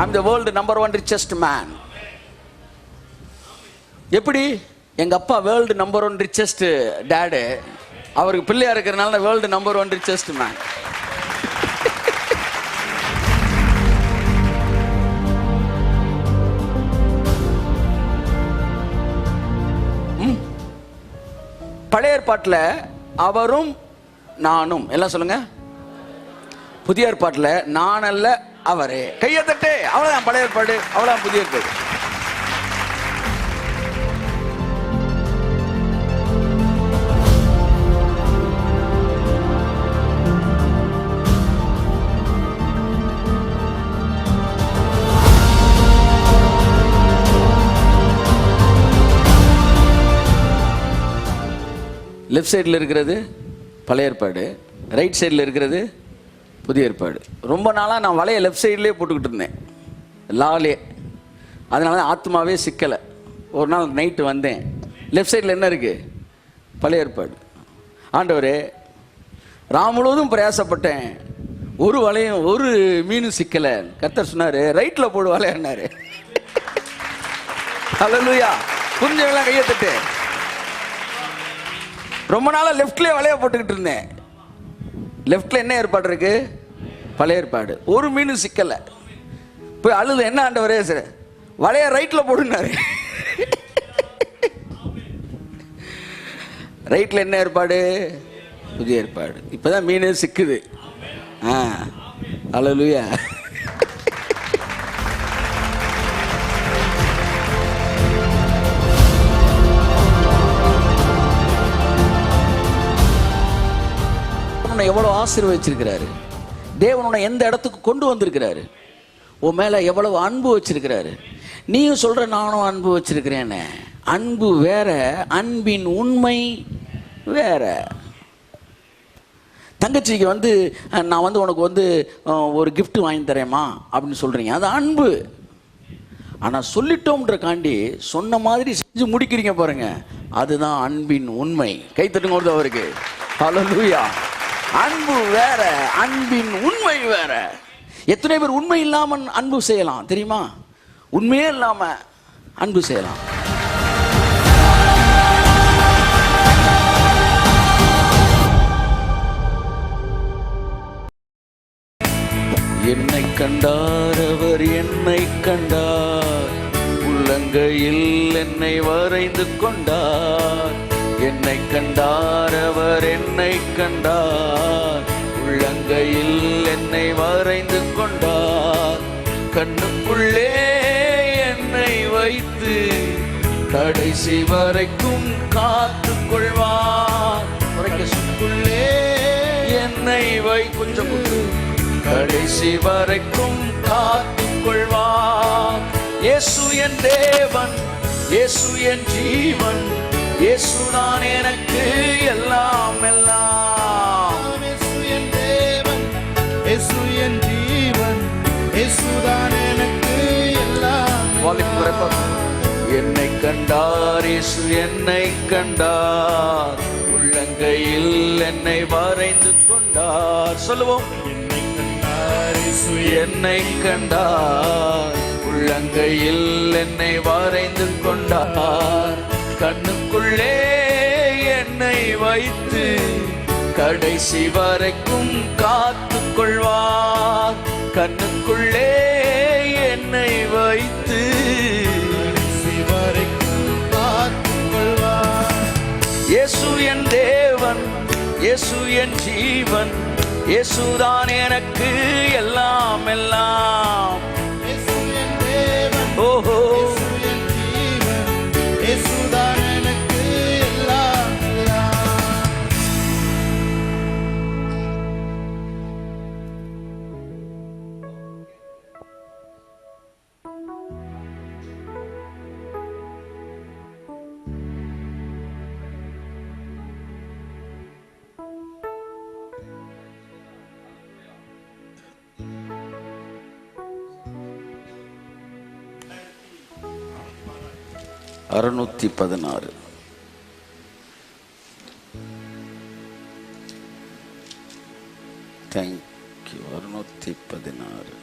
I'm the world number 1 richest man. எப்படி? எங்க அப்பா வேர்ல்டு நம்பர் 1 ரிச்சஸ்ட் டேடு, அவருக்கு பிள்ளையா இருக்கிறதுனால வேர்ல்டு நம்பர் 1 ரிச்சஸ்ட் மேன். பழைய ஏற்பாட்டில் அவரும் நானும், எல்லாம் சொல்லுங்க. புதிய ஏற்பாட்டில் நான் அல்ல அவரே. கையை தட்டு. அவ்வளவுதான் பழைய ஏற்பாடு, அவ்வளவுதான் புதிய ஏற்பாடு. லெஃப்ட் சைடில் இருக்கிறது பழைய ஏற்பாடு, ரைட் சைடில் இருக்கிறது புதிய ஏற்பாடு. ரொம்ப நாளாக நான் வலையை லெஃப்ட் சைட்லேயே போட்டுக்கிட்டு இருந்தேன், லாலே. அதனால தான் ஆத்மாவே சிக்கலை. ஒரு நாள் நைட்டு வந்தேன், லெஃப்ட் சைடில் என்ன இருக்குது? பழைய ஏற்பாடு. ஆண்டவரே, ராம் முழுவதும் பிரயாசப்பட்டேன், ஒரு வலையும் ஒரு மீனும் சிக்கலை. கர்த்தர் சொன்னார், ரைட்டில் போடு வலையான்னாரு. ஹல்லேலூயா. புரிஞ்சவங்களாம் கையை தட்டு. ரொம்ப நாளாக லெஃப்ட்லேயே வலையை போட்டுக்கிட்டு இருந்தேன். லெஃப்டில் என்ன ஏற்பாடு இருக்கு? பழைய ஏற்பாடு. ஒரு மீனும் சிக்கலை. போய் அழுது, என்ன ஆண்டவரே சார் வலையை ரைட்டில் போடுனாரு. ரைட்டில் என்ன ஏற்பாடு? புதிய ஏற்பாடு. இப்போதான் மீன் சிக்குது. ஹல்லேலூயா. எவ்வளவு ஆசீர்வதிச்சிருக்கிறாரு தேவன், உன்னை எந்த இடத்துக்கு கொண்டு வந்திருக்கிறாரு, உன் மேல எவ்வளவு அன்பு வச்சிருக்கிறாரு. நீயும் சொல்ற நானும் அன்பு வச்சிருக்கிறேன்னு. அன்பு வேற, அன்பின் உண்மை வேற. தங்கச்சிக்கு நான் உனக்கு ஒரு gift வாங்கி தரேம்மா அப்படின்னு சொல்றீங்க, அது அன்பு. ஆனா சொல்லிட்டோம்ன்ற காண்டி சொன்ன மாதிரி செஞ்சு முடிக்கிறீங்க பாருங்க, அதுதான் அன்பின் உண்மை. கை தட்டுங்க ஒருத்தர் அவருக்கு. ஹல்லேலூயா. அன்பு வேற, அன்பின் உண்மை வேற. எத்தனை பேர் உண்மை இல்லாம அன்பு செய்யலாம் தெரியுமா? உண்மையே இல்லாம அன்பு செய்யலாம். என்னை கண்டார் அவர், என்னை கண்டார், உள்ளங்கையில் என்னை வரைந்து கொண்டார். என்னை கண்டார் அவர், என்னை கண்டார், உள்ளங்கையில் என்னை வரைந்து கொண்டார். கண்ணுக்குள்ளே என்னை வைத்து கடைசி வரைக்கும் காத்து கொள்வார். கண்ணுக்குள்ளே என்னை கொஞ்சம் கடைசி வரைக்கும் காத்து கொள்வார். இயேசு என் தேவன், இயேசு என் ஜீவன், இயேசுதான் எனக்கு எல்லாம் எல்லாம். இயேசு என் தேவன், இயேசு என் ஜீவன், இயேசுதான் எனக்கு எல்லாம். என்னை கண்டார் இயேசு, என்னை கண்டார், உள்ளங்கையில் என்னை வரைந்து கொண்டார். சொல்லுவோம். என்னை கண்டார் இயேசு, என்னை கண்டார், உள்ளங்கையில் என்னை வரைந்து கொண்டார். கண்ணுக்குள்ளே என்னை வைத்து கடைசி வரைக்கும் காத்து கொள்வார். கண்ணுக்குள்ளே என்னை வைத்து கடைசி வரைக்கும் காத்து கொள்வார். இயேசு என் தேவன், இயேசு என் ஜீவன், இயேசுதான் எனக்கு எல்லாம் எல்லாம். இயேசு என் தேவன், ஓஹோ, இயேசுதான் எனக்கு எல்லாம் எல்லாம். அறுநூத்தி 16. தேங்க்யூ. 616.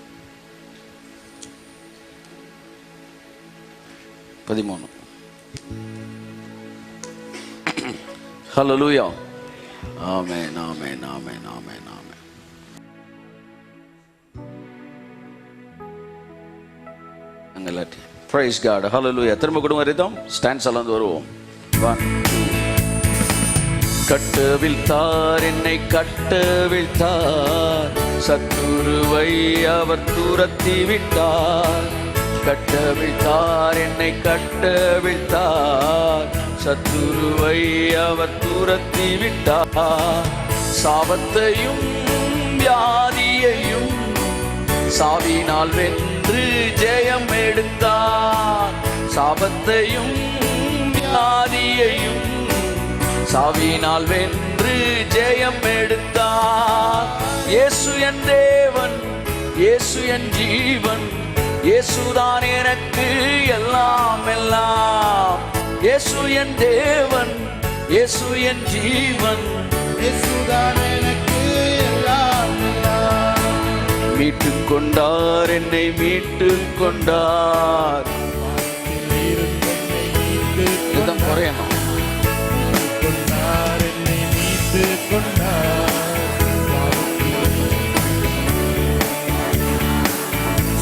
13. ஹல்லேலூயா. ஆமென், ஆமென், ஆமென், ஆமென், ஆமென். அங்கலாட்டி பிரைஸ் காட். ஹல்லேலூயா. திரும்ப குடும்ப ரிதம் ஸ்டாண்ட்ஸ் எல்லாம் வருவோம். கட்டவிழ்த்தார், என்னை கட்டவிழ்த்தார், சத்துருவை அவர் துரத்தி விட்டார். கட்டவிழ்த்தார், என்னை கட்டவிழ்த்தார், சத்துருவை அவர் துரத்தி விட்டார். சாபத்தையும் வியாதியையும் சாவினால் வென்று ஜெயம் எடுத்தார். சாபத்தையும் வியாதியையும் சாவினால் வென்று ஜெயம் எடுத்தார். இயேசு என் தேவன், இயேசு என் ஜீவன், இயேசுதான் எனக்கு எல்லாம் எல்லாம். இயேசு என் தேவன், இயேசு என் ஜீவன், இயேசுதான் எனக்கு எல்லாம் எல்லாம். மீட்டுக் கொண்டார், என்னை மீட்டுக் கொண்டார். இதுதான் குறையணும்.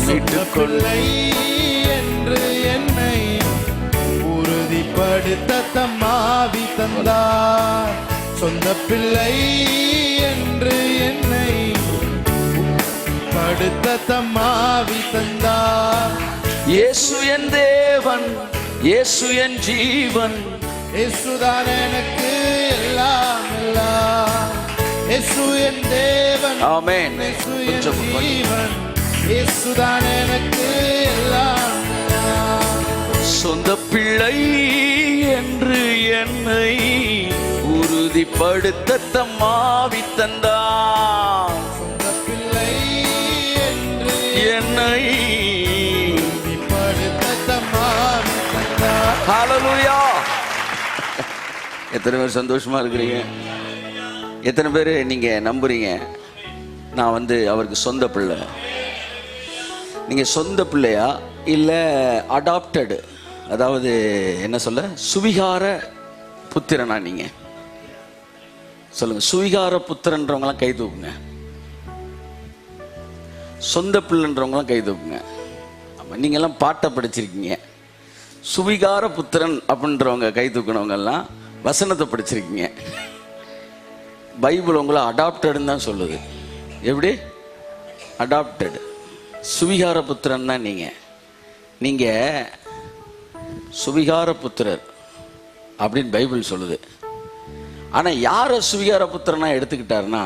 சொந்தப்பிள்ளை என்று என்னை உறுதிப்படுத்த தம்மாவி தந்தார். சொந்த பிள்ளை என்று என்னை படுத்த தம்மாவி தந்தார். இயேசு என் தேவன், இயேசு என் ஜீவன், இயேசுதான் எனக்கு எல்லாம் எல்லாம். இயேசு என் தேவன், ஆமென். இயேசு என் ஜீவன், இயேசுதான் எனக்கு எல்லாம் எல்லாம். சொந்த பிள்ளை என்று என்னை உறுதிப்படுத்த தம்மாவி தந்தார். சொந்த பிள்ளை என்று என்னை உறுதிப்படுத்த தம்மாவி தந்தார். ஹல்லேலூயா. எத்தனை பேர் சந்தோஷமா இருக்கிறீங்க? எத்தனை பேர் நீங்க நம்புறீங்க நான் அவருக்கு சொந்த பிள்ளை? நீங்க சொந்த பிள்ளையா இல்ல அடாப்டடு, அதாவது என்ன சொல்ல, சுவிகார புத்திரனா? நீங்க சொல்லுங்க. சுவிகார புத்திரன்றவங்களாம் கை தூக்குங்க. சொந்த பிள்ளைன்றவங்களாம் கை தூக்குங்க. ஆமா, நீங்க எல்லாம் பாட்டை படிச்சிருக்கீங்க. சுவிகார புத்திரன் அப்படின்றவங்க கை தூக்குனவங்க எல்லாம் வசனத்தை படிச்சிருக்கீங்க. பைபிள் உங்களை அடாப்டடுன்னு தான் சொல்லுது. எப்படி அடாப்டடு? சுவிகார புத்திரன் தான் நீங்க சுவிகார புத்திரர் அப்படின்னு பைபிள் சொல்லுது. ஆனா யார சுவிகார புத்திரனா எடுத்துக்கிட்டாருன்னா,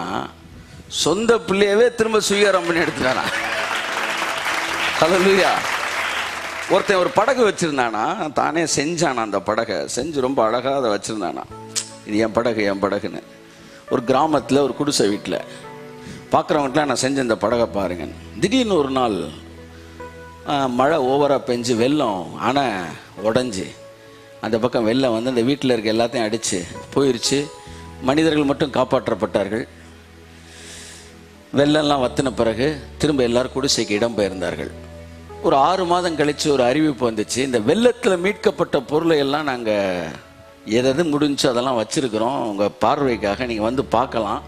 சொந்த பிள்ளையவே திரும்ப சுவிகாரம் பண்ணி எடுத்துட்டாரா. ஹல்லேலூயா. ஒருத்தன் ஒரு படகு வச்சிருந்தானா, தானே செஞ்சானா. அந்த படகை செஞ்சு ரொம்ப அழகா அதை வச்சிருந்தானா. இது என் படகு, என் படகுன்னு. ஒரு கிராமத்தில் ஒரு குடிசை வீட்டில் பார்க்குறவங்களாம் நான் செஞ்ச இந்த படகை பாருங்க. திடீர்னு ஒரு நாள் மழை ஓவராக பெஞ்சு வெள்ளம் அணை உடஞ்சி அந்த பக்கம் வெள்ளம் அந்த வீட்டில் இருக்க எல்லாத்தையும் அடித்து போயிடுச்சு. மனிதர்கள் மட்டும் காப்பாற்றப்பட்டார்கள். வெள்ளம்லாம் வத்தின பிறகு திரும்ப எல்லாரும் குடிசைக்கு இடம் பெயர்ந்தார்கள். ஒரு 6 மாதம் கழித்து ஒரு அறிவிப்பு வந்துச்சு, இந்த வெள்ளத்தில் மீட்கப்பட்ட பொருளை எல்லாம் நாங்கள் எது முடிஞ்சு அதெல்லாம் வச்சுருக்கிறோம், உங்கள் பார்வைக்காக நீங்கள் வந்து பார்க்கலாம்.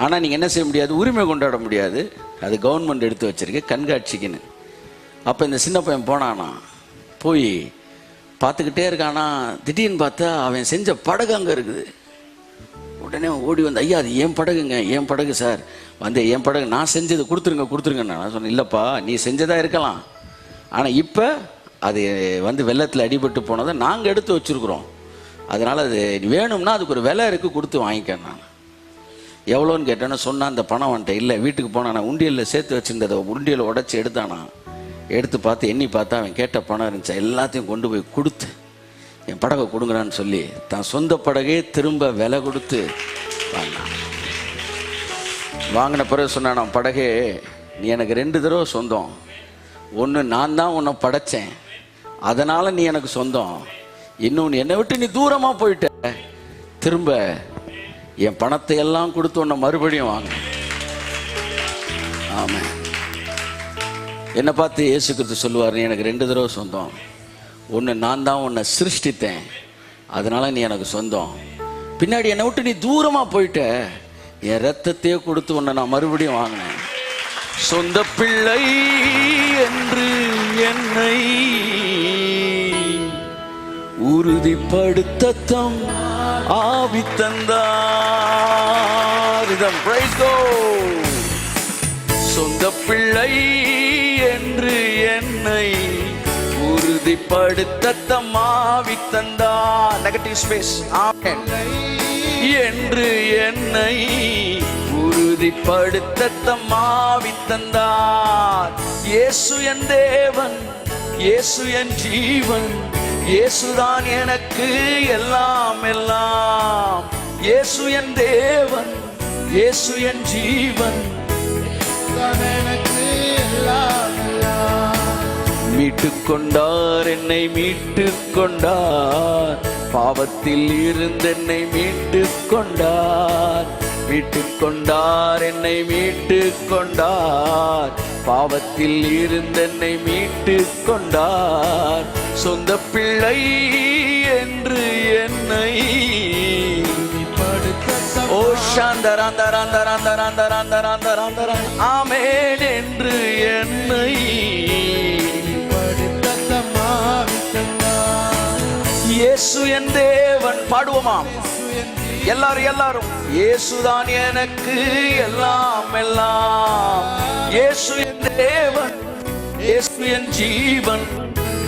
ஆனால் நீங்கள் என்ன செய்ய முடியாது, உரிமை கொண்டாட முடியாது, அது கவர்மெண்ட் எடுத்து வச்சிருக்கு கண்காட்சிக்குன்னு. அப்போ இந்த சின்ன பையன் போனானா, போய் பார்த்துக்கிட்டே இருக்கானா. திடீர்னு பார்த்தா அவன் செஞ்ச படகு அங்கே இருக்குது. உடனே ஓடி வந்து, ஐயா அது என் படகுங்க, என் படகு சார், என் படகு நான் செஞ்சது கொடுத்துருங்க. நான் சொன்னேன், இல்லைப்பா நீ செஞ்சதாக இருக்கலாம், ஆனால் இப்போ அது வெள்ளத்தில் அடிபட்டு போனதை நாங்கள் எடுத்து வச்சுருக்குறோம், அதனால் அது வேணும்னா அதுக்கு ஒரு விலை இருக்குது, கொடுத்து வாங்கிக்க. நான் எவ்வளோன்னு கேட்டேன்னு சொன்னால் அந்த பணம் வந்துட்டேன். இல்லை வீட்டுக்கு போனானா, உண்டியலில் சேர்த்து வச்சுருந்ததை உண்டியலை உடச்சி எடுத்தானா. எடுத்து பார்த்து எண்ணி பார்த்தா அவன் கேட்ட பணம் இருந்துச்சா. எல்லாத்தையும் கொண்டு போய் கொடுத்து என் படகை கொடுங்கடான்னு சொல்லி தான் சொந்த படகே திரும்ப விலை கொடுத்து வாங்கின பிறகு சொன்னான், படகே நீ எனக்கு 2 தடவை சொந்தம். ஒன்று நான் தான் உன்னை படைச்சேன், அதனால் நீ எனக்கு சொந்தம். இன்னொன்று என்னை விட்டு நீ தூரமாக போயிட்ட, திரும்ப என் பணத்தை எல்லாம் கொடுத்து உன்னை மறுபடியும் வாங்க. ஆமாம். என்னை பார்த்து இயேசு கிறிஸ்து சொல்லுவார், நீ எனக்கு 2 தடவை சொந்தம், ஒன்று நான் தான் உன்னை சிருஷ்டித்தேன், அதனால நீ எனக்கு சொந்தம். பின்னாடி என்னை விட்டு நீ தூரமாக போயிட்ட, என் ரத்தத்தையே கொடுத்து உன்னை நான் மறுபடியும் வாங்கினேன். சொந்த பிள்ளை என்று என்னை உறுதிப்படுத்தம் ஆவி தந்தார். சொந்த பிள்ளை என்று என்னை உறுதிப்படுத்தம் ஆவி தந்தார். Negative space. என்று என்னை உறுதிப்படுத்தம் ஆவி தந்தார். இயேசு என் தேவன், இயேசு என் ஜீவன், இயேசுதான் எனக்கு எல்லாம் எல்லாம். இயேசு என் தேவன், இயேசு என் ஜீவன், எனக்கு எல்லாம் எல்லாம். மீட்டுக் கொண்டார், என்னை மீட்டுக் கொண்டார், பாவத்தில் இருந்து என்னை மீட்டுக் கொண்டார். மீட்டுக் கொண்டார், என்னை மீட்டுக் கொண்டார், பாவத்தில் இருந்து என்னை மீட்டுக் கொண்டார். சொந்த பிள்ளை என்று என்னை ஓ சாந்தராந்தராந்தராந்தராந்தராந்தராந்தராந்தராந்தரா ஆமென் என்று என்னை இயேசு என் தேவன். பாடுவோமாம் எல்லாரும். இயேசுதான் எனக்கு எல்லாம் எல்லாம். இயேசு என் தேவன், இயேசு என் ஜீவன்,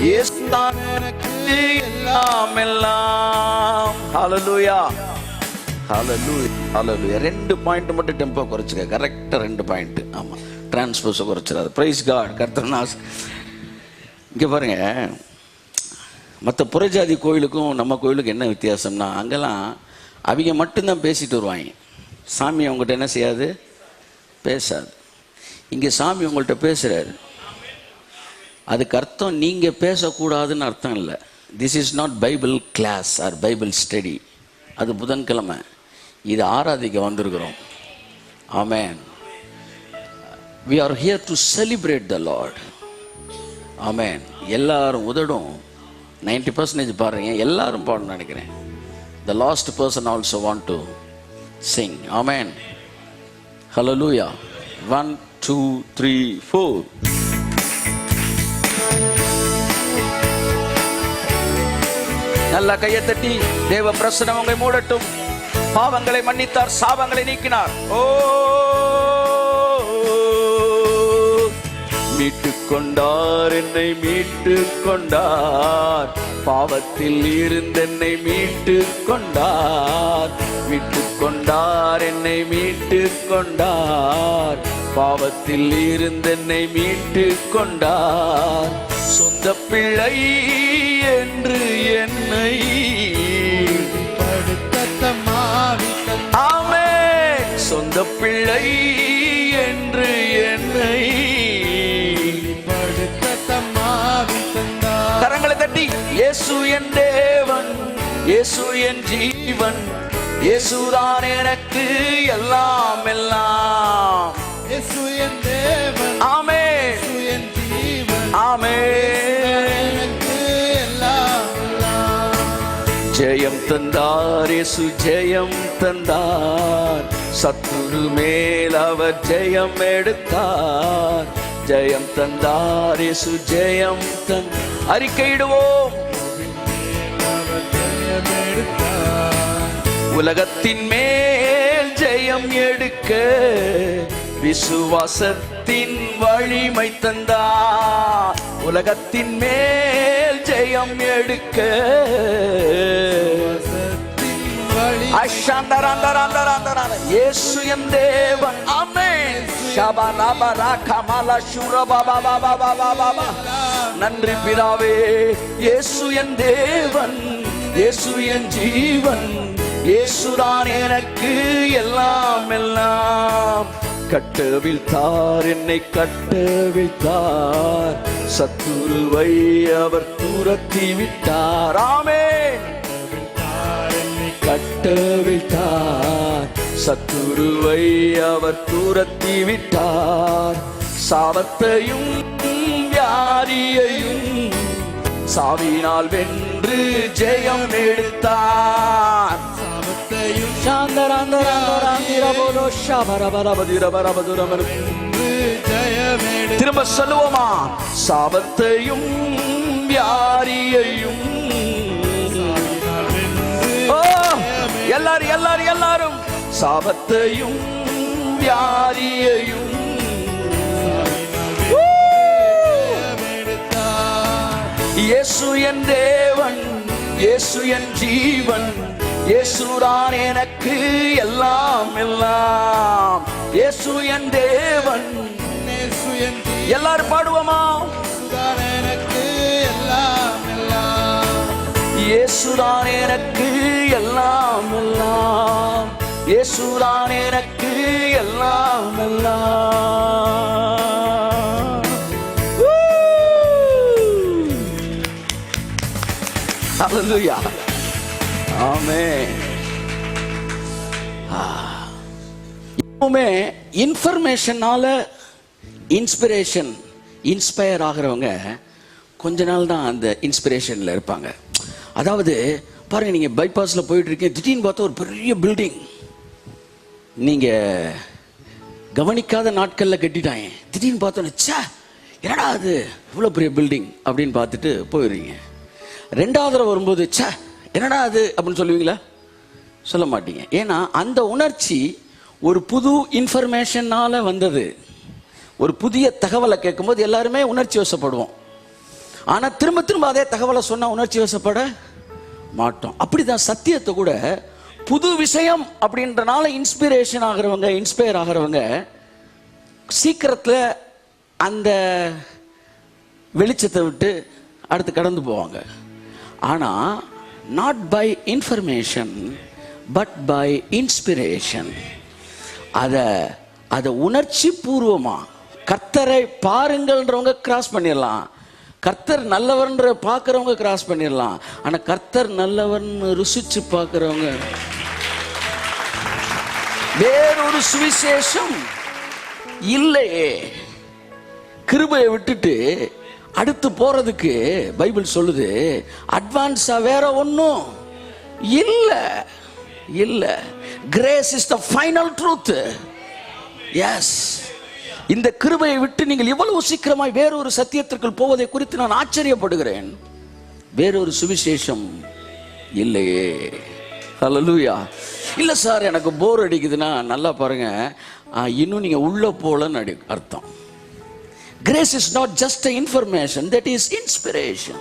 இயேசுதான் எனக்கு எல்லாம் எல்லாம். ஹல்லேலூயா, ஹல்லேலூயா, ஹல்லேலூயா. 2 பாயிண்ட் மட்டும் டெம்போ குறைச்சுக்க. கரெக்டா 2 பாயிண்ட். ஆமா, டிரான்ஸ்போஸை குறைச்சிடாது. Price God. கர்த்தர்னாஸ். இங்க பாருங்க, மற்ற புறஜாதி கோயிலுக்கும் நம்ம கோயிலுக்கும் என்ன வித்தியாசம்னா, அங்கெல்லாம் அவங்க மட்டும்தான் பேசிட்டு வருவாங்க. சாமி அவங்ககிட்ட என்ன செய்யாது, பேசாது. இங்கே சாமி உங்கள்கிட்ட பேசுகிறாரு. அதுக்கு அர்த்தம் நீங்கள் பேசக்கூடாதுன்னு அர்த்தம் இல்லை. This is not Bible class or Bible study. அது புதன்கிழமை, இது ஆராதிக்க வந்திருக்கிறோம். ஆமென். we are here to celebrate the Lord. ஆமென். எல்லாரும் உதடும் 90% பாடுறீங்க, எல்லாரும் பாடணும்னு நினைக்கிறேன். The last person also want to sing. Amen. Hallelujah. 1 2 3 4. நல்ல கையை தட்டி தேவ பிரசன்னம் உங்களை மூடட்டும். பாவங்களை மன்னித்தார், சாபங்களை நீக்கினார். ஓ மீட்டுக் கொண்டார், என்னை மீட்டுக் கொண்டார், பாவத்தில் இருந்து என்னை மீட்டுக் கொண்டார். மீட்டுக் கொண்டார், என்னை மீட்டுக் கொண்டார், பாவத்தில் இருந்து என்னை மீட்டுக் கொண்டார். சொந்த பிள்ளை என்று என்னை ஆமென். சொந்த பிள்ளை என்று என்னை கரங்களை தட்டி இயேசு என் தேவன், இயேசு என் ஜீவன், இயேசுதான் எனக்கு எல்லாம் எல்லாம். இயேசு என் தேவன், ஆமென், இயேசு என் ஜீவன், ஆமென். எனக்கு எல்லாம் எல்லாம். ஜெயம் தந்தார், இயேசு ஜெயம் தந்தார், சத்துரு மேல் அவர் ஜெயம் எடுத்தார். ஜெயம் தந்தார், இயேசு ஜெயம் தந்தார். அறிக்கையிடுவோம், உலகத்தின் மேல் ஜெயம் எடுக்க விசுவாசத்தின் வலிமை தந்தார். உலகத்தின் மேல் ஜெயம் எடுக்க இயேசு என் தேவன். ஆமென். நன்றி பிதாவே. இயேசு என் தேவன், இயேசு என் ஜீவன், இயேசுதான் எனக்கு எல்லாம் எல்லாம். கட்டவிழ்த்தார், என்னை கட்டவிழ்த்தார், சத்துருவை அவர் துரத்தி விட்டார். ஆமென். கட்டவிழ்த்தார், சத்துருவை அவர் துரத்தி விட்டார். சாபத்தையும் வியாதியையும் சாவினால் வென்று ஜெயம் எடுத்தார். சாபத்தையும் ஜெயமெடு. திரும்ப சொல்லுவோமா? சாபத்தையும் வியாதியையும். ஓ, எல்லாரும் எல்லாரும் எல்லாரும் சாபத்தையும் வியாதியையும். இயேசு என் தேவன், இயேசு என் ஜீவன், இயேசுதான் எனக்கு எல்லாம் எல்லாம். இயேசு என் தேவன், இயேசு என் ஜீவன், எல்லாரும் பாடுவோமா? இயேசுதான் எனக்கு எல்லாம் எல்லாம். இயேசுதான் எனக்கு எல்லாம் எல்லாம். இயேசுதான் எனக்கு எல்லாம் எல்லாம். ஹல்லேலூயா, ஆமென். எப்பவுமே இன்ஃபர்மேஷனால இன்ஸ்பிரேஷன், இன்ஸ்பயர் ஆகிறவங்க கொஞ்ச நாள் தான் அந்த இன்ஸ்பிரேஷனில் இருப்பாங்க. அதாவது பாருங்க, நீங்கள் பைபாஸில் போயிட்டு இருக்கீங்க, திடீர்னு பார்த்தா ஒரு பெரிய பில்டிங் நீங்கள் கவனிக்காத நாட்களில் கட்டிட்டாங்க. திடீர்னு பார்த்தோன்னே ச்சே என்னடா அது இவ்வளோ பெரிய பில்டிங் அப்படின்னு பார்த்துட்டு போயிடுறீங்க. ரெண்டாவது தடவை வரும்போது ச்சே என்னடா அது அப்படின்னு சொல்லுவீங்களா? சொல்ல மாட்டீங்க. ஏன்னா அந்த உணர்ச்சி ஒரு புது இன்ஃபர்மேஷனால வந்தது. ஒரு புதிய தகவலை கேட்கும்போது எல்லாருமே உணர்ச்சி வசப்படுவோம். ஆனால் திரும்ப திரும்ப அதே தகவலை சொன்னால் உணர்ச்சி வசப்பட மாட்டோம். அப்படிதான் சத்தியத்தை கூட புது விஷயம் அப்படின்றனால இன்ஸ்பிரேஷன் ஆகிறவங்க, இன்ஸ்பயர் ஆகிறவங்க சீக்கிரத்தில் அந்த வெளிச்சத்தை விட்டு அடுத்து கடந்து போவாங்க. ஆனால் not by information but by inspiration. அதை உணர்ச்சி பூர்வமாக கர்த்தரை பாருங்கள்ன்றவங்க கிராஸ் பண்ணிடலாம். கர்த்தர் நல்லவர்ன்ற பார்க்குறவங்க கிராஸ் பண்ணிடலாம். ஆனால் கர்த்தர் நல்லவர்னு ருசிச்சு பார்க்குறவங்க, வேறொரு சுவிசேஷம் இல்லையே. கிருபையை விட்டுட்டு அடுத்து போறதுக்கு பைபிள் சொல்லுது அட்வான்ஸா வேற ஒன்றும் இல்லை இல்லை. Grace is the final truth. Yes, இந்த கிருபையை விட்டு நீங்கள் இவ்வளவு சீக்கிரமாய் வேறொரு சத்தியத்திற்குள் போவதை குறித்து நான் ஆச்சரியப்படுகிறேன். வேறொரு சுவிசேஷம் இல்லையே. ஹல்லேலூயா. இல்லை சார் எனக்கு போர் அடிக்குதுன்னா நல்லா பாருங்க, இன்னும் நீங்கள் உள்ள போலன்னு அர்த்தம். Grace is not just an information, that is inspiration.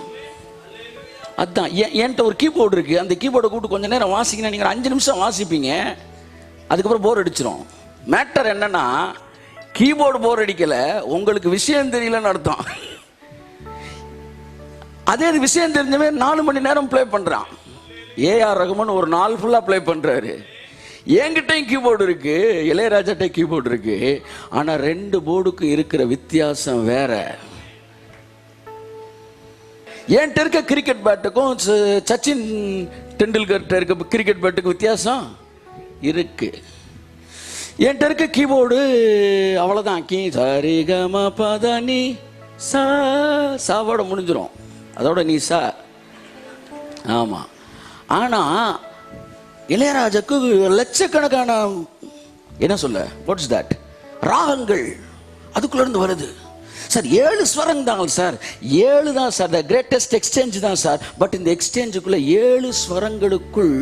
அதான் என்கிட்ட ஒரு கீபோர்டு இருக்கு. அந்த கீபோர்டை கூப்பிட்டு கொஞ்ச நேரம் வாசிக்கணும், நீங்கள் 5 நிமிஷம் வாசிப்பீங்க, அதுக்கப்புறம் போர் அடிச்சிடும். மேட்டர் என்னன்னா கீபோர்டு போர் அடிக்கல, உங்களுக்கு விஷயம் தெரியலன்னு அர்த்தம். அதே விஷயம் தெரிஞ்சவன் 4 மணி நேரம் பிளே பண்றான். ஏஆர் ரகுமான் ஒரு நாள் ஃபுல்லா பிளே பண்றாரு. என்கிட்டையும் கீபோர்டு இருக்கு, இளையராஜாட்ட கீபோர்டு இருக்கு. ஆனா 2 போர்டுக்கு இருக்கிற வித்தியாசம் வேற. என்கிட்ட இருக்க கிரிக்கெட் பேட்டுக்கும் சச்சின் டெண்டுல்கர்ட்ட இருக்க கிரிக்கெட் பேட்டுக்கு வித்தியாசம் இருக்கு. என்கிட்ட இருக்க கீபோர்டு அவ்வளோதான், கீ சரிகம பதனி சா, சாவோட முடிஞ்சிடும், அதோட நீ சா. ஆமாம். ஆனால் இளையராஜாக்கு லட்சக்கணக்கான என்ன சொல்ல, வாட்ஸ் தட், ராகங்கள் அதுக்குள்ள இருந்து வருது. சார் 7 ஸ்வரம் தாங்க சார், 7 தான் சார், த கிரேட்டஸ்ட் எக்ஸ்சேஞ்ச் தான் சார். பட் இந்த எக்ஸ்சேஞ்சுக்குள்ள 7 ஸ்வரங்களுக்குள்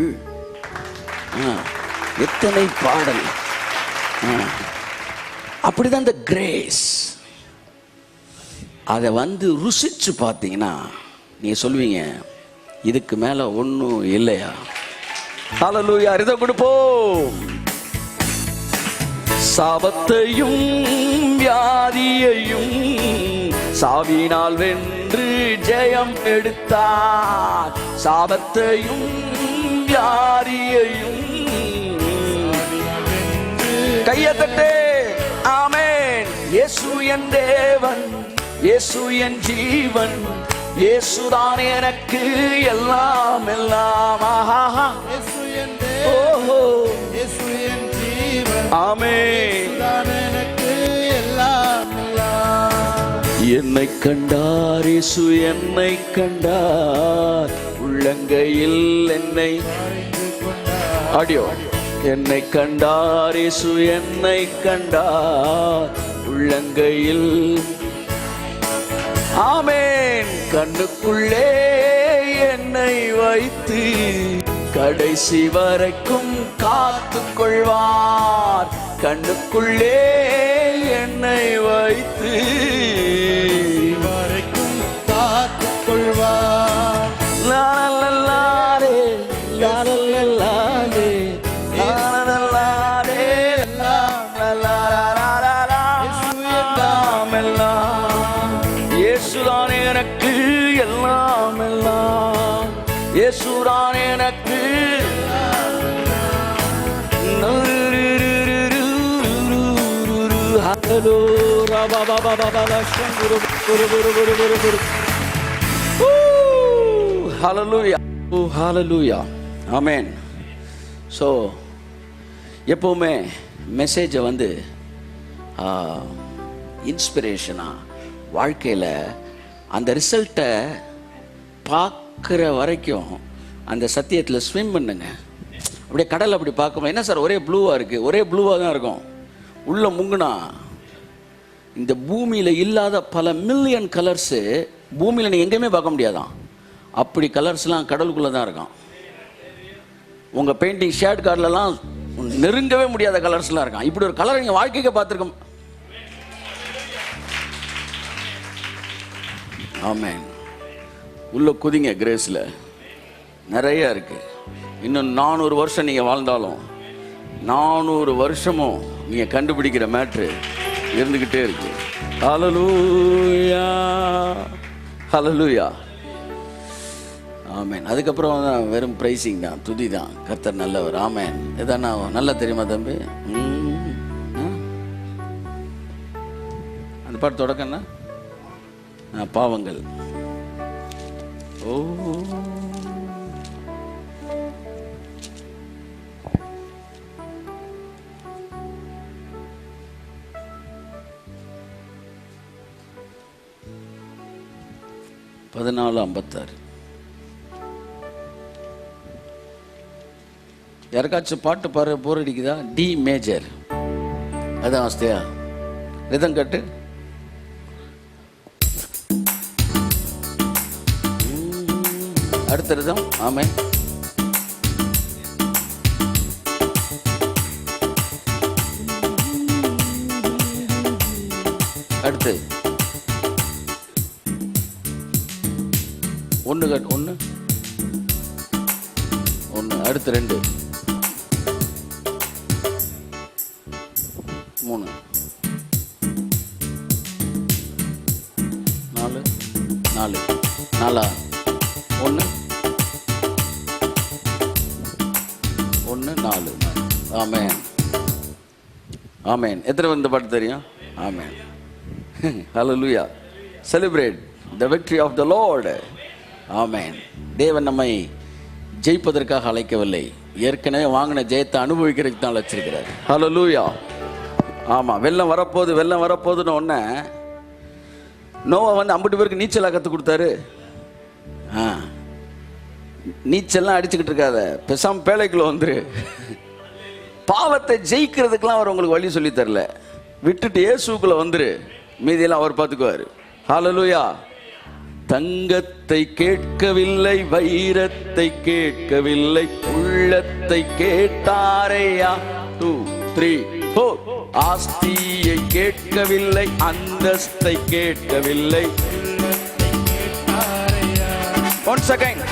எத்தனை பாடல். அப்படிதான் இந்த கிரேஸ். அதை ருசிச்சு பார்த்தீங்கன்னா நீங்க சொல்லுவீங்க இதுக்கு மேல ஒன்றும் இல்லையா. ஹல்லேலூயா. இதை கொடுப்போம். சாபத்தையும் வியாதியையும் சாவினால் வென்று ஜெயம் எடுத்தார். சாபத்தையும் வியாதியையும் கையை தட்டு. ஆமென். இயேசு என் தேவன், இயேசு என் ஜீவன், இயேசுதான் எனக்கு எல்லாம் எல்லாம். ஆஹா. இயேசு என் தேவன், இயேசு என் ஜீவன், ஆமென். இயேசுதான் எனக்கு எல்லாம் எல்லாம். என்னை கண்டார் இயேசு என்னை கண்டார், உள்ளங்கையில் என்னை ஆடியோ. என்னை கண்டார் இயேசு என்னை கண்டார், உள்ளங்கையில். ஆமென். கண்ணுக்குள்ளே என்னை வைத்து கடைசி வரைக்கும் காத்துக் கொள்வார். கண்ணுக்குள்ளே என்னை வைத்து வரைக்கும் காத்துக் கொள்வார். லாலல்லாரே லாலல்லாரே லாலல்லாரே லாலல்லாரே. இயேசுதான் எனக்கு எல்லாம் எல்லாம், இயேசுதான் எனக்கு. ஹல்லேலூயா, ஹல்லேலூயா, ஆமென். ஸோ எப்போவுமே மெசேஜை வந்து இன்ஸ்பிரேஷனாக வாழ்க்கையில் அந்த ரிசல்ட்டை பார்க்குற வரைக்கும் அந்த சத்தியத்தில் ஸ்விம் பண்ணுங்க. அப்படியே கடல் அப்படி பார்க்கும்போது என்ன சார் ஒரே ப்ளூவாக இருக்குது, ஒரே ப்ளூவாக தான் இருக்கும். உள்ளே முங்குனா இந்த பூமியில் இல்லாத பல மில்லியன் கலர்ஸு பூமியில் நீங்கள் எங்கேயுமே பார்க்க முடியாதான். அப்படி கலர்ஸ்லாம் கடலுக்குள்ளே தான் இருக்கும். உங்கள் பெயிண்டிங் ஷேட் கார்டிலலாம் நெருங்கவே முடியாத கலர்ஸ்லாம் இருக்கான். இப்படி ஒரு கலர் நீங்கள் வாழ்க்கைக்கு பார்த்துருக்கோம். ஆமென். உள்ள குதிங்க. கிரேஸில் நிறைய இருக்கு. இன்னும் 400 வருஷம் நீங்கள் வாழ்ந்தாலும் 400 வருஷமும் நீங்கள் கண்டுபிடிக்கிற மேட்ரு இருந்துக்கிட்டே இருக்கு. ஹல்லேலூயா, ஹல்லேலூயா, ஆமென். அதுக்கப்புறம் வெறும் ப்ரைசிங் தான், துதி தான். கர்த்தர் நல்லவர். ஆமென். இதானா நல்லா தெரியுமா தம்பி? அந்த பாட்டு தொடக்கன்னா பாவங்கள். ஓ பதினாலு 56. யாருக்காச்சும் பாட்டு பாரு போர் அடிக்குதா? டி மேஜர், அதான் அவஸ்தையா? ரிதம் கட்டு. அடுத்த ரிதம். ஆமென். அடுத்து ஒன்று கட் ஒன்று ஒன்று. அடுத்து 2 3 4 4 4 1 1 4. ஆமென், ஆமென். எத்தனை இந்த பாட்டு தெரியும்? Amen. Hallelujah. Celebrate the victory of the lord. Amen. தேவன் நம்மை ஜெயிப்பதற்காக அழைக்கவில்லை, ஏற்கனவே வாங்கின ஜெயத்தை அனுபவிக்கிறதுக்கு தான் அழைச்சிருக்கிறார். ஹல்லேலூயா. ஆமாம். வெள்ளம் வரப்போகுது, வெள்ளம் வரப்போகுதுன்னு ஒன்று நோவா வந்து 50 பேருக்கு நீச்சலாக கற்றுக் கொடுத்தாரு. நீச்சல்லாம் அடிச்சுக்கிட்டு இருக்காத, பெசாம பேழைக்குள்ள வந்துரு. பாவத்தை ஜெயிக்கிறதுக்கெல்லாம் அவர் உங்களுக்கு வழி சொல்லி தரல. விட்டுட்டு இயேசுக்குள்ள வந்துரு, மீதியெல்லாம் அவர் பார்த்துக்குவார். ஹல்லேலூயா. தங்கத்தை கேட்கவில்லை, வைரத்தை கேட்கவில்லை, உள்ளத்தை கேட்டாரையா. 2 3 4. ஆஸ்தியை கேட்கவில்லை, அந்தஸ்தை கேட்கவில்லை. 1 செகண்ட்.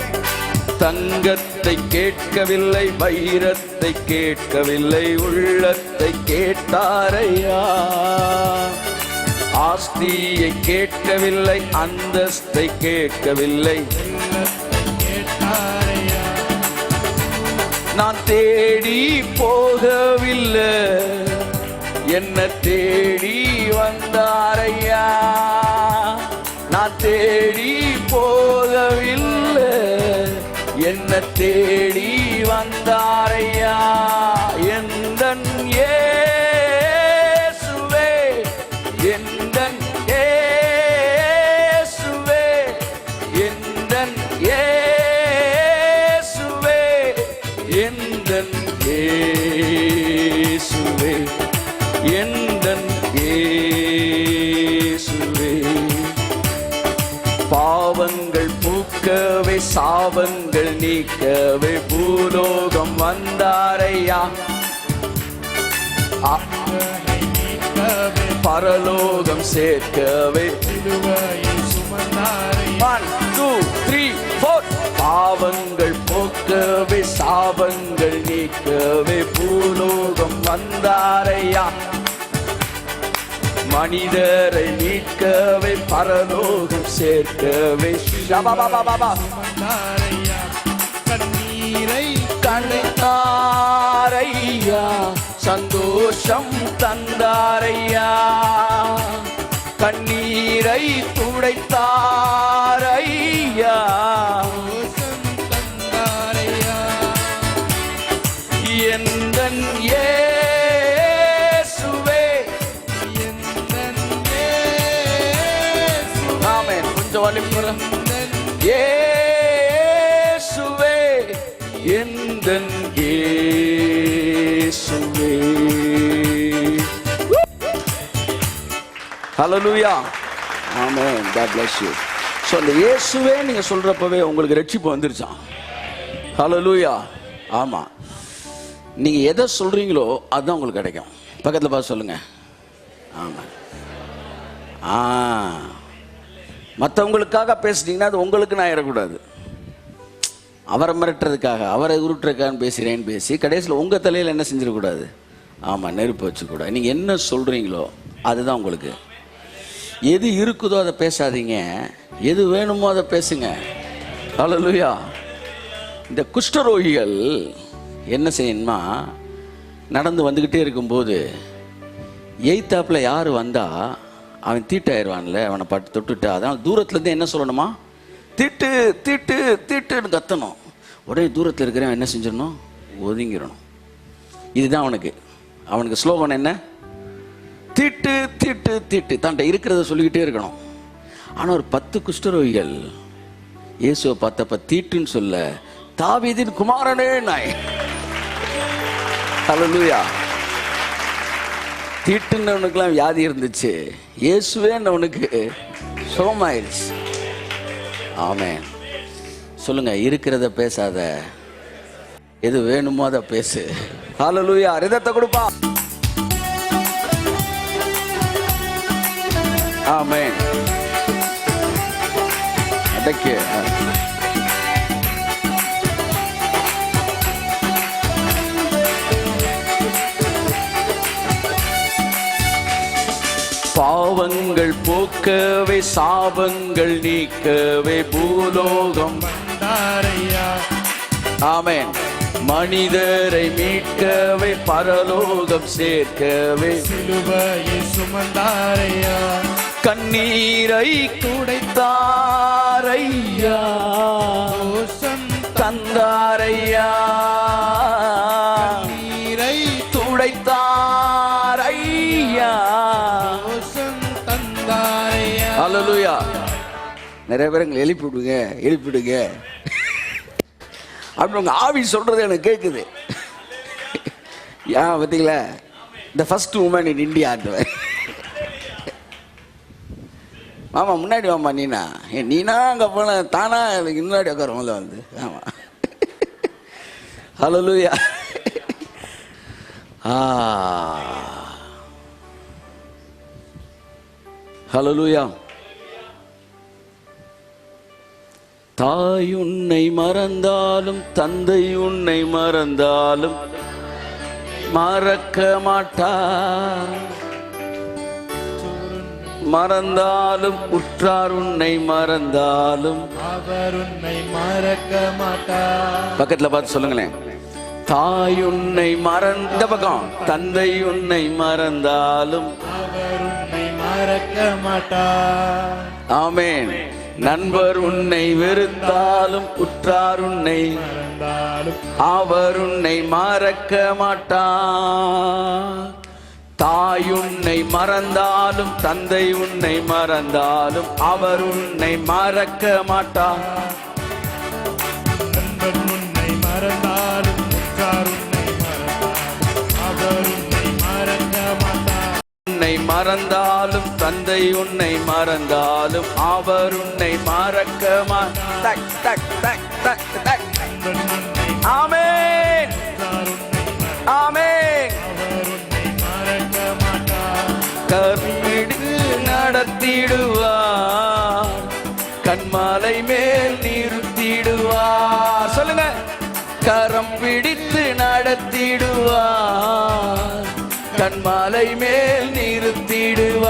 தங்கத்தை கேட்கவில்லை, வைரத்தை கேட்கவில்லை, உள்ளத்தை கேட்டாரையா. ஆஸ்தியை கேட்கவில்லை, அந்தஸ்தை கேட்கவில்லை. நான் தேடி போகவில்லை, என்ன தேடி வந்தாரையா. நான் தேடி போகவில்லை, என்ன தேடி வந்தாரையா. எந்தன் இயேசுவே, எந்தன் இயேசுவே, நீக்கவே பூலோகம் வந்தாரையா. பரலோகம் சேர்க்கவே சிலுவையை சுமந்தாரையா. 1 2 3 4 பாவங்கள் போக்கவே சாபங்கள் நீக்கவே பூலோகம் வந்தாரையா. மனிதரை மீட்கவே பரலோகம் சேர்க்கவே சுமந்தாரையா. கண்ணீரை களைத்தாரையா. சந்தோஷம் தந்தாரையா. கண்ணீரை துடைத்தாரையா. தந்தாரையா. எந்தன் இயேசுவே. ஆமென். கொஞ்சம் வலிப்புற இயேசுவே. எந்தன் இயேசுவே. ஹல்லேலூயா. ஆமென். God bless you. ஸோ அந்த இயேசுவே நீங்க சொல்றப்பவே உங்களுக்கு ரட்சிப்பு வந்துருச்சான். ஹல்லேலூயா. ஆமா, நீங்க எதை சொல்றீங்களோ அதுதான் உங்களுக்கு கிடைக்கும். பக்கத்தில் பார்த்து சொல்லுங்க. ஆமா. மற்றவங்களுக்காக பேசுனீங்கன்னா அது உங்களுக்கு நான் ஏறக்கூடாது. அவரை மிரட்டுறதுக்காக அவரை உருட்டுறதுக்காக பேசுகிறேன்னு பேசி கடைசியில் உங்கள் தலையில் என்ன செஞ்சிடக்கூடாது. ஆமாம், நெருப்பு வச்சுக்கூடாது. நீங்கள் என்ன சொல்கிறீங்களோ அதுதான் உங்களுக்கு. எது இருக்குதோ அதை பேசாதீங்க, எது வேணுமோ அதை பேசுங்க. ஹல்லேலூயா. இந்த குஷ்டரோகிகள் என்ன செய்யணுமா, நடந்து வந்துக்கிட்டே இருக்கும்போது எய்த்தாப்பில் யார் வந்தா அவன் தீட்டாயிருவான்ல, அவனை பட்டு தொட்டுட்டு. அதனால் தூரத்துலேருந்து என்ன சொல்லணுமா, தீட்டு தீட்டு தீட்டுன்னு கத்தணும். உடனே தூரத்தில் இருக்கிறவன் என்ன செஞ்சிடணும், ஒதுங்கிடணும். இதுதான் அவனுக்கு ஸ்லோகன் என்ன, தீட்டு தீட்டு தீட்டு. தான்ட்ட இருக்கிறத சொல்லிக்கிட்டே இருக்கணும். ஆனால் ஒரு 10 குஷ்டரோகிகள் இயேசுவை பார்த்தப்ப தீட்டுன்னு சொல்ல, தாவீதின் குமாரனே நாய். ஹல்லேலூயா. தீட்டுன்னவனுக்கெல்லாம் வியாதி இருந்துச்சு, இயேசுவேன்னவனுக்கு சுகமாயிருச்சு. ஆமென். சொல்லுங்க, இருக்கிறத பேசாத, எது வேணுமோ அதை பேசு. ஹல்லேலூயா. ரிதத்தை கொடுப்பா. ஆமென். அடக்கே. பாவங்கள் போக்கவே சாபங்கள் நீக்கவே பூலோகம் வந்தாரையா. ஆமென். மனிதரை மீட்கவே பரலோகம் சேர்க்கவே சிலுவையை சுமந்தாரையா. கண்ணீரை துடைத்தாரையா. தோஷம் தந்தாரையா. கண்ணீரை துடைத்தாரையா. தோஷம் தந்தாரையா. ஹல்லேலூயா. நிறைய பேருங்க எழுப்பிடுங்க அப்படின்னு உங்க ஆவி சொல்றது எனக்கு கேட்குது. ஏன் பார்த்தீங்களா, the first woman in India. மாமா முன்னாடி வாமா, நீனா அங்கே போன தானா எனக்கு முன்னாடி உட்காருவோம்ல வந்து. ஆமாம். ஹல்லேலூயா. ஹல்லேலூயா. தாய் உன்னை மறந்தாலும் தந்தை உன்னை மறந்தாலும் மறக்க மாட்டார். மறந்தாலும் உற்றார் உன்னை மறந்தாலும் அவர் உன்னை மறக்க மாட்டார். பக்கத்துல பார்த்து சொல்லுங்களேன். தாய் உன்னை மறந்த பக்கம், தந்தை உன்னை மறந்தாலும் அவர் உன்னை மறக்க மாட்டார். ஆமென். நண்பர் உன்னை வெறுத்தாலும் உற்றார் உன்னை மறந்தாலும் அவர் உன்னை மறக்க மாட்டார். தாய் உன்னை மறந்தாலும் தந்தை உன்னை மறந்தாலும் அவர் உன்னை மறக்க மாட்டார். நண்பன் உன்னை மறந்தாலும் உற்றார் உன்னை மறந்தாலும் அவர் உன்னை மறக்க மாட்டார். உன்னை மறந்தாலும் தந்தை உன்னை மறந்தாலும் அவர் உன்னை மறக்க மாட்டார். நண்பன் கரம் பிடித்து நடத்திடுவார், கண்மாலை மேல் நிறுத்திடுவார்.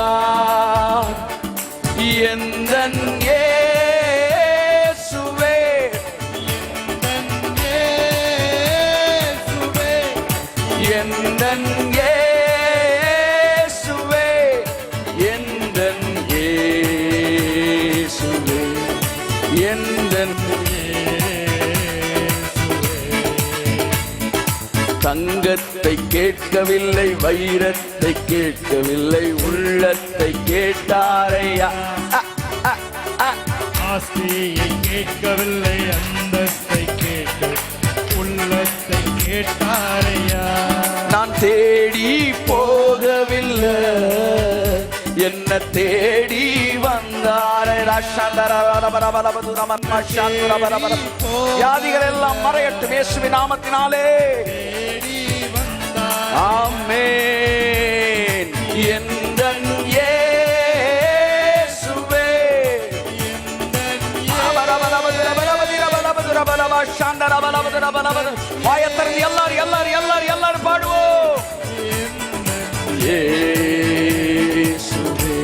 எந்தன் இயேசுவே, எந்தன் இயேசுவே, எந்தன் இயேசுவே, எந்தன் தங்கத்தை கேட்கவில்லை, வைரத்தை கேட்கவில்லை, உள்ளத்தை கேட்டாரையா. ஆஸ்தியை கேட்கவில்லை, அந்தஸ்தை கேட்க உள்ளத்தை கேட்டாரையா. நான் தேடி போகவில்லை, என்ன தேடி வந்தாரே. வியாதிகள் எல்லாம் மறையட்டும் இயேசுவின் நாமத்தினாலே. ஆமென். எந்தன் இயேசுவே, வாயத்திறந்து எல்லாரும் பாடுவோம். இயேசுவே,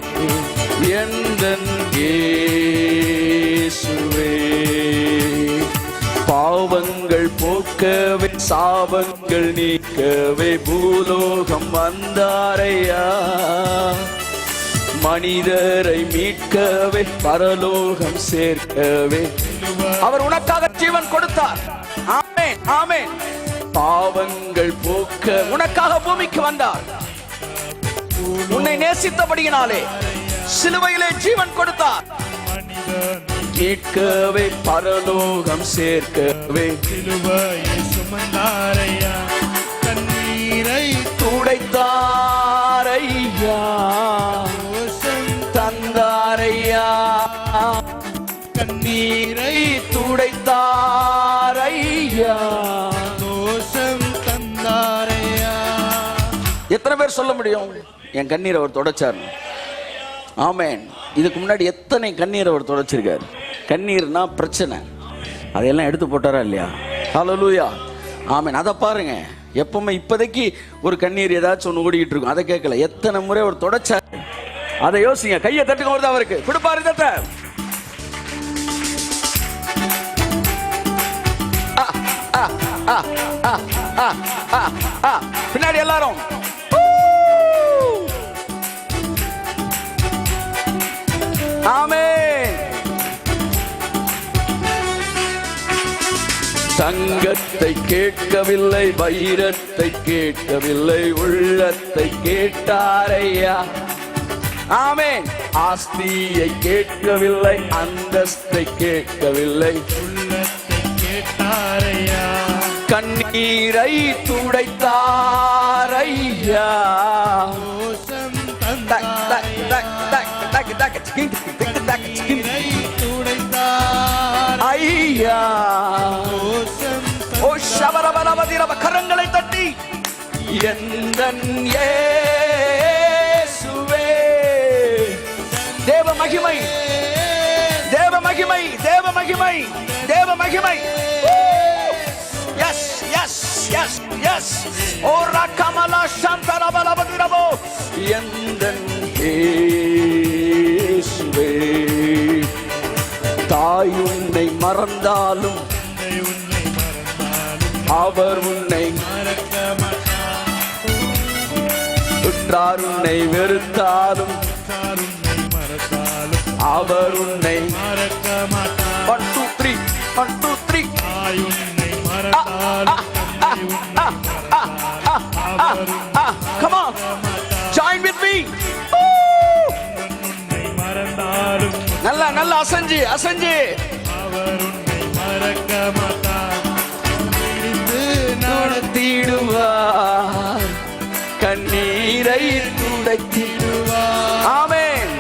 எந்தன் இயேசுவே, பாவங்கள் போக்கவே சாபங்கள் நீக்கவே பூலோகம் வந்தாரையா. மனிதரை மீட்கவே பரலோகம் சேர்க்கவே அவர் உனக்காக ஜீவன் கொடுத்தார். ஆமென், ஆமென். பாவங்கள் போக்க உனக்காக பூமிக்கு வந்தார். உன்னை நேசித்தபடியினாலே சிலுவையிலே ஜீவன் கொடுத்தார். கேட்கவே பரலோகம் சேர்க்கவே சிலுவையை சுமந்தாரையா, கண்ணீரை துடைத்தாரையா, தந்தாரையா, கண்ணீரை துடைத்தாரையா, தோஷம் தந்தாரையா. எத்தனை பேர் சொல்ல முடியும் என் கண்ணீரை அவர் துடைச்சார்? ஆமென். இதுக்கு முன்னாடி எத்தனை கண்ணீர் அவர் துடைச்சிருக்காரு? கண்ணீர்னா பிரச்சனை, அதையெல்லாம் எடுத்து போட்டாரா இல்லையா? ஹல்லேலூயா, ஆமென். அதை பாருங்க. எப்பவுமே இப்போதைக்கு ஒரு கண்ணீர் ஏதாச்சும் ஒன்று ஓடிக்கிட்டு இருக்கும், அதை கேட்கல. எத்தனை முறை அவர் துடைச்சார் அதை யோசிங்க. கையை தட்டுங்க, வருது அவருக்கு கொடுப்பாரு தட்ட. பின்னாடி எல்லாரும் ஆமென். தங்கத்தை கேட்கவில்லை, வைரத்தை கேட்கவில்லை, உள்ளத்தை கேட்டாரையா. ஆமென். ஆஸ்தியை கேட்கவில்லை, அந்தஸ்தை கேட்கவில்லை, உள்ளத்தை கேட்டாரையா. கண்ணீரை துடைத்தாரையா. தோஷம் தந்தாரையா, கண்ணீரை துடைத்தார் ஐயா. ஓ ஷபரபரபதிரப, கரங்களை தட்டி எந்தன் இயேசுவே. தேவ மகிமை, தேவ மகிமை, தேவ மகிமை, தேவ மகிமை. Yes yes yes yes. ஓ ரகமலா சந்தரபலபதிரபோ. எந்தன் இயேசுவே. தாய் உன்னை மறந்தாலும் அவர் உன்னை மறக்க மாட்டார். உற்றார் உன்னை வெறுத்தாலும் உன்னை மறந்தாலும் அவர் உன்னை மறக்க மாட்டார். 1 2 3 1 2 3. தாய் உன்னை மறந்தாலும் தந்தை உன்னை மறந்தாலும் Come on, join with me. உன்னை மறந்தாலும் நல்லா நல்லா அசஞ்சு அசஞ்சு. அவர் உன்னை மறக்க மாட்டார். பிடித்து நடத்திடுவார், கண்ணீரை துடைத்திடுவார். ஆமென்.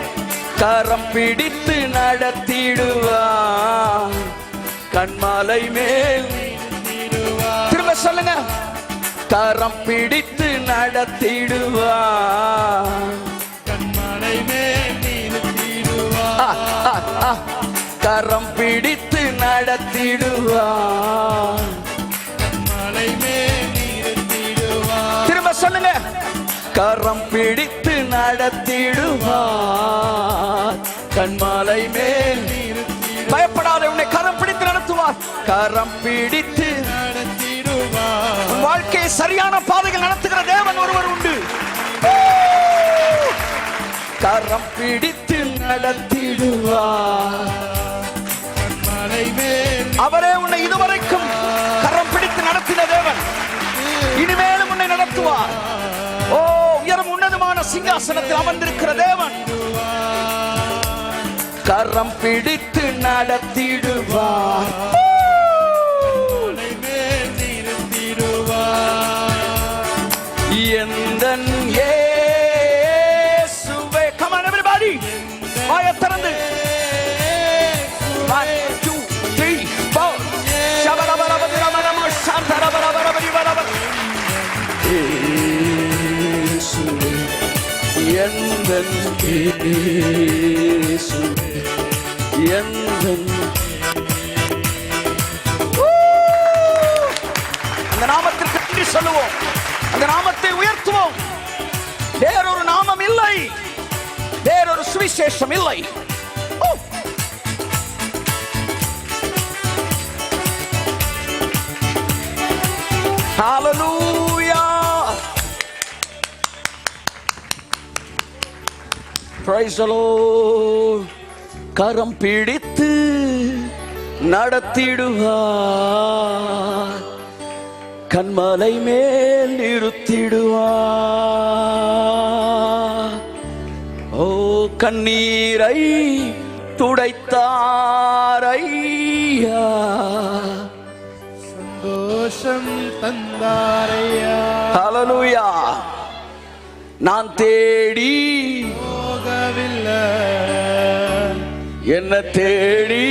கரம் பிடித்து நடத்திடுவார், கண்மாலை மேல் நடத்திடுவார். திரும்ப சொல்லுங்க. கரம் பிடித்து நடத்திடுவார், கண்மலை மேல் நிறுத்திடுவார். கரம் பிடித்து நடத்திடுவார், சொல்லுங்க. கரம் பிடித்து நடத்திடுவார், கண்மாலை மேல் பயப்படாத, உன்னை கரம் பிடித்து நடத்துவார். கரம் பிடித்து நடத்திடுவார். வாழ்க்கையை சரியான பாதையில் நடத்துகிற தேவன் ஒருவர் உண்டு. கரம் பிடித்து நடத்திடுவார். அவரே உன்னை இதுவரைக்கும் கரம் பிடித்து நடத்தின தேவன், இனிமேலும் உன்னை நடத்துவார். ஓ, உயரம் உன்னதமான சிங்காசனத்தில் அமர்ந்திருக்கிற தேவன் கரம் பிடித்து நடத்திடுவார். எந்தன் இயேசுவே. Come on everybody, வாயை திறந்து 1 2 3 4 ஷபரபரபரபரம ஷாந்தரபரபரபரிபரப. இயேசுவே, எந்தன் இயேசுவே, எந்தன். அந்த நாமத்திற்கு நன்றி சொல்லுவோம், அந்த நாமத்தை உயர்த்துவோம். வேறொரு நாமம் இல்லை, வேறொரு சுவிசேஷம் இல்லை. ஹalleluya, praise the Lord. கரம் பிடித்து நடத்திடுவார், கண்மலை மேல் நிறுத்திடுவார். ஓ, கண்ணீரை துடைத்தாரையா, சந்தோஷம் தந்தாரையா. ஹalleluya. நான் தேடி போகவில்லை, என்ன தேடி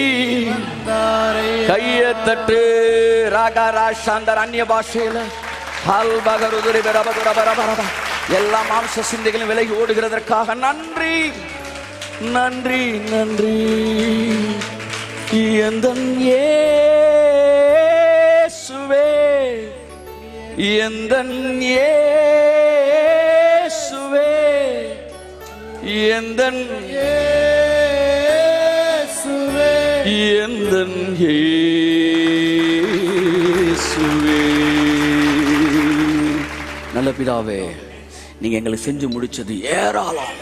கையை தட்டு. ராகராஷாந்தர் அந்நிய பாஷையில ஹல்பகருதுரி பரபரபரபரப. எல்லா மாம்ச சிந்தைகளும் விலகி ஓடுகிறதற்காக நன்றி, நன்றி, நன்றி. எந்தன் இயேசுவே, எந்தன் இயேசுவே, எந்தன் இயேசுவே, எந்தன் இயேசுவே. நல்ல பிதாவே, நீங்க எங்களுக்கு செஞ்சு முடிச்சது ஏராளம்.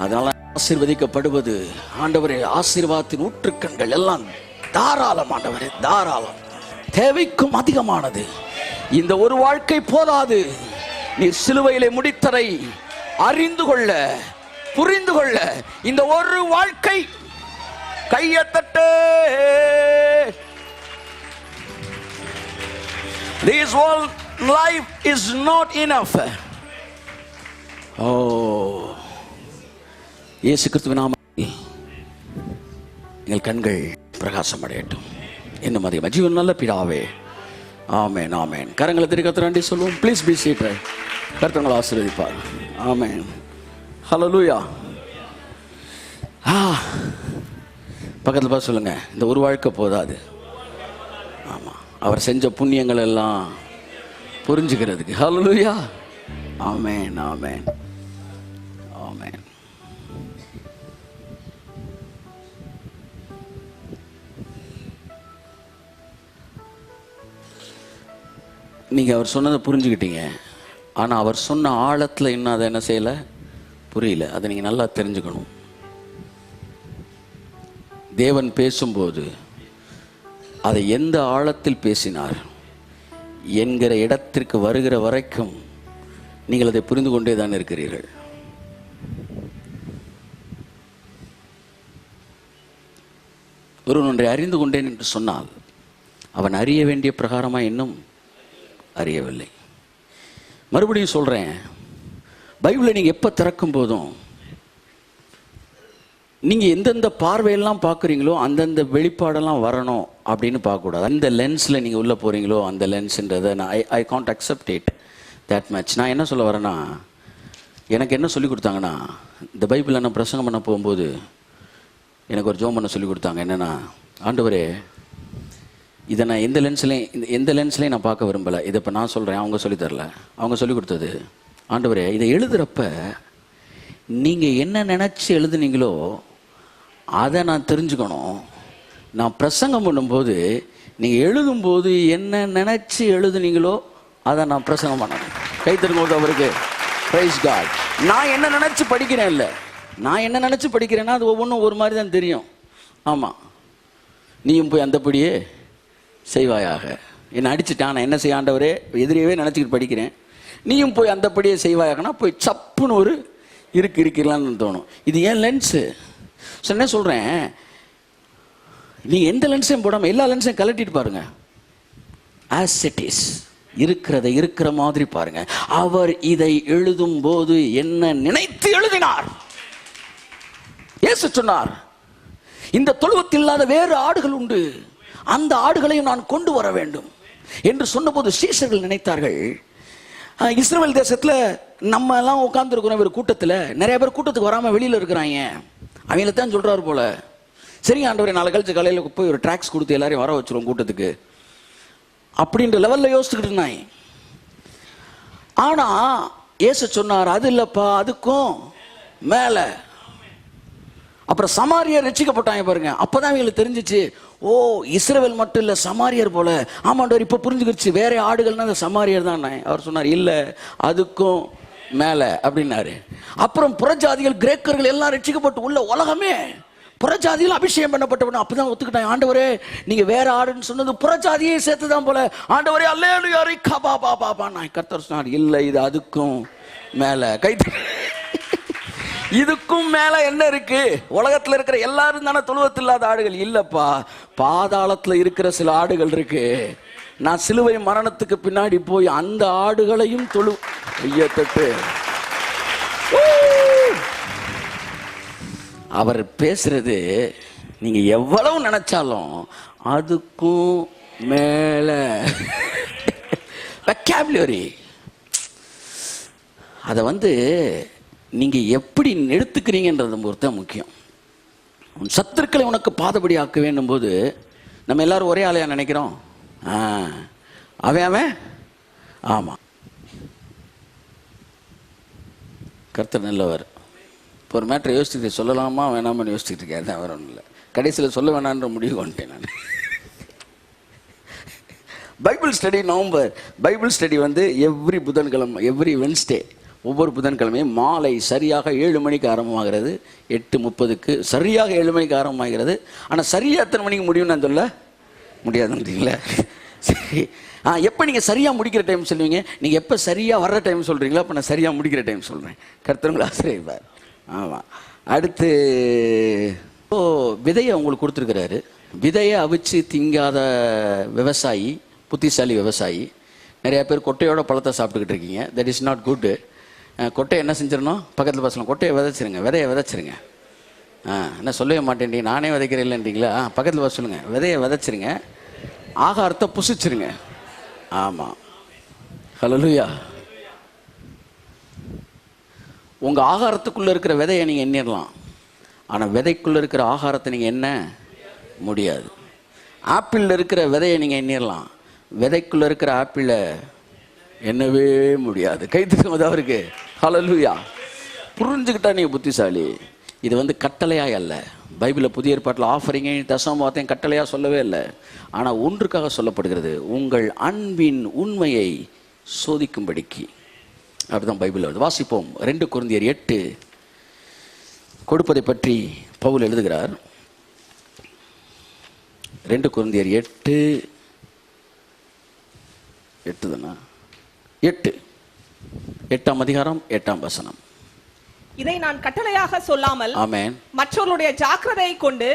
அதனால ஆசீர்வதிக்கப்படுவது ஆண்டவரே, ஆசீர்வாதத்தின் ஊற்றுக்கண்கள் எல்லாம் தாராளம் ஆண்டவரே, தாராளம், தேவைக்கும் அதிகமானது. இந்த ஒரு வாழ்க்கை போதாது. நீர் சிலுவையிலே முடித்தரை அறிந்து கொள்ள, புரிந்து கொள்ள இந்த ஒரு வாழ்க்கை. Kaiyathattu. This world life is not enough. Oh, இயேசு கிறிஸ்துவின் நாமத்தில் எங்கள் கண்கள் பிரகாசம் அடையட்டும். இன்னும் அதிகம் ஜீவன் நல்ல பிதாவே, ஆமென், ஆமென். கரங்களை திரு கர்த்தர் நன்றி சொல்லுவோம். Please be seated. கர்த்தர் உங்களை ஆசீர்வதிப்பார். ஆமென், ஹல்லேலூயா. பக்கத்தில் பார்த்து சொல்லுங்க, இந்த ஒரு வாழ்க்கை போதாது. ஆமாம், அவர் செஞ்ச புண்ணியங்கள் எல்லாம் புரிஞ்சுக்கிறதுக்கு. ஹல்லேலூயா, ஆமென், ஆமென், ஆமென். நீங்கள் அவர் சொன்னதை புரிஞ்சுக்கிட்டீங்க. ஆனால் அவர் சொன்ன ஆழத்தில் இன்னும் அதை என்ன செய்யலை, புரியல. அதை நீங்கள் நல்லா தெரிஞ்சுக்கணும். தேவன் பேசும்போது அதை எந்த ஆழத்தில் பேசினார் என்கிற இடத்திற்கு வருகிற வரைக்கும் நீங்கள் அதை புரிந்து கொண்டே தான் இருக்கிறீர்கள். ஒருவன் ஒன்றை அறிந்து கொண்டேன் என்று சொன்னால் அவன் அறிய வேண்டிய பிரகாரமாக இன்னும் அறியவில்லை. மறுபடியும் சொல்கிறேன், பைபிளை நீங்கள் எப்போ திறக்கும் போதும் நீங்கள் எந்தெந்த பார்வையெல்லாம் பார்க்குறீங்களோ அந்தந்த வெளிப்பாடெல்லாம் வரணும் அப்படின்னு பார்க்கக்கூடாது. அந்த லென்ஸில் நீங்கள் உள்ளே போகிறீங்களோ அந்த லென்ஸுன்றதை நான் I can't accept it that much. நான் என்ன சொல்ல வரேன்னா, எனக்கு என்ன சொல்லி கொடுத்தாங்கன்னா, இந்த பைபிளில் நான் பிரசங்கம் பண்ண போகும்போது எனக்கு ஒரு ஜோம் பண்ண சொல்லி கொடுத்தாங்க. என்னென்னா, ஆண்டவரே இதை நான் எந்த லென்ஸ்லையும் நான் பார்க்க விரும்பலை. இதை இப்போ நான் சொல்கிறேன், அவங்க சொல்லி தரல, அவங்க சொல்லி கொடுத்தது. ஆண்டவரே, இதை எழுதுகிறப்ப நீங்கள் என்ன நினச்சி எழுதுனீங்களோ அதை நான் தெரிஞ்சுக்கணும். நான் பிரசங்கம் பண்ணும்போது நீங்கள் எழுதும்போது என்ன நினச்சி எழுதுனீங்களோ அதை நான் பிரசங்கம் பண்ணணும். கை தரும்போது அவருக்கு பிரைஸ் காட். நான் என்ன நினச்சி படிக்கிறேன் இல்லை, நான் என்ன நினச்சி படிக்கிறேன்னா அது ஒவ்வொன்றும் ஒரு மாதிரி தான் தெரியும். ஆமாம், நீயும் போய் அந்தப்படியே செய்வாயாக. என்னை அடிச்சுட்டான், நான் என்ன செய்ய ஆண்டவரே, எதிரியவே நினச்சிக்கிட்டு படிக்கிறேன், நீயும் போய் அந்தப்படியே செய்வாயாகனா போய் சப்புன்னு ஒரு இருக்கலான்னு தோணும். இது ஏன் லென்ஸு. என்ன சொல்கிறேன், நீங்கள் எந்த லென்ஸையும் போடாமல் எல்லா லென்ஸையும் கலட்டிட்டு பாருங்க. ஆஸ் இட் இஸ், இருக்கிறத இருக்கிற மாதிரி பாருங்க. அவர் இதை எழுதும் போது என்ன நினைத்து எழுதினார்? இயேசு சொன்னார், இந்த தொழுவத்தில் இல்லாத வேறு ஆடுகள் உண்டு, அந்த ஆடுகளையும் நான் கொண்டு வர வேண்டும் என்று சொன்னபோது சீஷர்கள் நினைத்தார்கள், இஸ்ரவேல் தேசத்தில் நம்ம எல்லாம் உட்கார்ந்துருக்கிறோம் ஒரு கூட்டத்தில், நிறைய பேர் கூட்டத்துக்கு வராமல் வெளியில் இருக்கிறாங்க, அவங்கள தான் சொல்கிறாரு போல. சரி ஆண்டவரே, நாளை கழிச்சு காலையில் போய் ஒரு ட்ராக்ஸ் கொடுத்து எல்லாரையும் வர வச்சிருவோம் கூட்டத்துக்கு அப்படின்ற லெவலில் யோசிச்சுக்கிட்டு இருந்தாங்க. ஆனால் இயேசு சொன்னார், அது இல்லைப்பா, அதுக்கும் மேலே. அப்புறம் சமாரியர் ரட்சிக்கப்பட்டாங்க பாருங்க. அப்போதான் அவங்களுக்கு தெரிஞ்சிச்சு, ஓ இஸ்ரவேல் மட்டும் இல்லை, சமாரியர் போல. ஆமாண்டவர், இப்போ புரிஞ்சுக்கிடுச்சு, வேற ஆடுகள்னா அந்த சமாரியர் தான். அவர் சொன்னார், இல்லை அதுக்கும் மேலே அப்படின்னாரு. அப்புறம் புறஜாதிகள், கிரேக்கர்கள் எல்லாம் ரட்சிக்கப்பட்டு உள்ள உலகமே புறஜாதியில் அபிஷேகம் பண்ணப்பட்ட அப்பதான் ஒத்துக்கிட்டாங்க. ஆண்டவரே, நீங்க வேற ஆடுன்னு சொன்னது புறஜாதியை சேர்த்து தான் போல. ஆண்டவரே, அல்லேலூயா ரிகபா பாபா. நான் கர்த்தர் சொன்னார், இல்லை இது அதுக்கும் மேலே. கை இதுக்கும் மேல என்ன இருக்கு? உலகத்துல இருக்கிற எல்லாரும் தானே தொழுவத்தில் இல்லாத ஆடுகள். இல்லப்பா, பாதாளத்துல இருக்கிற சில ஆடுகள் இருக்கு. நான் சிலுவை மரணத்துக்கு பின்னாடி போய் அந்த ஆடுகளையும் ஐயத்தட்டு. அவர் பேசுறது நீங்க எவ்வளவு நினைச்சாலும் அதுக்கும் மேல. வெக்காபுலரி அதை நீங்க எப்படி எடுத்துக்கிறீங்கன்றது பொறுத்த முக்கியம். உன் சத்துருக்களை உனக்கு பாதபடி ஆக்க வேண்டும் போது நம்ம எல்லாரும் ஒரே ஆளையா நினைக்கிறோம். அவன் ஆமா, கர்த்தர் நல்லவர். இப்போ ஒரு மேட்டரை யோசிச்சுட்டு சொல்லலாமா வேணாமான்னு யோசிச்சுட்டு இருக்கேன். தான் வேற ஒன்றும் இல்லை, கடைசியில் சொல்ல வேணான்ற முடிவு வந்துட்டேன் நான். Bible study November. Bible study every புதன்கிழமை, எவ்ரி வென்ஸ்டே, ஒவ்வொரு புதன்கிழமையும் மாலை சரியாக 7 மணிக்கு ஆரம்பமாகிறது. 8:30க்கு சரியாக 7 மணிக்கு ஆரம்பமாகிறது. ஆனால் சரியாக எத்தனை மணிக்கு முடியும்னு நான் சொல்ல முடியாதுன்றீங்களா? சரி, எப்போ நீங்கள் சரியாக முடிக்கிற டைம் சொல்லுவீங்க? நீங்கள் எப்போ சரியாக வர்ற டைம் சொல்கிறீங்களோ அப்போ நான் சரியாக முடிக்கிற டைம் சொல்கிறேன். கர்த்தர் ஆசிரியப்பார். ஆமாம். அடுத்து விதையை உங்களுக்கு கொடுத்துருக்கிறாரு. விதையை அவிச்சு திங்காத விவசாயி, புத்திசாலி விவசாயி. நிறையா பேர் கொட்டையோட பழத்தை சாப்பிட்டுக்கிட்டு இருக்கீங்க. That is not good. கொட்டையை என்ன செஞ்சிடணும்? பக்கத்தில் பசங்க கொட்டையை விதைச்சிருங்க, விதையை விதைச்சிருங்க. என்ன சொல்லவே மாட்டேன்டி, நானே விதைக்கிறேன் இல்லைன்றீங்களா? பக்கத்தில் பார்த்து சொல்லுங்கள், விதையை விதைச்சிருங்க, ஆகாரத்தை புசிச்சிருங்க. ஆமாம், ஹல்லேலூயா. உங்கள் ஆகாரத்துக்குள்ளே இருக்கிற விதையை நீங்கள் எண்ணிடலாம், ஆனால் விதைக்குள்ளே இருக்கிற ஆகாரத்தை நீங்கள் எண்ண முடியாது. ஆப்பிளில் இருக்கிற விதையை நீங்கள் எண்ணிடலாம், விதைக்குள்ளே இருக்கிற ஆப்பிளை எண்ணவே முடியாது. கைத்துக்கு அவருக்கு ஹல்லேலூயா. புரிஞ்சுக்கிட்டா நீங்கள் புத்திசாலி. இது கட்டளையாக அல்ல. பைபிளில் புதிய ஏற்பாட்டில் ஆஃபரிங்கை தசமபாத்தையும் கட்டளையாக சொல்லவே இல்லை. ஆனால் ஒன்றுக்காக சொல்லப்படுகிறது, உங்கள் அன்பின் உண்மையை சோதிக்கும்படிக்கு. அப்படிதான் பைபிளில் வாசிப்போம். 2 கொரிந்தியர் 8 கொடுப்பதை பற்றி பவுல் எழுதுகிறார். 2 கொரிந்தியர் 8 தானா? 8ஆம் அதிகாரம் 8ஆம் வசனம். இதை நான் கட்டளையாக சொல்லாமல் ஆமென் மற்றவர்களுடைய ஜாக்கிரதையை கொண்டு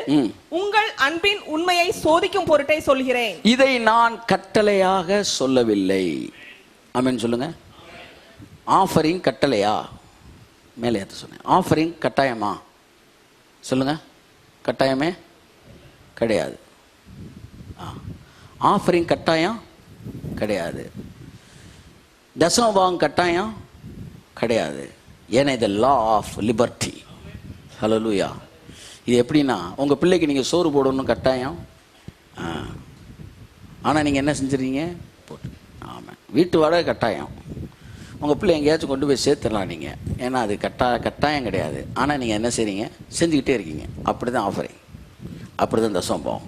உங்கள் அன்பின் உண்மையை சோதிக்கும் பொருட்டே சொல்கிறேன். இதை நான் கட்டளையாக சொல்லவில்லை. ஆமென் சொல்லுங்க. ஆஃபரிங் கட்டளையா? மேலே ஏற்ற சொன்னேன். ஆஃபரிங் கட்டாயமா? சொல்லுங்க. கட்டாயமே கிடையாது. ஆஃபரிங் கட்டாயம் கிடையாது. தசமபாகம் கட்டாயம் கிடையாது. ஏன்னா இது லா ஆஃப் லிபர்ட்டி. ஹல்லேலூயா. இது எப்படின்னா, உங்கள் பிள்ளைக்கு நீங்கள் சோறு போடணும் கட்டாயம் ஆனால் நீங்கள் என்ன செஞ்சுறீங்க? போட்டு. ஆமாம், வீட்டு வாடகை கட்டாயம். உங்கள் பிள்ளை எங்கேயாச்சும் கொண்டு போய் சேர்த்துடலாம் நீங்கள், ஏன்னா அது கட்டாயம் கிடையாது. ஆனால் நீங்கள் என்ன செய்றீங்க? செஞ்சுக்கிட்டே இருக்கீங்க. அப்படி தான் ஆஃபரிங், அப்படி தான் தசமபாவம்.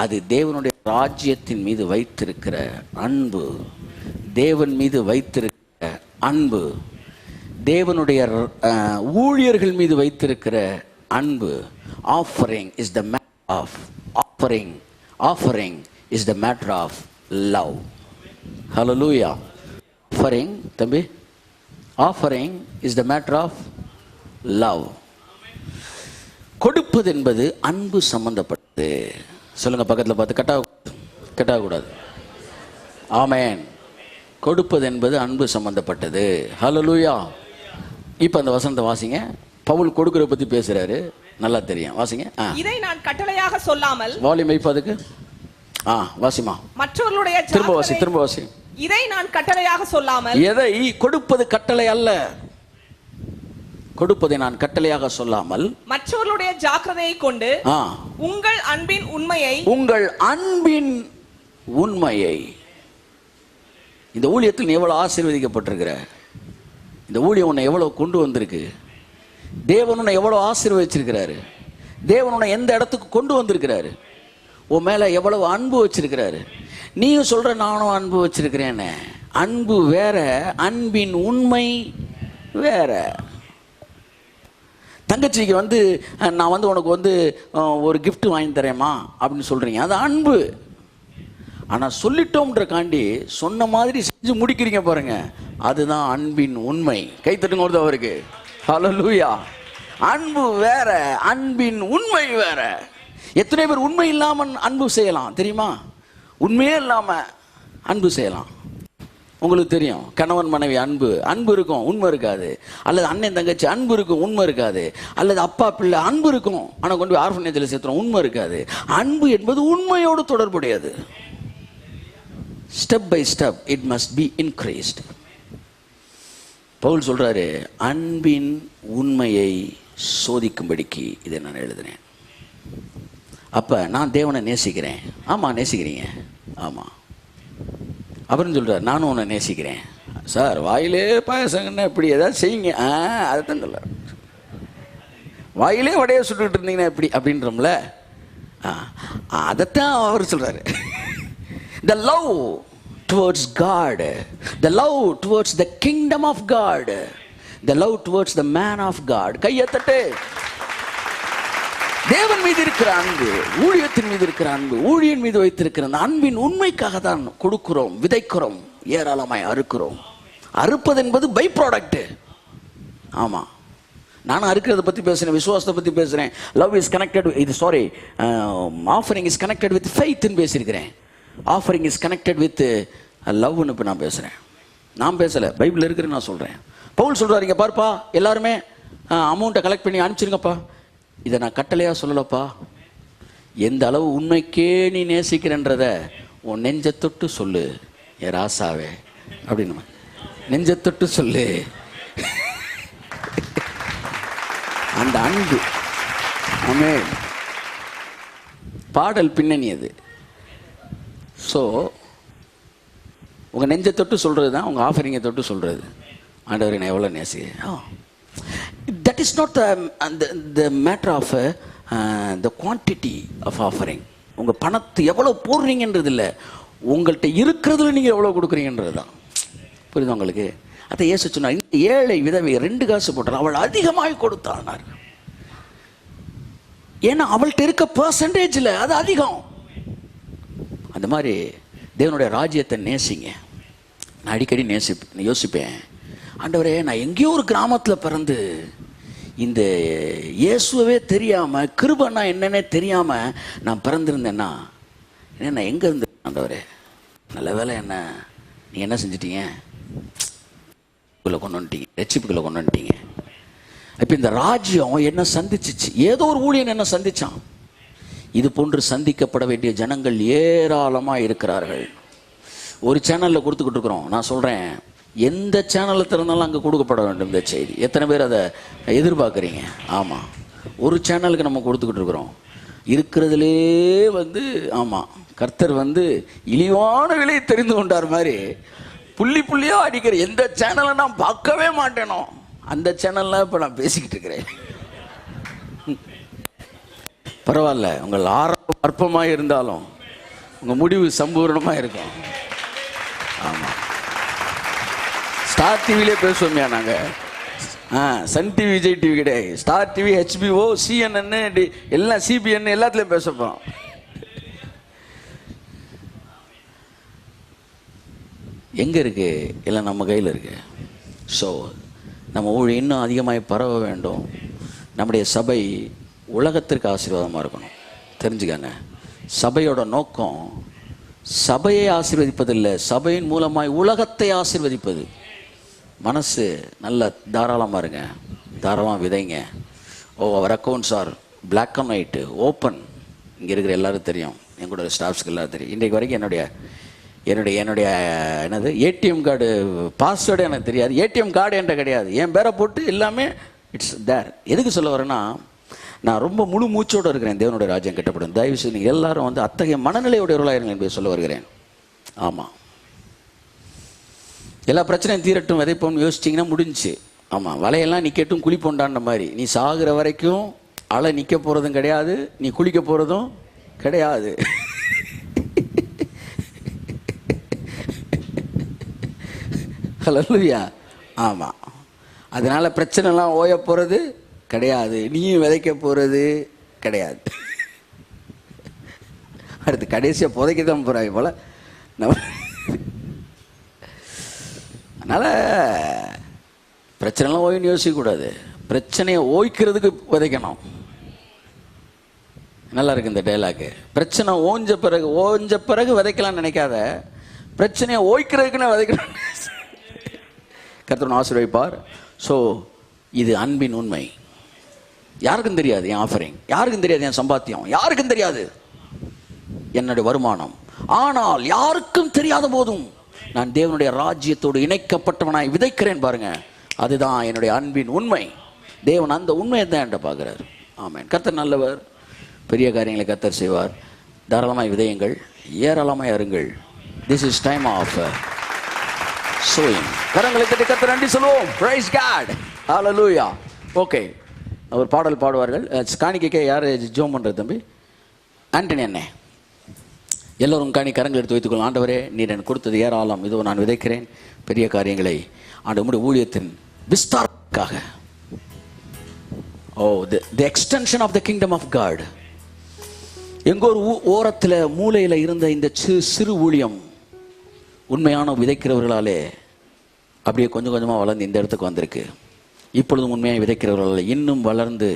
அது தேவனுடைய ராஜ்யத்தின் மீது வைத்திருக்கிற அன்பு, தேவன் மீது வைத்திருக்கிற அன்பு, தேவனுடைய ஊழியர்கள் மீது வைத்திருக்கிற அன்பு. Offering is the matter of offering is the matter of love. Hallelujah. Offering தம்பி, offering is the matter of love. கொடுப்பது என்பது அன்பு சம்பந்தப்பட்டது. சொல்லுங்க பக்கத்தில் பார்த்து, கட்டாகக்கூடாது. ஆமென். கொடுப்பது என்பது அன்பு சம்பந்தப்பட்டது. ஹல்லேலூயா. இப்போ அந்த வசனத்தை வாசிங்க. பவுல் கொடுக்கிற பத்தி பேசுறாரு, நல்லா தெரியும். வாசிங்க. இதை நான் கட்டளையாக சொல்லாமல். வால்யூம் வைப்பு அதுக்கு. வாசிமா. மற்றவர்களுடைய திரும்ப வாசி. இதை நான் கட்டளையாக சொல்லாமல். எதை? கொடுப்பது கட்டளை அல்ல. கொடுப்பதை நான் கட்டளையாக சொல்லாமல் மற்றவர்களுடைய ஜாக்கிரதையை கொண்டு உங்கள் அன்பின் உண்மையை. இந்த ஊழியத்தில் நீ எவ்வளவு ஆசீர்வதிக்கப்பட்டிருக்கிற, இந்த ஊழியம் உன்னை எவ்வளவு கொண்டு வந்திருக்கு, தேவன் உன்னை எவ்வளவு ஆசீர்வதிச்சிருக்கிறாரு, தேவன் உன்னை எந்த இடத்துக்கு கொண்டு வந்திருக்கிறாரு, உன் மேல எவ்வளவு அன்பு வச்சிருக்கிறாரு. நீயும் சொல்ற நானும் அன்பு வச்சிருக்கிறேன்னு. அன்பு வேற, அன்பின் உண்மை வேற. தங்கச்சிக்கு நான் உனக்கு ஒரு கிஃப்ட் வாங்கி தரேம்மா அப்படின்னு சொல்றீங்க, அது அன்பு. ஆனா சொல்லிட்டோம்ன்ற காண்டி சொன்ன மாதிரி செஞ்சு முடிக்கிறீங்க பாருங்க, அதுதான் அன்பின் உண்மை. கைத்தட்டுங்க ஒரு அவருக்கு. ஹல்லேலூயா. அன்பு வேற, அன்பின் உண்மை வேற. எத்தனை பேர் உண்மை இல்லாம அன்பு செய்யலாம் தெரியுமா? உண்மையே இல்லாம அன்பு செய்யலாம். உங்களுக்கு தெரியும், கணவன் மனைவி அன்பு இருக்கும், உண்மை இருக்காது. அல்லது அண்ணன் தங்கச்சி அன்பு இருக்கும், உண்மை இருக்காது. அல்லது அப்பா பிள்ளை அன்பு இருக்கும், ஆனால் கொண்டு போய் ஆர்ஃபனேஜில் சேர்த்துறோம், உண்மை இருக்காது. அன்பு என்பது உண்மையோடு தொடர்புடையது. Step by step it must be increased. Paul சொல்றாரு, அன்பின் உண்மையை சோதிக்கும்படிக்கு இதை நான் எழுதுறேன். அப்ப நான் தேவனை நேசிக்கிறேன். ஆமா நேசிக்கிறீங்க, ஆமா. அப்புறம் சொல்றார், நானும் உன்னை நேசிக்கிறேன். சார் வாயிலே பாயசங்கன்னா எப்படி ஏதாவது செய்யுங்க, அதைத்தான் சொல்ல. வாயிலே வடையை சுட்டுக்கிட்டு இருந்தீங்கன்னா எப்படி அப்படின்றோம்ல, அதைத்தான் அவர் சொல்றாரு. The love towards God, the love towards the kingdom of God, the love towards the man of God. Kaiyathattu. தேவன் மீது இருக்கிற அன்பு, ஊழியத்தின் மீது இருக்கிற அன்பு, ஊழியன் மீது வைத்திருக்கிற அந்த அன்பின் உண்மைக்காக தான் கொடுக்கிறோம், விதைக்கிறோம், ஏராளமாய் அறுக்கிறோம். அறுப்பது என்பது பை ப்ராடக்ட். ஆமா, நானும் அறுக்கிறத பத்தி பேசுறேன், விசுவாசத்தை பத்தி பேசுறேன். Love is connected, offering is connected with ஃபெய்த்னு பேசியிருக்கிறேன். ஆஃபரிங் இஸ் கனெக்டட் வித் லவ்னு இப்போ நான் பேசுறேன். நான் பேசல, பைபிள் இருக்கிற நான் சொல்றேன். பவுல் சொல்றாரு, இங்க பாருப்பா, எல்லாருமே அமௌண்ட்டை கலெக்ட் பண்ணி அனுப்பிச்சிருங்கப்பா. இதை நான் கட்டளையா சொல்லலப்பா. எந்த அளவு உண்மைக்கே நீ நேசிக்கிறன்றத உன் நெஞ்ச தொட்டு சொல்லு, ஏ ராசாவே அப்படின்னு நெஞ்ச தொட்டு சொல்லு. அந்த அன்பு. ஆமென். பாடல் பின்னணி அது. ஸோ உங்கள் நெஞ்சை தொட்டு சொல்கிறது தான் உங்கள் ஆஃபரிங்கை தொட்டு சொல்கிறது. ஆண்டவரை நான் எவ்வளோ நேசிக்கிறேன். That is not the matter of the quantity of offering. உங்கள் பணத்தை எவ்வளோ போடுறீங்கன்றது இல்லை, உங்கள்கிட்ட இருக்கிறதுல நீங்கள் எவ்வளோ கொடுக்குறீங்கன்றது தான். புரியுது உங்களுக்கு? அதை இயேசு சொன்னார், இந்த ஏழை விதவை 2 காசு போட்டார், அவள் அதிகமாக கொடுத்தானார். ஏன்னா அவள்கிட்ட இருக்க பெர்சன்டேஜில் அது அதிகம். அந்த மாதிரி தேவனுடைய ராஜ்யத்தை நேசிங்க. நான் அடிக்கடி யோசிப்பேன், ஆண்டவரே நான் எங்கேயோ ஒரு கிராமத்தில் பிறந்து இந்த இயேசுவே தெரியாமல், கிருபைன்னா என்னன்னே தெரியாமல் நான் பிறந்திருந்தேன்னா நான் எங்கே இருந்தேன் ஆண்டவரே? நல்ல வேலை என்ன நீ என்ன செஞ்சிட்டீங்க, கொண்டு வந்துட்டீங்க, ரட்சிப்புக்குள்ளே கொண்டு வந்துட்டீங்க. இப்போ இந்த ராஜ்யம் என்ன சந்திச்சிச்சு, ஏதோ ஒரு ஊழியன் என்ன சந்திச்சான். இது போன்று சந்திக்கப்பட வேண்டிய ஜனங்கள் ஏராளமாக இருக்கிறார்கள். ஒரு சேனலில் கொடுத்துக்கிட்டு இருக்கிறோம். நான் சொல்கிறேன், எந்த சேனலில் திறந்தாலும் அங்கே கொடுக்கப்பட வேண்டும் இந்த செய்தி. எத்தனை பேர் அதை எதிர்பார்க்குறீங்க? ஆமாம், ஒரு சேனலுக்கு நம்ம கொடுத்துக்கிட்டு இருக்கிறோம். இருக்கிறதுலே ஆமாம், கர்த்தர் இழிவான விலை தெரிந்து கொண்டார் மாதிரி புள்ளி புள்ளியாக அடிக்கிற எந்த சேனலை நான் பார்க்கவே மாட்டேனோ அந்த சேனல்லாம் இப்போ நான் பேசிக்கிட்டு இருக்கிறேன். பரவாயில்ல, உங்கள் ஆரம்பம் அற்பமாக இருந்தாலும் உங்கள் முடிவு சம்பூர்ணமாக இருக்கும். ஆமாம், ஸ்டார் டிவிலே பேசுவோம்யா நாங்கள். சன் டிவி, விஜய் டிவி கிடையாது, ஸ்டார் டிவி, HBO, CNN, எல்லாம் CBN எல்லாத்துலேயும் பேச போகிறோம். எங்கே இருக்கு? எல்லாம் நம்ம கையில் இருக்கு. ஸோ நம்ம ஊழி இன்னும் அதிகமாக பரவ வேண்டும். நம்முடைய சபை உலகத்திற்கு ஆசீர்வாதமாக இருக்கணும். தெரிஞ்சுக்கங்க, சபையோட நோக்கம் சபையை ஆசீர்வதிப்பதில்லை, சபையின் மூலமாய் உலகத்தை ஆசீர்வதிப்பது. மனசு நல்ல தாராளமாக இருங்க, தாராளமாக விதைங்க. அவர் accounts are black and white open. இங்கே இருக்கிற எல்லாரும் தெரியும், எங்களோட ஸ்டாஃப்ஸ்க்கு எல்லாரும் தெரியும். இன்றைக்கு வரைக்கும் என்னுடைய என்னது ATM கார்டு பாஸ்வேர்டு எனக்கு தெரியாது. ATM கார்டு என்கிட்ட கிடையாது. என் பேரை போட்டு எல்லாமே இட்ஸ் தேர். எதுக்கு சொல்ல வரேன்னா, நான் ரொம்ப முழு மூச்சோடு இருக்கிறேன். தேவனுடைய ராஜ்யம் கட்டப்படும். தயவுசெய்து நீங்கள் எல்லாரும் அத்தகைய மனநிலையுடையவர்களாக இருங்கள் என்பதை சொல்ல வருகிறேன். ஆமாம், எல்லா பிரச்சனையும் தீரட்டும் விதைப்போம்னு யோசிச்சிங்கன்னா முடிஞ்சு. ஆமாம், வலையெல்லாம் நிற்கட்டும் குளிப்போண்டான்ற மாதிரி நீ சாகுற வரைக்கும் அலை நிற்க போகிறதும் கிடையாது, நீ குளிக்க போகிறதும் கிடையாது. ஹல்லேலூயா. ஆமாம், அதனால் பிரச்சனைலாம் ஓய போகிறது கிடையாது, நீயும் விதைக்க போகிறது கிடையாது. அடுத்து கடைசியாக புதைக்க தான் போகிறாங்க போல் நம்ம. அதனால் பிரச்சனைலாம் ஓய்வுன்னு யோசிக்கக்கூடாது, பிரச்சனையை ஓய்க்கிறதுக்கு விதைக்கணும். நல்லா இருக்கு இந்த டைலாக்கு. பிரச்சனை ஓஞ்ச பிறகு விதைக்கலாம்னு நினைக்காத, பிரச்சனையை ஓய்க்கிறதுக்குன்னு விதைக்கணும். கர்த்தர் ஆசீர்வதிப்பார். ஸோ இது அன்பின் உண்மை. யாருக்கும் தெரியாது என் ஆஃபரிங், யாருக்கும் தெரியாது என் சம்பாத்தியம், யாருக்கும் தெரியாது என்னுடைய வருமானம். ஆனால் யாருக்கும் தெரியாத போதும் நான் தேவனுடைய ராஜ்யத்தோடு இணைக்கப்பட்டவனாய் விதைக்கிறேன் பாருங்க, அதுதான் என்னுடைய அன்பின் உண்மை. தேவன் அந்த உண்மையை தான் என்கிட்ட பார்க்குறார். ஆமென். கர்த்தர் நல்லவர், பெரிய காரியங்களை கர்த்தர் செய்வார். தாராளமாய் விதையுங்கள், ஏராளமாய் அருங்கள். This is time of sowing. கரங்களை தட்டி கர்த்தர் நன்றி சொல்லுவோம். Praise God. Hallelujah. ஓகே, ஒரு பாடல் பாடுவார்கள். காணிக்கைக்கு யார் ஜோம் பண்ணுறது தம்பி? ஆண்டனி அண்ணே. எல்லோரும் கரங்கள் எடுத்து வைத்துக்கொள்ளும். ஆண்டவரே, நீர் எனக்கு கொடுத்தது ஏராளம், இதோ நான் விதைக்கிறேன் பெரிய காரியங்களை ஆண்டவருடைய ஊழியத்தின் விஸ்தாரத்துக்காக. the extension of the kingdom of God. எங்கோ ஒரு ஓரத்தில் மூலையில் இருந்த இந்த சிறு ஊழியம் உண்மையான விதைக்கிறவர்களாலே அப்படியே கொஞ்சம் கொஞ்சமாக வளர்ந்து இந்த இடத்துக்கு வந்திருக்கு. இப்பொழுதும் உண்மையாக விதைக்கிறவர்களால் இன்னும் வளர்ந்து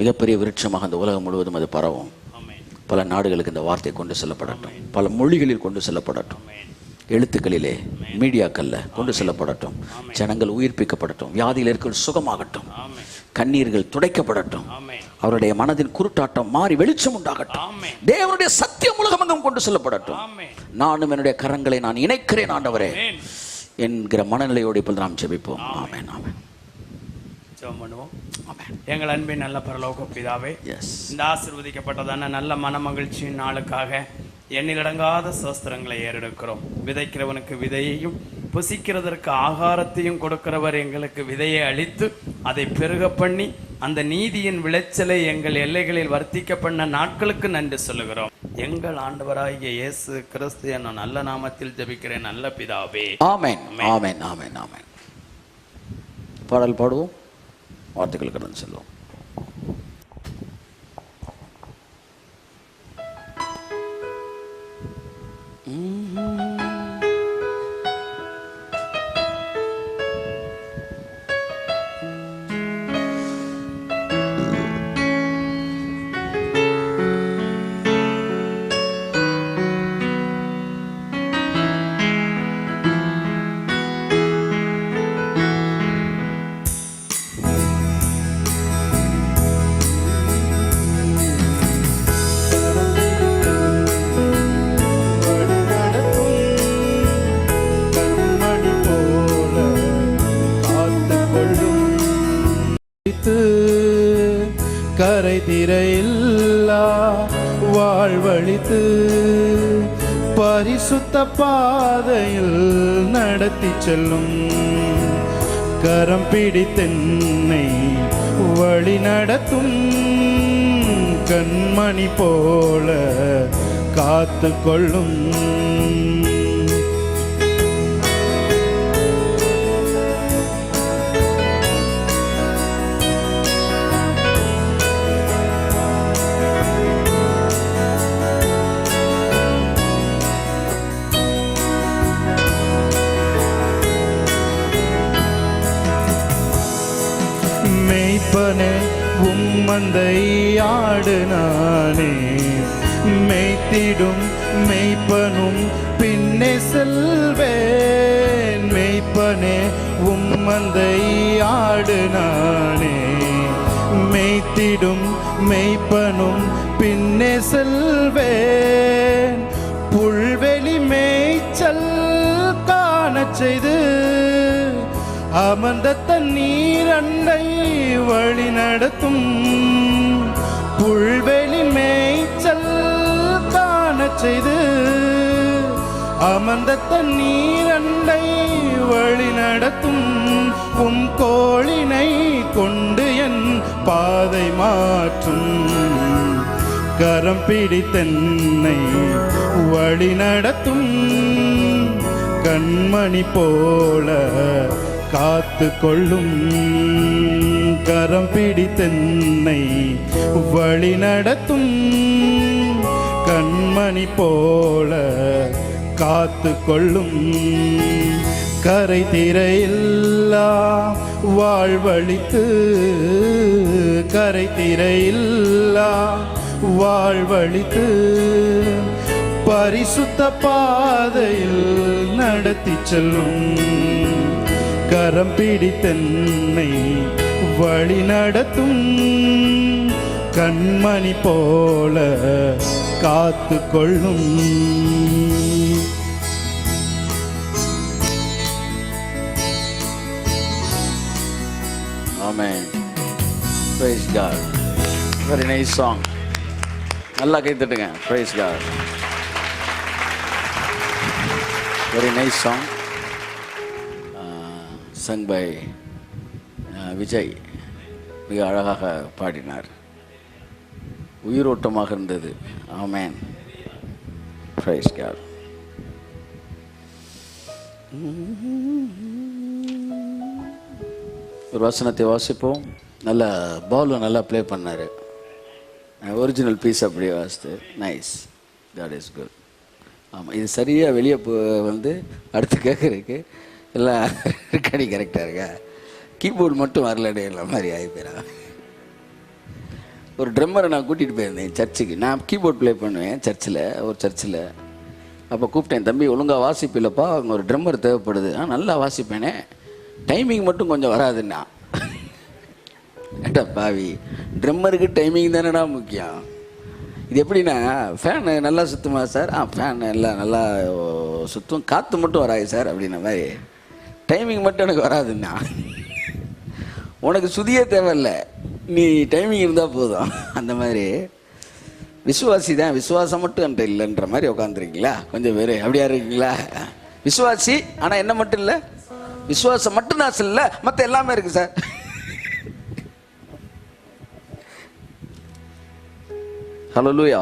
மிகப்பெரிய விருட்சமாக அந்த உலகம் முழுவதும் அது பரவும். பல நாடுகளுக்கு இந்த வார்த்தை கொண்டு செல்லப்படட்டும், பல மொழிகளில் கொண்டு செல்லப்படட்டும், எழுத்துக்களிலே மீடியாக்களில் கொண்டு செல்லப்படட்டும், ஜனங்கள் உயிர்ப்பிக்கப்படட்டும், வியாதியில் இருக்கிற சுகமாகட்டும், கண்ணீர்கள் துடைக்கப்படட்டும், அவருடைய மனதின் குருட்டாட்டம் மாறி வெளிச்சம் உண்டாகட்டும், தேவனுடைய சத்தியம் உலகமெங்கும் கொண்டு செல்லப்படட்டும். நானும் என்னுடைய கரங்களை நான் இணைக்கிறேன் ஆண்டவரே என்கிற மனநிலையோடு இப்பொழுது நாம் ஜெபிப்போம். ஆமென், ஆமென். எங்கள் அன்பின் நல்ல பரலோக பிதாவே, இந்த ஆசீர்வதிக்கப்பட்டதான நல்ல மனமகிழ்ச்சியின் நாளுக்காக எண்ணிலடங்காத சோஸ்திரங்களை ஏறெடுக்கிறோம். விதைக்கிறவனுக்கு விதையையும் புசிக்கிறதற்கு ஆகாரத்தையும் கொடுக்கிறவர் எங்களுக்கு விதையை அளித்து அதை பெருக பண்ணி அந்த நீதியின் விளைச்சலை எங்கள் எல்லைகளில் வர்த்திக்க பண்ண நாட்களுக்கு நன்றி சொல்லுகிறோம். எங்கள் ஆண்டவராகிய இயேசு கிறிஸ்து என்னும் நல்ல நாமத்தில் ஜெபிக்கிறேன் நல்ல பிதாவே. ஆமென், ஆமென், ஆமென், ஆமென். பாடல் பாடுவோம், வார்த்தைகள் கடந்து செல்வோம். கரை திரையில்லா வாழ்வழித்து பரிசுத்த பாதையில் நடத்தி செல்லும் கரம் பிடித்தென்னை வழி நடத்தும் கண்மணி போல காத்து கொள்ளும். மெய்ப்பனே உம்மந்தை ஆடு நானே, மெய்த்திடும் மெய்ப்பனும் பின்னே செல்வேன். மெய்ப்பனே உம்மந்தை ஆடு நானே, மெய்த்திடும் மெய்ப்பனும் பின்னே செல்வேன். புல்வெளி மேய்ச்சல் காணச் செய்து அமர்ந்த தண்ணீர் அண்டை வழி நடத்தும். புல்வெளி மேய்ச்சல் காணச் செய்து அமர்ந்த தண்ணீர் அண்டை வழி நடத்தும். கோளினை கொண்டு என் பாதை மாற்றும் கரம் பிடித்தென்னை வழி நடத்தும் கண்மணி போல காத்து கொள்ளும். கரம் பிடித்தென்னை வழி நடத்தும் கண்மணி போல காத்து கொள்ளும். கரை திரையில்லா வாழ்வழித்து கரை திரையில்லா வாழ்வழித்து பரிசுத்த பாதையில் நடத்தி செல்லும் கரம் பிடித்தென்னை வழி நடத்தும் கண்மணி போல காத்து கொள்ளும். Amen. Praise God. Very nice song. நல்லா கை தட்டுங்க. Praise God. Very nice song. Sung by Vijay. மிக அழகாக பாடினார். உயிரோட்டமாக இருந்தது. Amen. Praise God. ஒரு வசனத்தை வாசிப்போம். நல்ல பாலும் நல்லா ப்ளே பண்ணார். ஒரிஜினல் பீஸ் அப்படியே வாசித்து நைஸ். God is good. ஆமாம், இது சரியாக வெளியே வந்து அடுத்து கேட்குறதுக்கு எல்லாம் ரெக்கார்டி கரெக்டாக இருக்கா. கீபோர்டு மட்டும் வரலடே இல்லை மாதிரி ஆகிப்பேரா. ஒரு ட்ரம்மரை நான் கூட்டிகிட்டு போயிருந்தேன் சர்ச்சுக்கு. நான் கீபோர்ட் ப்ளே பண்ணுவேன் ஒரு சர்ச்சில். அப்போ கூப்பிட்டேன், தம்பி ஒழுங்காக வாசிப்பில்லப்பா, அங்கே ஒரு ட்ரம்மர் தேவைப்படுது. நல்லா வாசிப்பேனே, டைமிங் மட்டும் கொஞ்சம் வராதுன்னா. ஏட்டா பாவி, ட்ரம்மருக்கு டைமிங் தானேடா முக்கியம். இது எப்படின்னா, ஃபேனு நல்லா சுற்றுமா சார்? ஃபேன் எல்லாம் நல்லா சுற்றும், காற்று மட்டும் வராது சார் அப்படின்ன மாதிரி. டைமிங் மட்டும் எனக்கு வராதுன்னா. உனக்கு சுதியே தேவையில்லை, நீ டைமிங் இருந்தால் போதும். அந்த மாதிரி விசுவாசி தான், விசுவாசம் மட்டும் என்கிட்ட இல்லைன்ற மாதிரி உட்காந்துருக்கீங்களா கொஞ்சம் பேர்? அப்படியா இருக்கீங்களா? விசுவாசி ஆனால் என்ன மட்டும் இல்லை, விசுவாசம் மட்டும் தான் இல்லை, மற்ற எல்லாமே இருக்கு சார். ஹல்லேலூயா.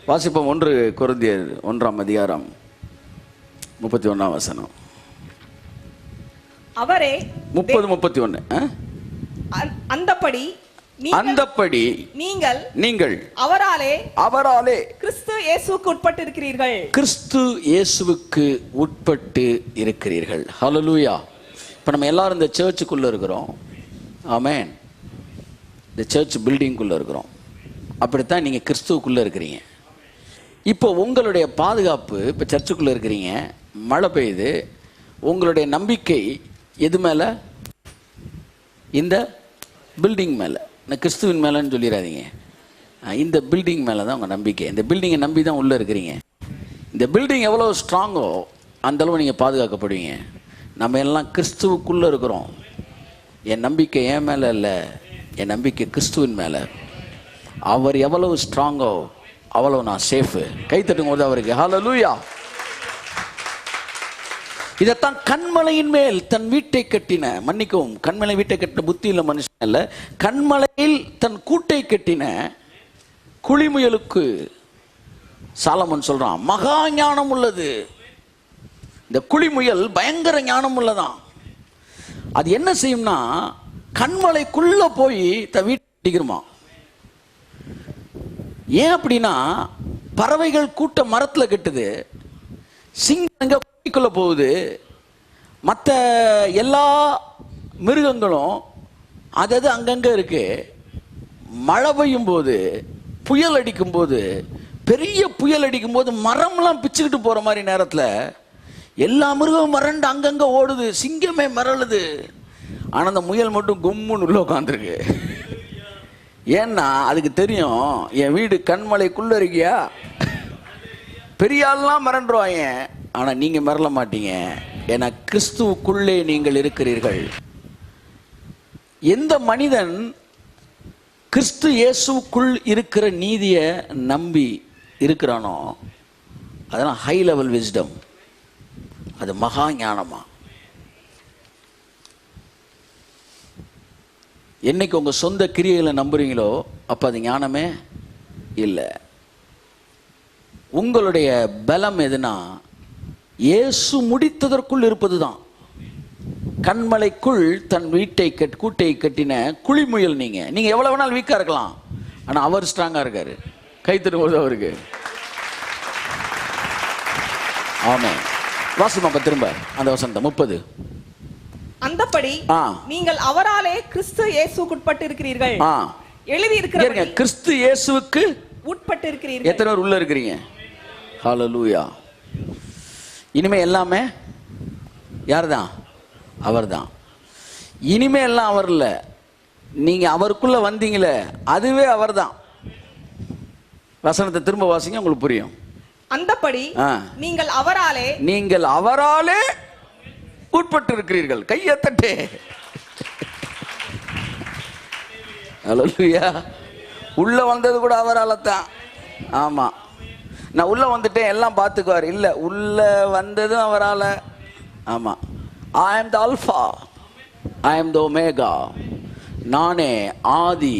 வாசிப்போம் 1 கொரிந்தியர் 1 31 அவரே 30-31. அந்தப்படி நீங்கள் அவராலே கிறிஸ்து இயேசுவுக்கு உட்பட்டு இருக்கிறீர்கள். கிறிஸ்து இயேசுவுக்கு உட்பட்டு இருக்கிறீர்கள். ஹல்லேலூயா. இப்போ நம்ம எல்லாரும் இந்த சர்ச்சுக்குள்ளே இருக்கிறோம். ஆமென். இந்த சர்ச் பில்டிங்குள்ளே இருக்கிறோம். அப்படித்தான் நீங்கள் கிறிஸ்துவுக்குள்ளே இருக்கிறீங்க. இப்போ உங்களுடைய பாதுகாப்பு, இப்போ சர்ச்சுக்குள்ளே இருக்கிறீங்க, மழை பெய்யுது, உங்களுடைய நம்பிக்கை எது மேலே? இந்த பில்டிங் மேலே. நான் கிறிஸ்துவின் மேலேன்னு சொல்லிடாதீங்க, இந்த பில்டிங் மேலே தான் உங்கள் நம்பிக்கை. இந்த பில்டிங்கை நம்பி தான் உள்ளே இருக்கிறீங்க. இந்த பில்டிங் எவ்வளோ ஸ்ட்ராங்கோ அந்தளவு நீங்கள் பாதுகாக்கப்படுவீங்க. நம்ம எல்லாம் கிறிஸ்துவுக்குள்ளே இருக்கிறோம். என் நம்பிக்கை என் மேலே இல்லை, என் நம்பிக்கை கிறிஸ்துவின் மேலே. அவர் எவ்வளவு ஸ்ட்ராங்கோ அவ்வளவு நான் சேஃப். கை தட்டும் போது அவருக்கு ஹல்லேலூயா. இதைத்தான் கண்மலையின் மேல் தன் வீட்டை கட்டின, மன்னிக்கவும், கண்மலை வீட்டை கட்டின புத்தி உள்ள மனுஷன் அல்ல, கண்மலையில் தன் கூட்டை கட்டின குளிமுயலுக்கு சாலமன் சொல்றான், மகா ஞானம் உள்ளது. இந்த குளிமுயல் பயங்கர ஞானம் உள்ளதான். அது என்ன செய்யும்னா கண்மலைக்குள்ள போய் தன் வீட்டை கட்டிக்கிறோமா. ஏன் அப்படின்னா பறவைகள் கூட்ட மரத்துல கட்டுது, சிங்கங்க குழிக்குள்ள போகுது, மற்ற எல்லா மிருகங்களும் அது அங்கங்க இருக்கு. மழை பெய்யும் போது, புயல் அடிக்கும் போது, பெரிய புயல் அடிக்கும் போது மரம்லாம் பிச்சுக்கிட்டு போற மாதிரி நேரத்தில் எல்லா மிருகமும் மறண்டு அங்கங்க ஓடுது, சிங்கமே மிரளுது. ஆனா அந்த முயல் மட்டும் கும்முன்னு உள்ள உட்காந்துருக்கு. ஏன்னா அதுக்கு தெரியும், என் வீடு கண்மலைக்குள்ள இருக்கியா, பெரிய ஆள்லாம் மிரண்டுருவாங்க, ஆனா நீங்க மிரள மாட்டீங்க, ஏன்னா கிறிஸ்துவுக்குள்ளே நீங்கள் இருக்கிறீர்கள். எந்த மனிதன் கிறிஸ்து இயேசுக்குள் இருக்கிற நீதியை நம்பி இருக்கிறானோ அதெல்லாம் ஹை லெவல் விஸ்டம், அது மகா ஞானமா. என்னைக்கு உங்க சொந்த கிரியைகளை நம்புறீங்களோ அப்ப அது ஞானமே இல்லை. உங்களுடைய பலம் எதுனா இயேசு முடித்ததற்குள் இருப்பதுதான். கண்மலைக்குள் தன் வீட்டை கூட்டை கட்டின குளிமுயல். நீங்க எவ்வளவு நாள் வீக்கா இருக்கலாம், ஆனா அவர் ஸ்ட்ராங்கா இருக்காரு. கை தரும்போது அவருக்கு ஆமென். வாசிமா திரும்ப அந்த வசனம் 30. அந்தபடி நீங்கள் அவராலே கிறிஸ்து இயேசுவுக்குட்பட்டு இருக்கிறீர்கள். எழுதி இருக்கிறீங்க கிறிஸ்து இயேசுவுக்கு உட்பட்டு இருக்கிறீர்கள். எத்தனை பேர் உள்ள இருக்கிறீங்க? ஹல்லேலூயா. இனிமே எல்லாமே யார்தான்? அவர்தான். இனிமே எல்லாம் அவர் இல்ல, நீங்க அவருக்குள்ள வந்தீங்களே அதுவே அவர்தான். வசனத்தை திரும்ப வாசிங்க, உங்களுக்கு புரியும். அந்தபடி நீங்கள் அவராலே உட்பட்டு இருக்கிறீர்கள். கையை தட்டே. ஹல்லேலூயா. உள்ள வந்தது கூட அவரால தான். ஆமா, நான் உள்ள வந்துட்டேன் எல்லாம் பார்த்துக்குவார் இல்ல, உள்ள வந்ததும் அவரால. ஆமா, I am the Alpha, I am the Omega. நானே ஆதி,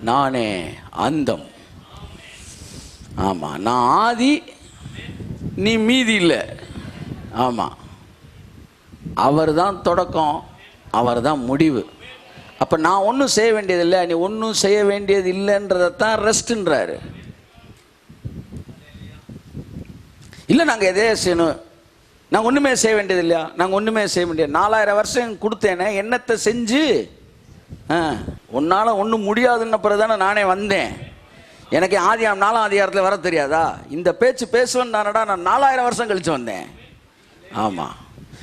நானே அந்தம். ஆமா, நான் ஆதி, நீ மீதி இல்லை. ஆமா, அவர் தான் தொடக்கம், அவர் தான் முடிவு. அப்ப நான் ஒன்றும் செய்ய வேண்டியதில்லை, நீ ஒன்றும் செய்ய வேண்டியது இல்லைன்றதான் ரெஸ்ட்ன்றாரு. இல்லை நாங்கள் எதே செய்யணும், நாங்கள் ஒன்றுமே செய்ய வேண்டியது இல்லையா, நாங்கள் ஒன்றுமே செய்ய வேண்டியது. 4000 வருஷம் கொடுத்தேனே, என்னத்தை செஞ்சு உன்னால் ஒன்றும் முடியாதுன்ன பிறகு தானே நானே வந்தேன். எனக்கு 4ஆம் அதிகாரத்தில் வர தெரியாதா? இந்த பேச்சு பேசுவேன் தானடா நான் 4000 வருஷம் கழிச்சு வந்தேன். ஆமாம்,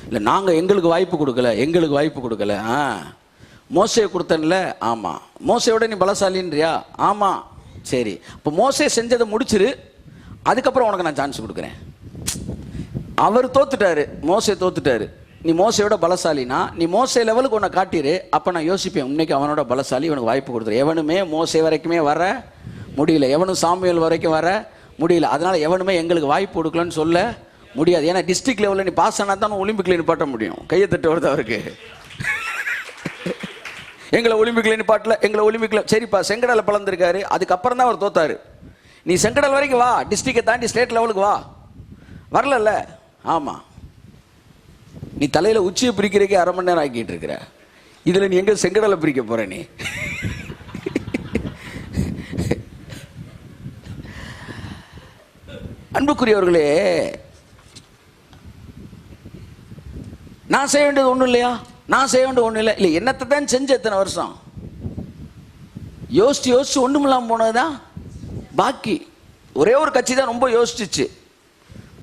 இல்லை நாங்கள் எங்களுக்கு வாய்ப்பு கொடுக்கல, எங்களுக்கு வாய்ப்பு கொடுக்கல. மோசையை கொடுத்தேன்ல, ஆமாம். மோசையோட நீ பலசாலின்றியா? ஆமாம். சரி, இப்போ மோசை செஞ்சதை முடிச்சிரு, அதுக்கப்புறம் உனக்கு நான் சான்ஸ் கொடுக்குறேன். அவர் தோத்துட்டாரு, மோசை தோத்துட்டாரு. நீ மோசையோட பலசாலினா நீ மோசை லெவலுக்கு உன்னை காட்டிரு, அப்போ நான் யோசிப்பேன் இன்னைக்கு அவனோட பலசாலி, இவனுக்கு வாய்ப்பு கொடுத்துரு. எவனுமே மோசை வரைக்குமே வர முடியல, எவனும் சாமுவேல் வரைக்கும் வர முடியல. அதனால எவனுமே எங்களுக்கு வாய்ப்பு கொடுக்கலன்னு சொல்ல முடியாது. ஏன்னா டிஸ்ட்ரிக்ட் லெவலில் நீ பாஸ் ஆனால் தான் ஒலிம்பிக்ல நிப்பாட்ட முடியும். கையை தட்டு வருது அவருக்கு. எங்களை ஒலிம்பிக்ல நிப்பாட்டல, எங்களை ஒலிம்பிக்ல. சரிப்பா, செங்கடலை பிளந்திருக்காரு, அதுக்கப்புறம் தான் அவர் தோத்தாரு. நீ செங்கடல் வரைக்கும் வா, டிஸ்ட்ரிக்டை தாண்டி ஸ்டேட் லெவலுக்கு வா. வரல. ஆமா, நீ தலையில உச்சியை பிரிக்கிறதுக்கே 1/2 மணி நேரம் ஆக்கிட்டு இருக்கிற, இதுல நீ எங்க செங்கடலை பிரிக்க போற? நீ அன்புக்குரியவர்களே, நான் செய்ய வேண்டியது ஒண்ணும் இல்லையா? நான் செய்ய வேண்டியது ஒண்ணும் இல்லை. இல்லை, என்னத்தை தான் செஞ்ச எத்தனை வருஷம் யோசிச்சு யோசிச்சு ஒண்ணும் இல்லாம போனதுதான் பாக்கி. ஒரே ஒரு கட்சி தான் ரொம்ப யோசிச்சு,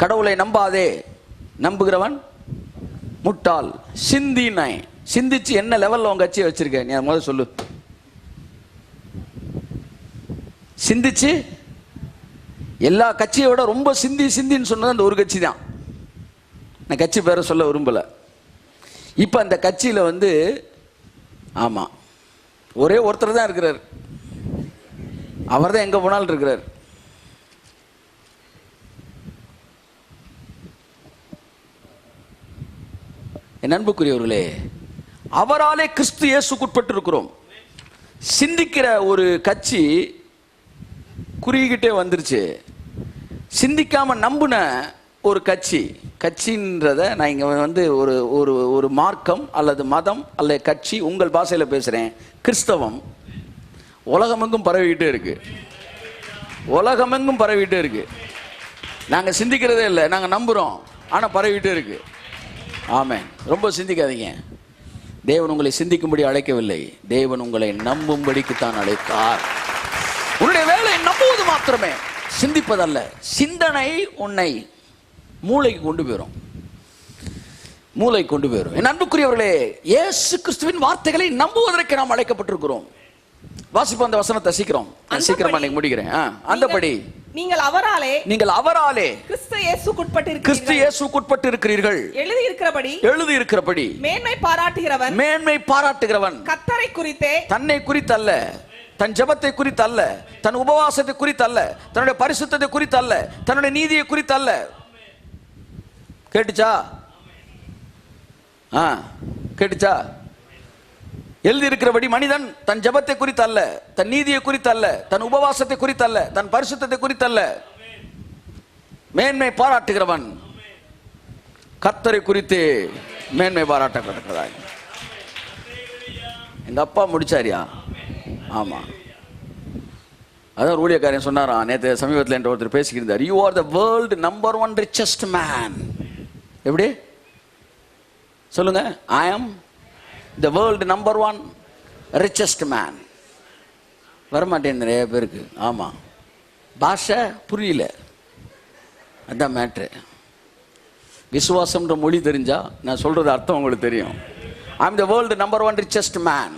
கடவுளை நம்பாதே, நம்புகிறவன் முட்டாள். சிந்தினாய், சிந்திச்சு என்ன லெவல்ல உன் கட்சியை வச்சிருக்க? நீ முதல்ல சொல்லு. சிந்திச்சு எல்லா கட்சியோட ரொம்ப சிந்தின்னு சொன்னது அந்த ஒரு கட்சி தான். நான் கட்சி பேரை சொல்ல விரும்பல. இப்ப அந்த கட்சியில ஆமா ஒரே ஒருத்தர் தான் இருக்கிறார். அவர் தான் எங்கே போனாலும் இருக்கிறார். என் அன்புக்குரியவர்களே, அவராலே கிறிஸ்து இயேசுக்குட்பட்டு இருக்கிறோம். சிந்திக்கிற ஒரு கட்சி குறுகிக்கிட்டே வந்துருச்சு. சிந்திக்காம நம்புன ஒரு கட்சின்றத நான் இங்கே வந்து ஒரு ஒரு ஒரு மார்க்கம் அல்லது மதம் அல்லது கட்சி, உங்கள் பாஷையில் பேசுகிறேன், கிறிஸ்தவம் உலகமெங்கும் பரவிக்கிட்டே இருக்கு. உலகமெங்கும் பரவிக்கிட்டே இருக்கு. நாங்கள் சிந்திக்கிறதே இல்லை, நாங்கள் நம்புகிறோம், ஆனால் பரவிக்கிட்டே இருக்கு. ஆமென். ரொம்ப சிந்திக்காதீங்க. தேவன் உங்களை சிந்திக்கும்படி அழைக்கவில்லை, தேவன் உங்களை நம்பும்படிக்குத்தான் அழைத்தார். உன்னுடைய வேலை நம்புவது மாத்திரமே, சிந்திப்பதல்ல. சிந்தனை உன்னை மூளைக்கு கொண்டு போயிடும், மூளை கொண்டு போயிடும். என் அன்புக்குரியவர்களே, இயேசு கிறிஸ்துவின் வார்த்தைகளை நம்புவதற்கு நாம் அழைக்கப்பட்டிருக்கிறோம். வாசிப்போம் அந்த வசனத்தை. சீக்கிரமா நீங்க முடிக்கிறேன். அந்தபடி நீங்கள் அவராலே கிறிஸ்து இயேசுக்குட்பட்டு இருக்கிறீர்கள். எழுதி இருக்கிறபடி மேன்மை பாராட்டுகிறவன் கர்த்தரை குறித்தே, தன்னை குறித்தல்ல, தன் ஜெபத்தை குறித்தல்ல, தன் உபவாசத்தை குறித்தல்ல, தன்னுடைய பரிசுத்தத்தை குறித்தல்ல, தன்னுடைய நீதியை குறித்தல்ல. கேட்டுச்சா? கேட்டுச்சா? எழுதி இருக்கிறபடி மனிதன் தன் ஜெபத்தை குறித்தல்ல, தன் நீதியை குறித்தல்ல, தன் உபவாசத்தை குறித்தல்ல, தன் பரிசுத்தத்தை குறித்தல்ல, மேன்மை பாராட்டுகிறவன் கர்த்தரை குறித்து மேன்மை பாராட்டப்படுகிறாய். எங்க அப்பா முடிச்சாரியா? ஆமா. அதான் ஊழியக்காரன் சொன்னாராம் நேற்று சமீபத்தில் என்ற ஒருத்தர் பேசிக்கிருந்தார். You are the world number 1 richest man. எப்படி சொல்லுங்க? ஐ ஆம் the world number 1 richest man. வரமாட்டேன் நிறைய பேருக்கு. ஆமா, பாஷை புரியல, அதான் மேட்ரு. விசுவாசம்ன்ற மொழி தெரிஞ்சா நான் சொல்றது அர்த்தம் உங்களுக்கு தெரியும். I am the world number 1 richest man.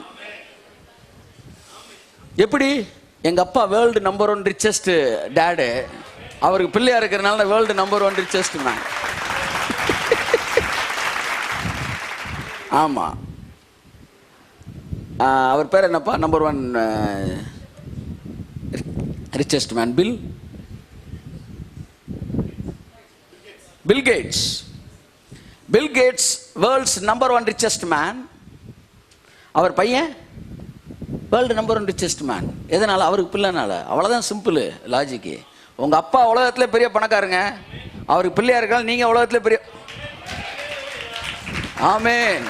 எப்படி? எங்க அப்பா வேர்ல்டு நம்பர் 1 ரிச்சஸ்ட் டேடு, அவருக்கு பிள்ளையா இருக்கிறனால வேர்ல்டு நம்பர் 1 ரிச்சஸ்ட் மேன். ஆமா, அவர் பேர் என்னப்பா? Number 1 richest man Bill Gates. Bill Gates world's number 1 richest man. அவர் பையன் வேர்ல்டு நம்பர் 1 ரிச்சஸ்ட் மேன். எதனால? அவருக்கு பிள்ளைனால. அவ்வளோதான் சிம்பிள் லாஜிக்கு. உங்க அப்பா உலகத்துல பெரிய பணக்காரங்க, அவருக்கு பிள்ளையா இருக்காங்க, நீங்க உலகத்துல பெரிய. ஆமென்,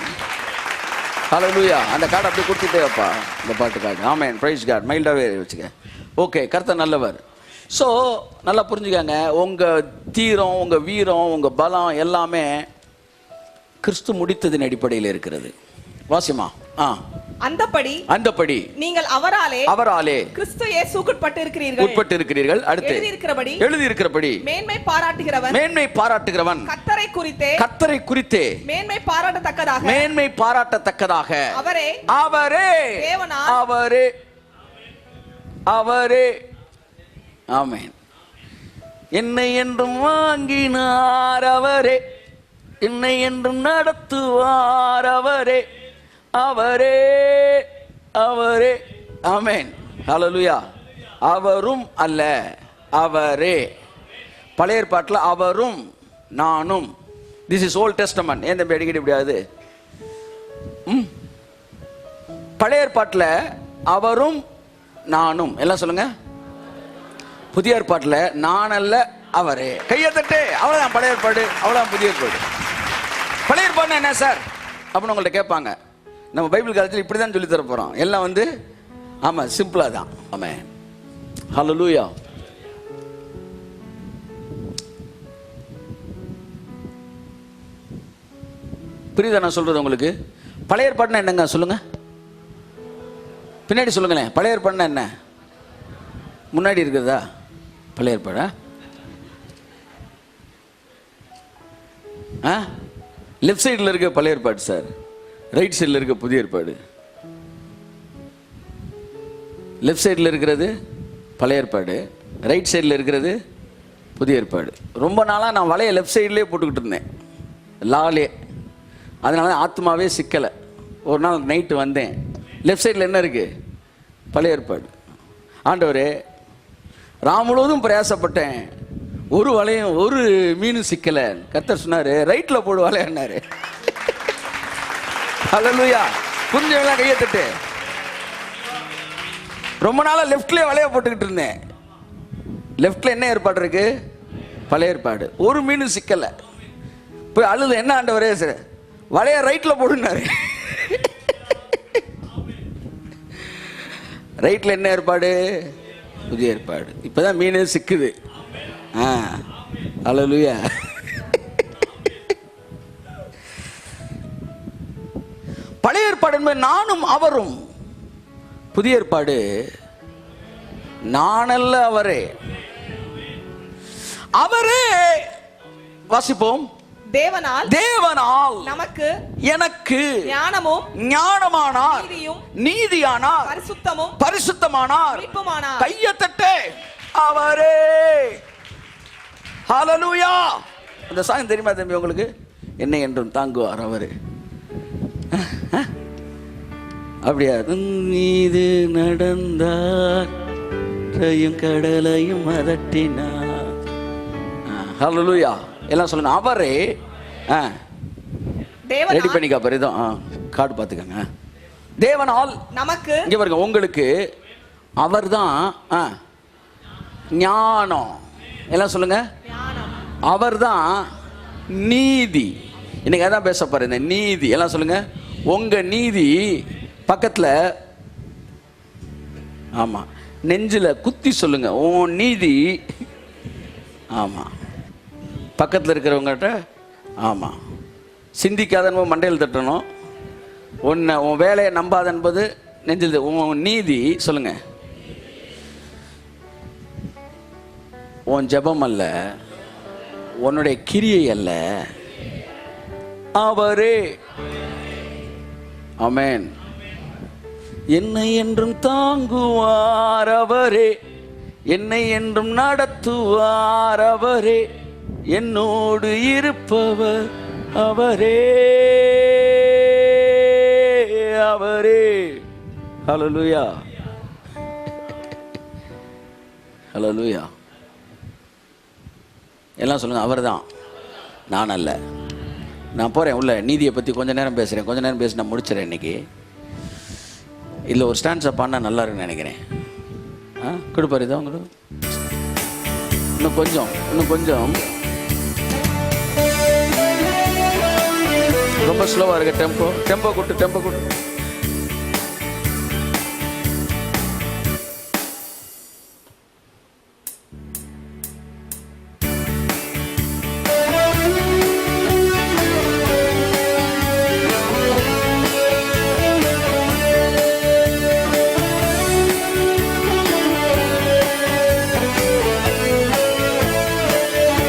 ஹல்லேலூயா. அந்த கார்டு அப்படியே கொடுத்துட்டே அப்பா, இந்த பாட்டு கார்டு. ஆமென், பிரைஸ் காட். மைல்டாவே வச்சுக்க. ஓகே, கர்த்தர் நல்லவர். ஸோ நல்லா புரிஞ்சுக்காங்க, உங்க தீரம், உங்க வீரம், உங்க பலம் எல்லாமே கிறிஸ்து முடித்ததின் அடிப்படையில் இருக்கிறது. வாசிமா. அந்தபடி நீங்கள் அவராலே கிறிஸ்து இயேசுக்குட்பட்டு இருக்கிறீர்கள். அடுத்து எழுதி இருக்கிறபடி மேன்மை பாராட்டுகிறவன் கர்த்தரை குறித்தே மேன்மை பாராட்டத்தக்கதாக அவரே. ஆமென். என்னை என்றும் வாங்கினார் அவரே, என்னை என்றும் நடத்துவார் அவரே, அவரே அவரே. ஆமென், ஹல்லேலூயா. அவரும் அல்ல, அவரே. பழைய ஏற்பாட்டில் அவரும் நானும். This is volt testament. ஏன் தம்பி அடிக்கடி முடியாது? பழைய ஏற்பாட்டில் அவரும் நானும் எல்லாம் சொல்லுங்க. புதிய ஏற்பாட்டில் நான் அல்ல அவரே. கையை தட்டு. அவ்வளோதான் பழைய ஏற்பாடு, அவ்வளோதான் புதிய ஏற்பாடு. பழைய ஏற்பாடுனா என்ன சார் அப்படின்னு உங்கள்கிட்ட கேட்பாங்க. நம்ம பைபிள் காலத்தில் இப்படி தான் சொல்லி தர போகிறோம். எல்லாம் வந்து ஆமாம், சிம்பிளாக தான். ஆமென், ஹல்லேலூயா. புரியுதா நான் சொல்கிறது உங்களுக்கு? பழைய ஏற்பாடுனா என்னங்க சொல்லுங்க, பின்னாடி சொல்லுங்களேன். பழைய ஏற்பாடுனா என்ன? முன்னாடி இருக்குதா பழைய ஏற்பாடா? லெஃப்ட் சைடில் இருக்க பழைய ஏற்பாடு சார், ரைட் சைடில் இருக்க புதிய ஏற்பாடு. லெஃப்ட் சைடில் இருக்கிறது பழைய ஏற்பாடு, ரைட் சைடில் இருக்கிறது புதிய ஏற்பாடு. ரொம்ப நாளாக நான் வலையை லெஃப்ட் சைட்லேயே போட்டுக்கிட்டு இருந்தேன், லாலே. அதனால தான் ஆத்மாவே சிக்கலை. ஒரு நாள் நைட்டு வந்தேன், லெஃப்ட் சைடில் என்ன இருக்குது? பழைய ஏற்பாடு. ஆண்டவரே முழுவதும் பிரயாசப்பட்டேன், ஒரு வலையும் ஒரு மீனும் சிக்கல. கர்த்தர் சொன்னாரு, ரைட்ல போடு வலையான்னாரு. ஹல்லேலூயா. புரிஞ்சவங்களா கையை தட்டு. ரொம்ப நாளா லெஃப்ட்லயே வலைய போட்டுக்கிட்டு இருந்தேன். லெஃப்ட்ல என்ன ஏற்பாடு இருக்கு? பழைய ஏற்பாடு. ஒரு மீனும் சிக்கல. போய் அழுது, என்ன ஆண்டவரே சார் வலைய ரைட்ல போடுனாரு. ரைட்ல என்ன ஏற்பாடு? புதிய ஏற்பாடு. இப்பதான் மீன் சிக்குது. ஹல்லேலூயா. பழைய ஏற்பாடு என்பது நானும் அவரும். புதிய ஏற்பாடு நானல்ல அவரே. அவரே வாசிப்போம். தேவனால் நமக்கு எனக்கு ஞானமும் ஞானமானார், நீதியானார், பரிசுத்தமானார். கையை தட்டு. அவரே. ஹல்லேலூயா. அந்த சாங் தெரியுமா தம்பி உங்களுக்கு? என்னை என்றும் தாங்குவார் அவரு. அப்படியா? மீது நடந்தார், கடலையும் அதட்டினார். ஹல்லேலூயா. எல்லாம் சொல்லுங்க. அவரே. ரெடி பண்ணிக்கா பரிதம் கார்டு பார்த்துக்கங்க. தேவனால் நமக்கு, இங்க பாருங்க, உங்களுக்கு அவர்தான் ஞானம். எல்லாம் சொல்லுங்க. அவர்தான் நீதி. இன்னைக்கு அதான் பேச போறேன், நீதி. எல்லாம் சொல்லுங்க. உங்க நீதி பக்கத்துல, ஆமா, நெஞ்சில குத்தி சொல்லுங்க, உன் நீதி. ஆமா, பக்கத்தில் இருக்கிறவங்ககிட்ட. ஆமா, சிந்திக்காத என்பது மண்டையில் தட்டணும். உன் வேலையை நம்பாத என்பது நெஞ்சில். உன் நீதி சொல்லுங்க. உன் ஜெபம் அல்ல, உன்னுடைய கிரியை அல்ல, அவரே. ஆமென். என்னை என்றும் தாங்குவார் அவரே, என்னை என்றும் நடத்துவார் அவரே, என்னோடு இருப்பவர் அவரே. அவரே. ஹல்லேலூயா. ஹல்லேலூயா. எல்லாம் சொல்லுங்க. அவர்தான், நான் அல்ல. நான் போறேன் உள்ள. நீதியை பத்தி கொஞ்ச நேரம் பேசுறேன். கொஞ்ச நேரம் பேசி நான் முடிச்சிடறேன் இன்னைக்கு. இல்லை ஒரு ஸ்டாண்ட்ஸை பண்ணா நல்லா இருக்குன்னு நினைக்கிறேன். கொடுப்பாரு இதான் உங்களுக்கு. இன்னும் கொஞ்சம் ரொம்ப ஸ்லோவா இருக்கு. டெம்போ கூட்டு.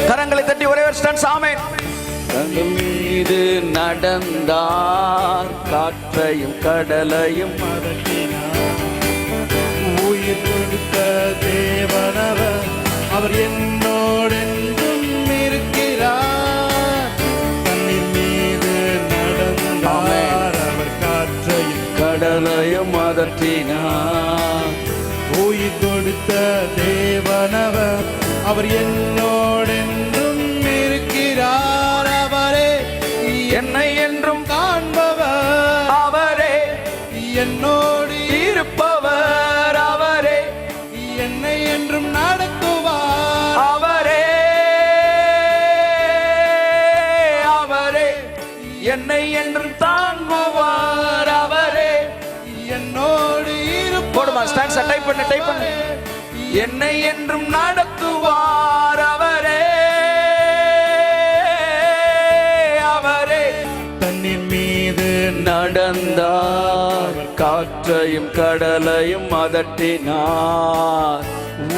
கரங்களை தட்டி ஒரே ஒரு ஸ்டாண்ட்ஸ். ஆமென். மீது நடந்தார், காற்றையும் கடலையும் உயிர் கொடுத்த தேவனவர், அவர் என்னோடென்றும் இருக்கிறார். தண்ணீர் மீது நடந்தார், அவர் காற்றையும் கடலையும் அதட்டினார். உயிர் கொடுத்த தேவனவர், அவர் என்னோடென்றும் இருக்கிறார். அவரே என்னை என்றும் காண்பவர், அவரே என்னோடு இருப்பவர் அவரே, என்னை என்றும் நடத்துவார். அவரே. அவரே என்னை என்றும் தாங்குவார் அவரே, என்னோடு போடுமா ஸ்டாண்ட்ஸ். டைப் பண்ணு. என்னை என்றும் நடத்துவார் அவரே. அவரே தண்ணீர் மீது நடந்தார், காற்றையும் கடலையும் அதட்டினார்.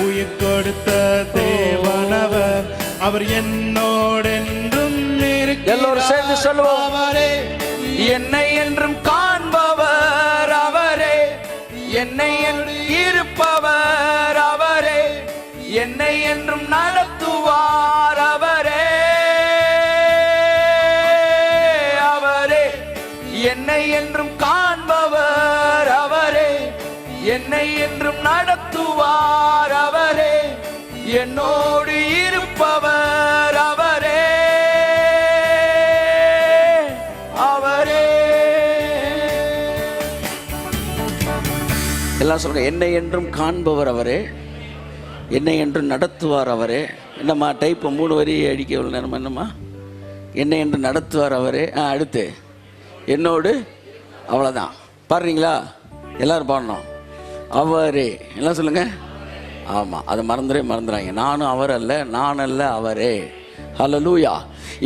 உயிர் கொடுத்த தேவனவர், அவர் என்னோடென்றும் இருக்கிறார். எல்லோரும் சேர்ந்து சொல்லுவோம். அவரே என்னை என்றும் காண்பவர் அவரே, என்னை என்று இருப்பவர் அவரே, என்னை என்றும் நடத்துவார் அவரே. அவரே என்னை என்றும் காண்பவர் அவரே, என்னை என்றும் நடத்துவார் அவரே, என்னோடு இருப்பவர் அவரே, அவரே. எல்லாம் சொல்லுங்க, என்னை என்றும் காண்பவர் அவரே, என்னை என்றும் நடத்துவார் அவரே. என்னம்மா டைப் 3 வரி அடிக்க எவ்வளோ நேரமா? என்னம்மா என்னை என்று நடத்துவார் அவரே. அடுத்து என்னோடு, அவ்வளோதான். பாடுறீங்களா? எல்லாரும் பாடணும். அவரே, எல்லாம் சொல்லுங்க. ஆமாம், அதை மறந்துறாங்க. நானும் அவர் அல்ல, நான் அல்ல, அவரே. ஹல்லேலூயா.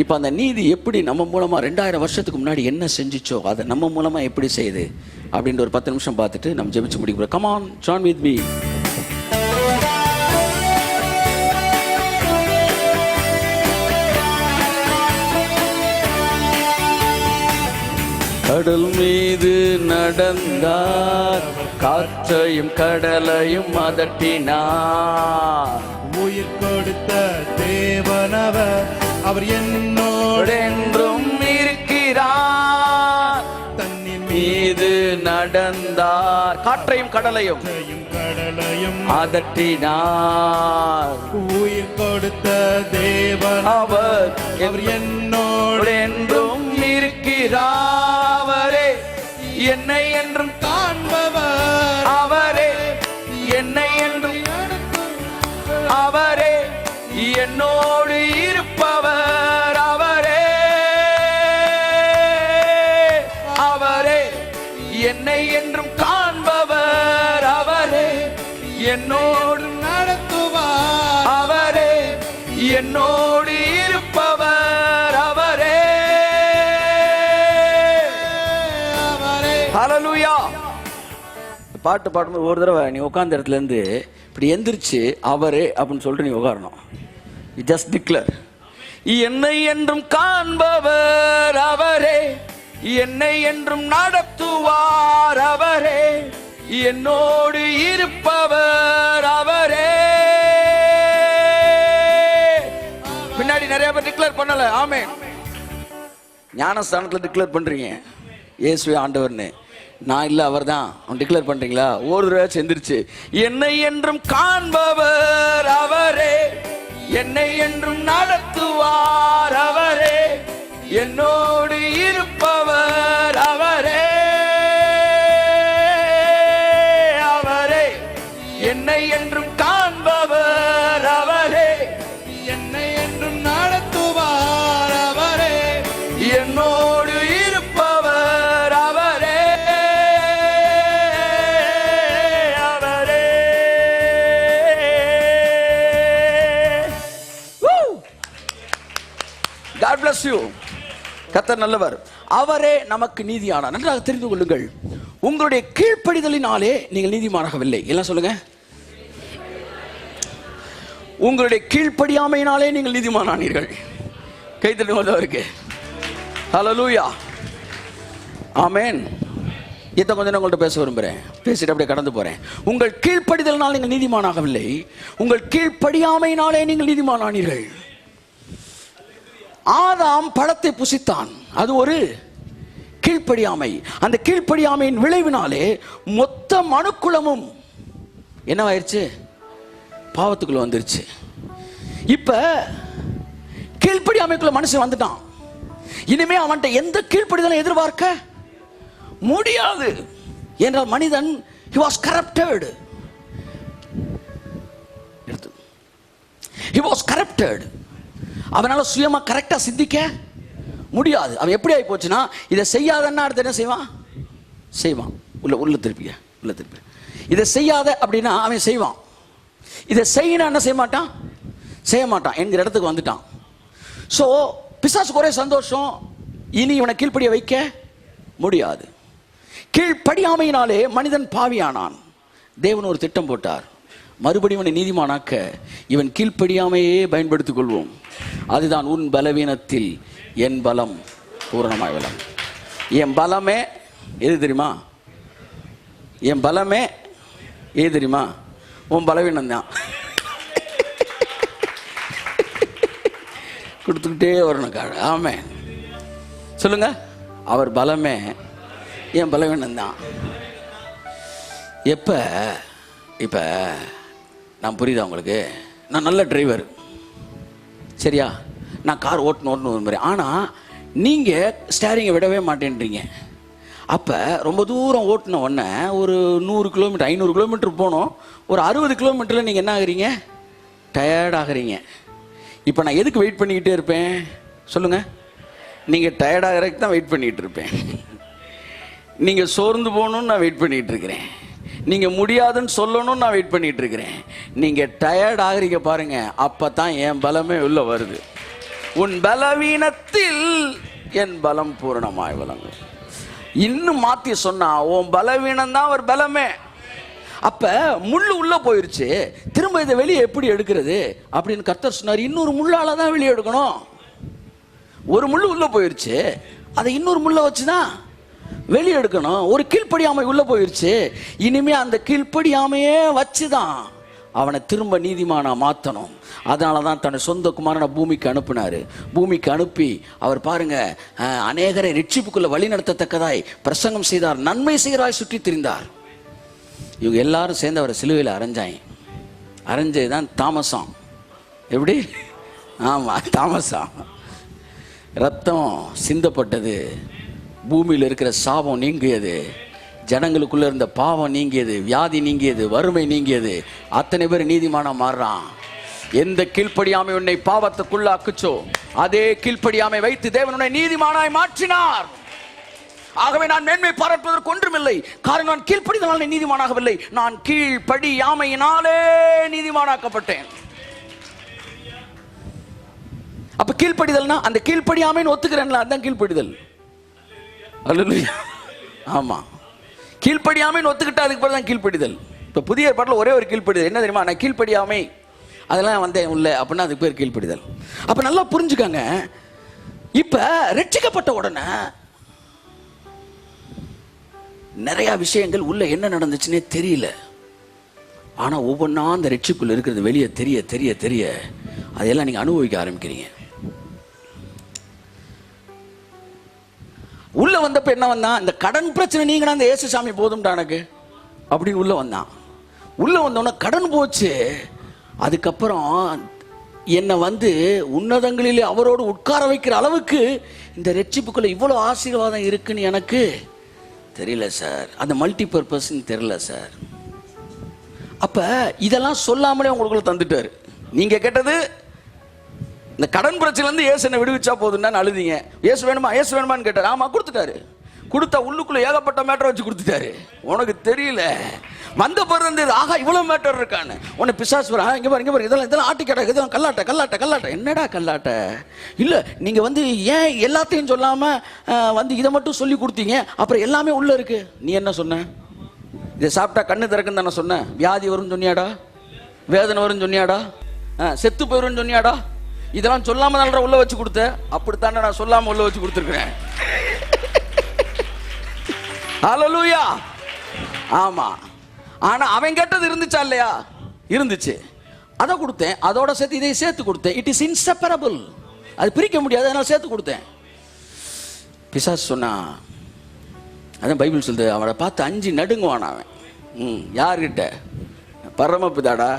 இப்போ அந்த நீதி எப்படி நம்ம மூலமாக 2000 வருஷத்துக்கு முன்னாடி என்ன செஞ்சிச்சோ அதை நம்ம மூலமாக எப்படி செய்யுது அப்படின்ற ஒரு 10 நிமிஷம் பார்த்துட்டு நம்ம ஜெபிச்சு முடிக்கிறோம். Come on, join with me. கடல் மீது நடந்தார், காற்றையும் கடலையும் அதட்டினார். உயிர் கொடுத்த தேவனவர், அவர் என்னோடு என்றும் இருக்கிறார். தன்னின் மீது நடந்தார், காற்றையும் கடலையும் அதட்டினார். உயிர் கொடுத்த தேவன் அவர் என்னோடு என்றும் இருக்கிறார். அவரே என்னை என்றும் காண்பவர், அவரே என்னை என்றும், அவரே என்னோடு இருப்பவர் அவரே, அவரே என்னை என்றும் காண்பவர் அவரே, என்னோடு நடத்துவார் அவரே, என்னோடு இருப்பவர் அவரே, அவரே. ஹல்லேலூயா. பாட்டு பாடும்போது ஒரு தடவை நீ உட்கார்ந்த இடத்துல இருந்து இப்படி எந்திரிச்சு அவரே அப்படின்னு சொல்லிட்டு நீ உட்காரணும். ஜஸ்ட் டிக்ளேர், என்னை என்றும் காண்பவர் அவரே, என்னை என்றும் நடத்துவார் அவரே, என்னோடு இருப்பவர் அவரே. பின்னாடி நிறைய பேர் டிக்ளேர் பண்ணல. ஆமென். ஞானஸ்தானத்தில் டிக்ளேர் பண்றீங்க இயேசுவே ஆண்டவர்னு. நான் இல்ல அவர் தான் அவன் டிக்ளேர் பண்றீங்களா? ஒரு தடவை செந்திருச்சு, என்னை என்றும் காண்பவர் அவரே, என்னை என்றும் நடத்துவார் அவரே, என்னோடு இருப்பவர் அவரே, அவரே என்னை என்றும் காண்பவர் அவரே, என்னை என்றும் நடத்துவார் அவரே, என்னோடு இருப்பவர் அவரே, அவரே. God bless you. கர்த்தர் நல்லவர். அவரே நமக்கு நீதியானார். நன்றாக தெரிந்து கொள்ளுங்கள், உங்களுடைய கீழ்ப்படிதலினாலே நீங்கள் நீதிமானாகவில்லை. எல்லாம் சொல்லுங்க. உங்களுடைய கீழ்ப்படியாமையினாலே நீங்கள் நீதிமானானீர்கள். கைத்தட்டி வருதவருக்கு. ஹல்லேலூயா. ஆமென். இதை கொஞ்சம் உங்கள்கிட்ட பேச விரும்புகிறேன், பேசிட்டு அப்படியே கடந்து போகிறேன். உங்கள் கீழ்ப்படிதலினால் நீங்கள் நீதிமானாகவில்லை, உங்கள் கீழ்ப்படியாமையினாலே நீங்கள் நீதிமானானீர்கள். ஆதாம் பழத்தை புசித்தான், அது ஒரு கீழ்ப்படியாமை. அந்த கீழ்ப்படியாமையின் விளைவினாலே மொத்த மனுக்குலமும் என்னவாயிருச்சு? பாவத்துக்குள்ள வந்துருச்சு. இப்ப கீழ்ப்படியாமைக்குள்ள மனுஷன் வந்துட்டான். இனிமே அவன்கிட்ட எந்த கீழ்ப்படிதலும் எதிர்பார்க்க முடியாது. என்றால் மனிதன் he was corrupted. he was corrupted. அவனால சுயமா கரெக்டா சிந்திக்க முடியாது. அவன் எப்படி ஆகி போச்சுன்னா, இதை செய்யாதன்னா அடுத்து என்ன செய்வான்? செய்வான். உள்ள திருப்பிய உள்ள திருப்பி. இதை செய்யாத அப்படின்னா அவன் செய்வான். இதை செய்யணும் என்ன செய்ய மாட்டான்? செய்ய மாட்டான் என்கிற இடத்துக்கு வந்துட்டான். ஸோ பிசாசுக்கு ஒரே சந்தோஷம், இனி இவனை கீழ்ப்படிய வைக்க முடியாது. கீழ்ப்படியாமையினாலே மனிதன் பாவியானான். தேவன் ஒரு திட்டம் போட்டார், மறுபடியும் இவனை நீதிமானாக்க இவன் கீழ்ப்படியாமையே பயன்படுத்திக் கொள்வோம். அதுதான் உன் பலவீனத்தில் என் பலம் பூரணமாய் விளம். என் பலமே எது தெரியுமா? என் பலமே எது தெரியுமா? உன் பலவீனம் தான். கொடுத்துக்கிட்டே வரணும். ஆமே சொல்லுங்க. அவர் பலமே என் பலவீனம் தான். இப்ப நான் புரியுதா உங்களுக்கு? நான் நல்ல டிரைவர், சரியா, நான் கார் ஓட்டணும் விரும்புகிறேன். ஆனால் நீங்கள் ஸ்டேரிங்கை விடவே மாட்டேன்றீங்க. அப்போ ரொம்ப தூரம் ஓட்டின உடனே ஒரு 100 கிலோமீட்டர் 500 கிலோமீட்டர் போனோம், ஒரு 60 கிலோமீட்டரில் நீங்கள் என்ன ஆகுறீங்க? டயர்ட் ஆகுறீங்க. இப்போ நான் எதுக்கு வெயிட் பண்ணிக்கிட்டே இருப்பேன் சொல்லுங்கள்? நீங்கள் டயர்ட் ஆகிறதுக்கு தான் வெயிட் பண்ணிகிட்டு இருப்பேன். நீங்கள் சோர்ந்து போகணுன்னு நான் வெயிட் பண்ணிகிட்டு இருக்கிறேன். நீங்கள் முடியாதுன்னு சொல்லணும்னு நான் வெயிட் பண்ணிகிட்டு இருக்கிறேன். நீங்கள் டயர்ட் ஆகிறீங்க பாருங்க, அப்போ தான் என் பலமே உள்ள வருது. உன் பலவீனத்தில் என் பலம் பூரணமாய் விளங்கும். இன்னும் மாற்றி சொன்னா உன் பலவீனம் தான் ஒரு பலமே. அப்ப முள்ளு உள்ள போயிருச்சு, திரும்ப இதை வெளியே எப்படி எடுக்கிறது அப்படின்னு கர்த்தர் சொன்னார். இன்னொரு முள்ளால தான் வெளியே எடுக்கணும். ஒரு முள்ளு உள்ள போயிருச்சு, அதை இன்னொரு முள்ள வச்சுதான் வெளியே எடுக்கணும். ஒரு கீழ்ப்படியாமை உள்ள போயிருச்சு, இனிமே அந்த கீழ்ப்படியாமையே வச்சுதான் அவனை திரும்ப நீதிமானா மாற்றணும். அதனால தான் தன்னை சொந்த குமாரனை பூமிக்கு அனுப்பினார். பூமிக்கு அனுப்பி அவர் பாருங்க அநேகரை ரட்சிப்புக்குள்ள வழி நடத்தத்தக்கதாய் பிரசங்கம் செய்தார், நன்மை செய்கிறாய் சுற்றி திரிந்தார். இவங்க எல்லாரும் சேர்ந்து அவரை சிலுவையில் அரைஞ்சாங்க. அரைஞ்சதுதான் தாமசம். எப்படி? ஆமாம், தாமசம். ரத்தம் சிந்தப்பட்டது, பூமியில் இருக்கிற சாபம் நீங்கியது, ஜனங்களுக்குள்ள இருந்த பாவம் நீங்கியது, வியாதி நீங்கியது, வறுமை நீங்கியது. அத்தனை பேர் நீதிமானா மாறுறான். எந்த கீழ்ப்படியாமை உன்னை பாவத்துக்குள்ள ஆக்குச்சோ அதே கீழ்ப்படியாமை வைத்து தேவன் உன்னை நீதிமானாய் மாற்றினார். ஆகவே நான் மேன்மை பாராட்டுவதற்கு ஒன்றுமில்லை, காரணம் நான் கீழ்ப்படிதலால் நீதிமானாகவில்லை, நான் கீழ்ப்படியாமையினாலே நீதிமானாக்கப்பட்டேன். அப்ப கீழ்ப்படிதல்னா அந்த கீழ்ப்படியாமைன்னு ஒத்துக்கிறேன்ல, அதுதான் கீழ்ப்படிதல். அல்லேலூயா. ஆமா, கீழ்ப்படியாமைன்னு ஒத்துக்கிட்டா அதுக்கு பிறகு தான் கீழ்ப்படிதல். இப்போ புதிய ஏற்பாட்டில் ஒரே ஒரு கீழ்ப்படிதல் என்ன தெரியுமா? நான் கீழ்ப்படியாமை அதெல்லாம் வந்தேன் உள்ள அப்படின்னா அதுக்கு பேர் கீழ்ப்படிதல். அப்போ நல்லா புரிஞ்சுக்காங்க. இப்போ ரட்சிக்கப்பட்ட உடனே நிறைய விஷயங்கள் உள்ள என்ன நடந்துச்சுன்னே தெரியல. ஆனால் ஒவ்வொன்றா அந்த ரட்சிப்புள்ள இருக்கிறது வெளியே தெரிய தெரிய தெரிய அதையெல்லாம் நீங்கள் அனுபவிக்க ஆரம்பிக்கிறீங்க. உள்ள வந்தப்ப என்ன வந்தான்? இந்த கடன் பிரச்சனை நீங்க அந்த இயேசு சாமி போதும்டா எனக்கு அப்படின்னு உள்ள வந்தான். உள்ள வந்தோன்னா கடன் போச்சு. அதுக்கப்புறம் என்னை உன்னதங்களிலே அவரோடு உட்கார வைக்கிற அளவுக்கு இந்த ரட்சிப்புக்குள்ள இவ்வளோ ஆசீர்வாதம் இருக்குன்னு எனக்கு தெரியல சார். அந்த மல்டி பர்பஸ்ன்னு தெரியல சார். அப்ப இதெல்லாம் சொல்லாமலே உங்களுக்குள்ள தந்துட்டாரு. நீங்க கேட்டது இந்த கடன் பிரச்சனைலேருந்து இயேசு என்ன விடுவிச்சா போதுன்னு அழுதிங்க. இயேசு வேணுமா இயேசு வேணுமான்னு கேட்டார். ஆமா, கொடுத்துட்டாரு. கொடுத்தா உள்ளுக்குள்ள ஏகப்பட்ட மேட்டர் வச்சு கொடுத்துட்டாரு. உனக்கு தெரியல, வந்த பிறகு ஆகா இவ்வளவு மேட்டர் இருக்கான்னு உன்னை பிசாசு இங்க பாரு இதெல்லாம் ஆட்டி கேட்டா இதெல்லாம் கல்லாட்ட கல்லாட்ட கல்லாட்ட. என்னடா கல்லாட்ட? இல்ல நீங்க ஏன் எல்லாத்தையும் சொல்லாம இதை மட்டும் சொல்லி கொடுத்தீங்க, அப்புறம் எல்லாமே உள்ள இருக்கு. நீ என்ன சொன்ன? இதை சாப்பிட்டா கண்ணு திறக்குன்னு தானே சொன்ன? வியாதி வரும்னு சொன்னியாடா? வேதனை வரும்னு சொன்னியாடா? செத்து போயிரும் சொன்னியாடா? இதெல்லாம் சொல்லாம தான் உள்ள வச்சு கொடுத்த. அப்படித்தானே நான் சொல்லாம உள்ள வச்சு கொடுத்துருக்கிறேன். ஹல்லேலூயா. ஆமா, ஆனா அவன் கேட்டது இருந்துச்சா இல்லையா? இருந்துச்சு. அதை கொடுத்தேன், அதோட சேர்த்து இதை சேர்த்து கொடுத்தேன். இட் இஸ் இன்செப்பரபிள், அது பிரிக்க முடியாது, அதனால சேர்த்து கொடுத்தேன். பிசாசு சொன்னா, அதான் பைபிள் சொல்லுது, அவனை பார்த்து 5 நடுங்குவான் அவன். யார்கிட்ட? பரமபிதாடா.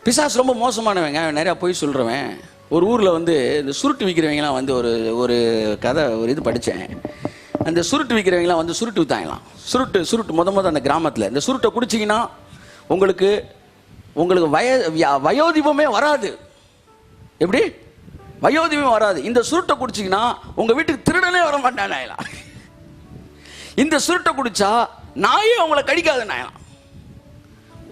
பிசாசு ரொம்ப மோசமானவங்க, நிறையா போய் சொல்கிறவன். ஒரு ஊரில் இந்த சுருட்டு விற்கிறவங்களாம் ஒரு கதை ஒரு இது படித்தேன். அந்த சுருட்டு விற்கிறவங்களாம் சுருட்டு விற்றாங்களாம். சுருட்டு முத அந்த கிராமத்தில் இந்த சுருட்டை குடிச்சிங்கன்னா உங்களுக்கு வயோதிபமே வராது. எப்படி? வயோதிபமே வராது. இந்த சுருட்டை குடிச்சிங்கன்னா உங்கள் வீட்டுக்கு திருடனே வர மாட்டானாயலாம். இந்த சுருட்டை குடிச்சா நாயே உங்களை கடிக்காது நாயலாம்.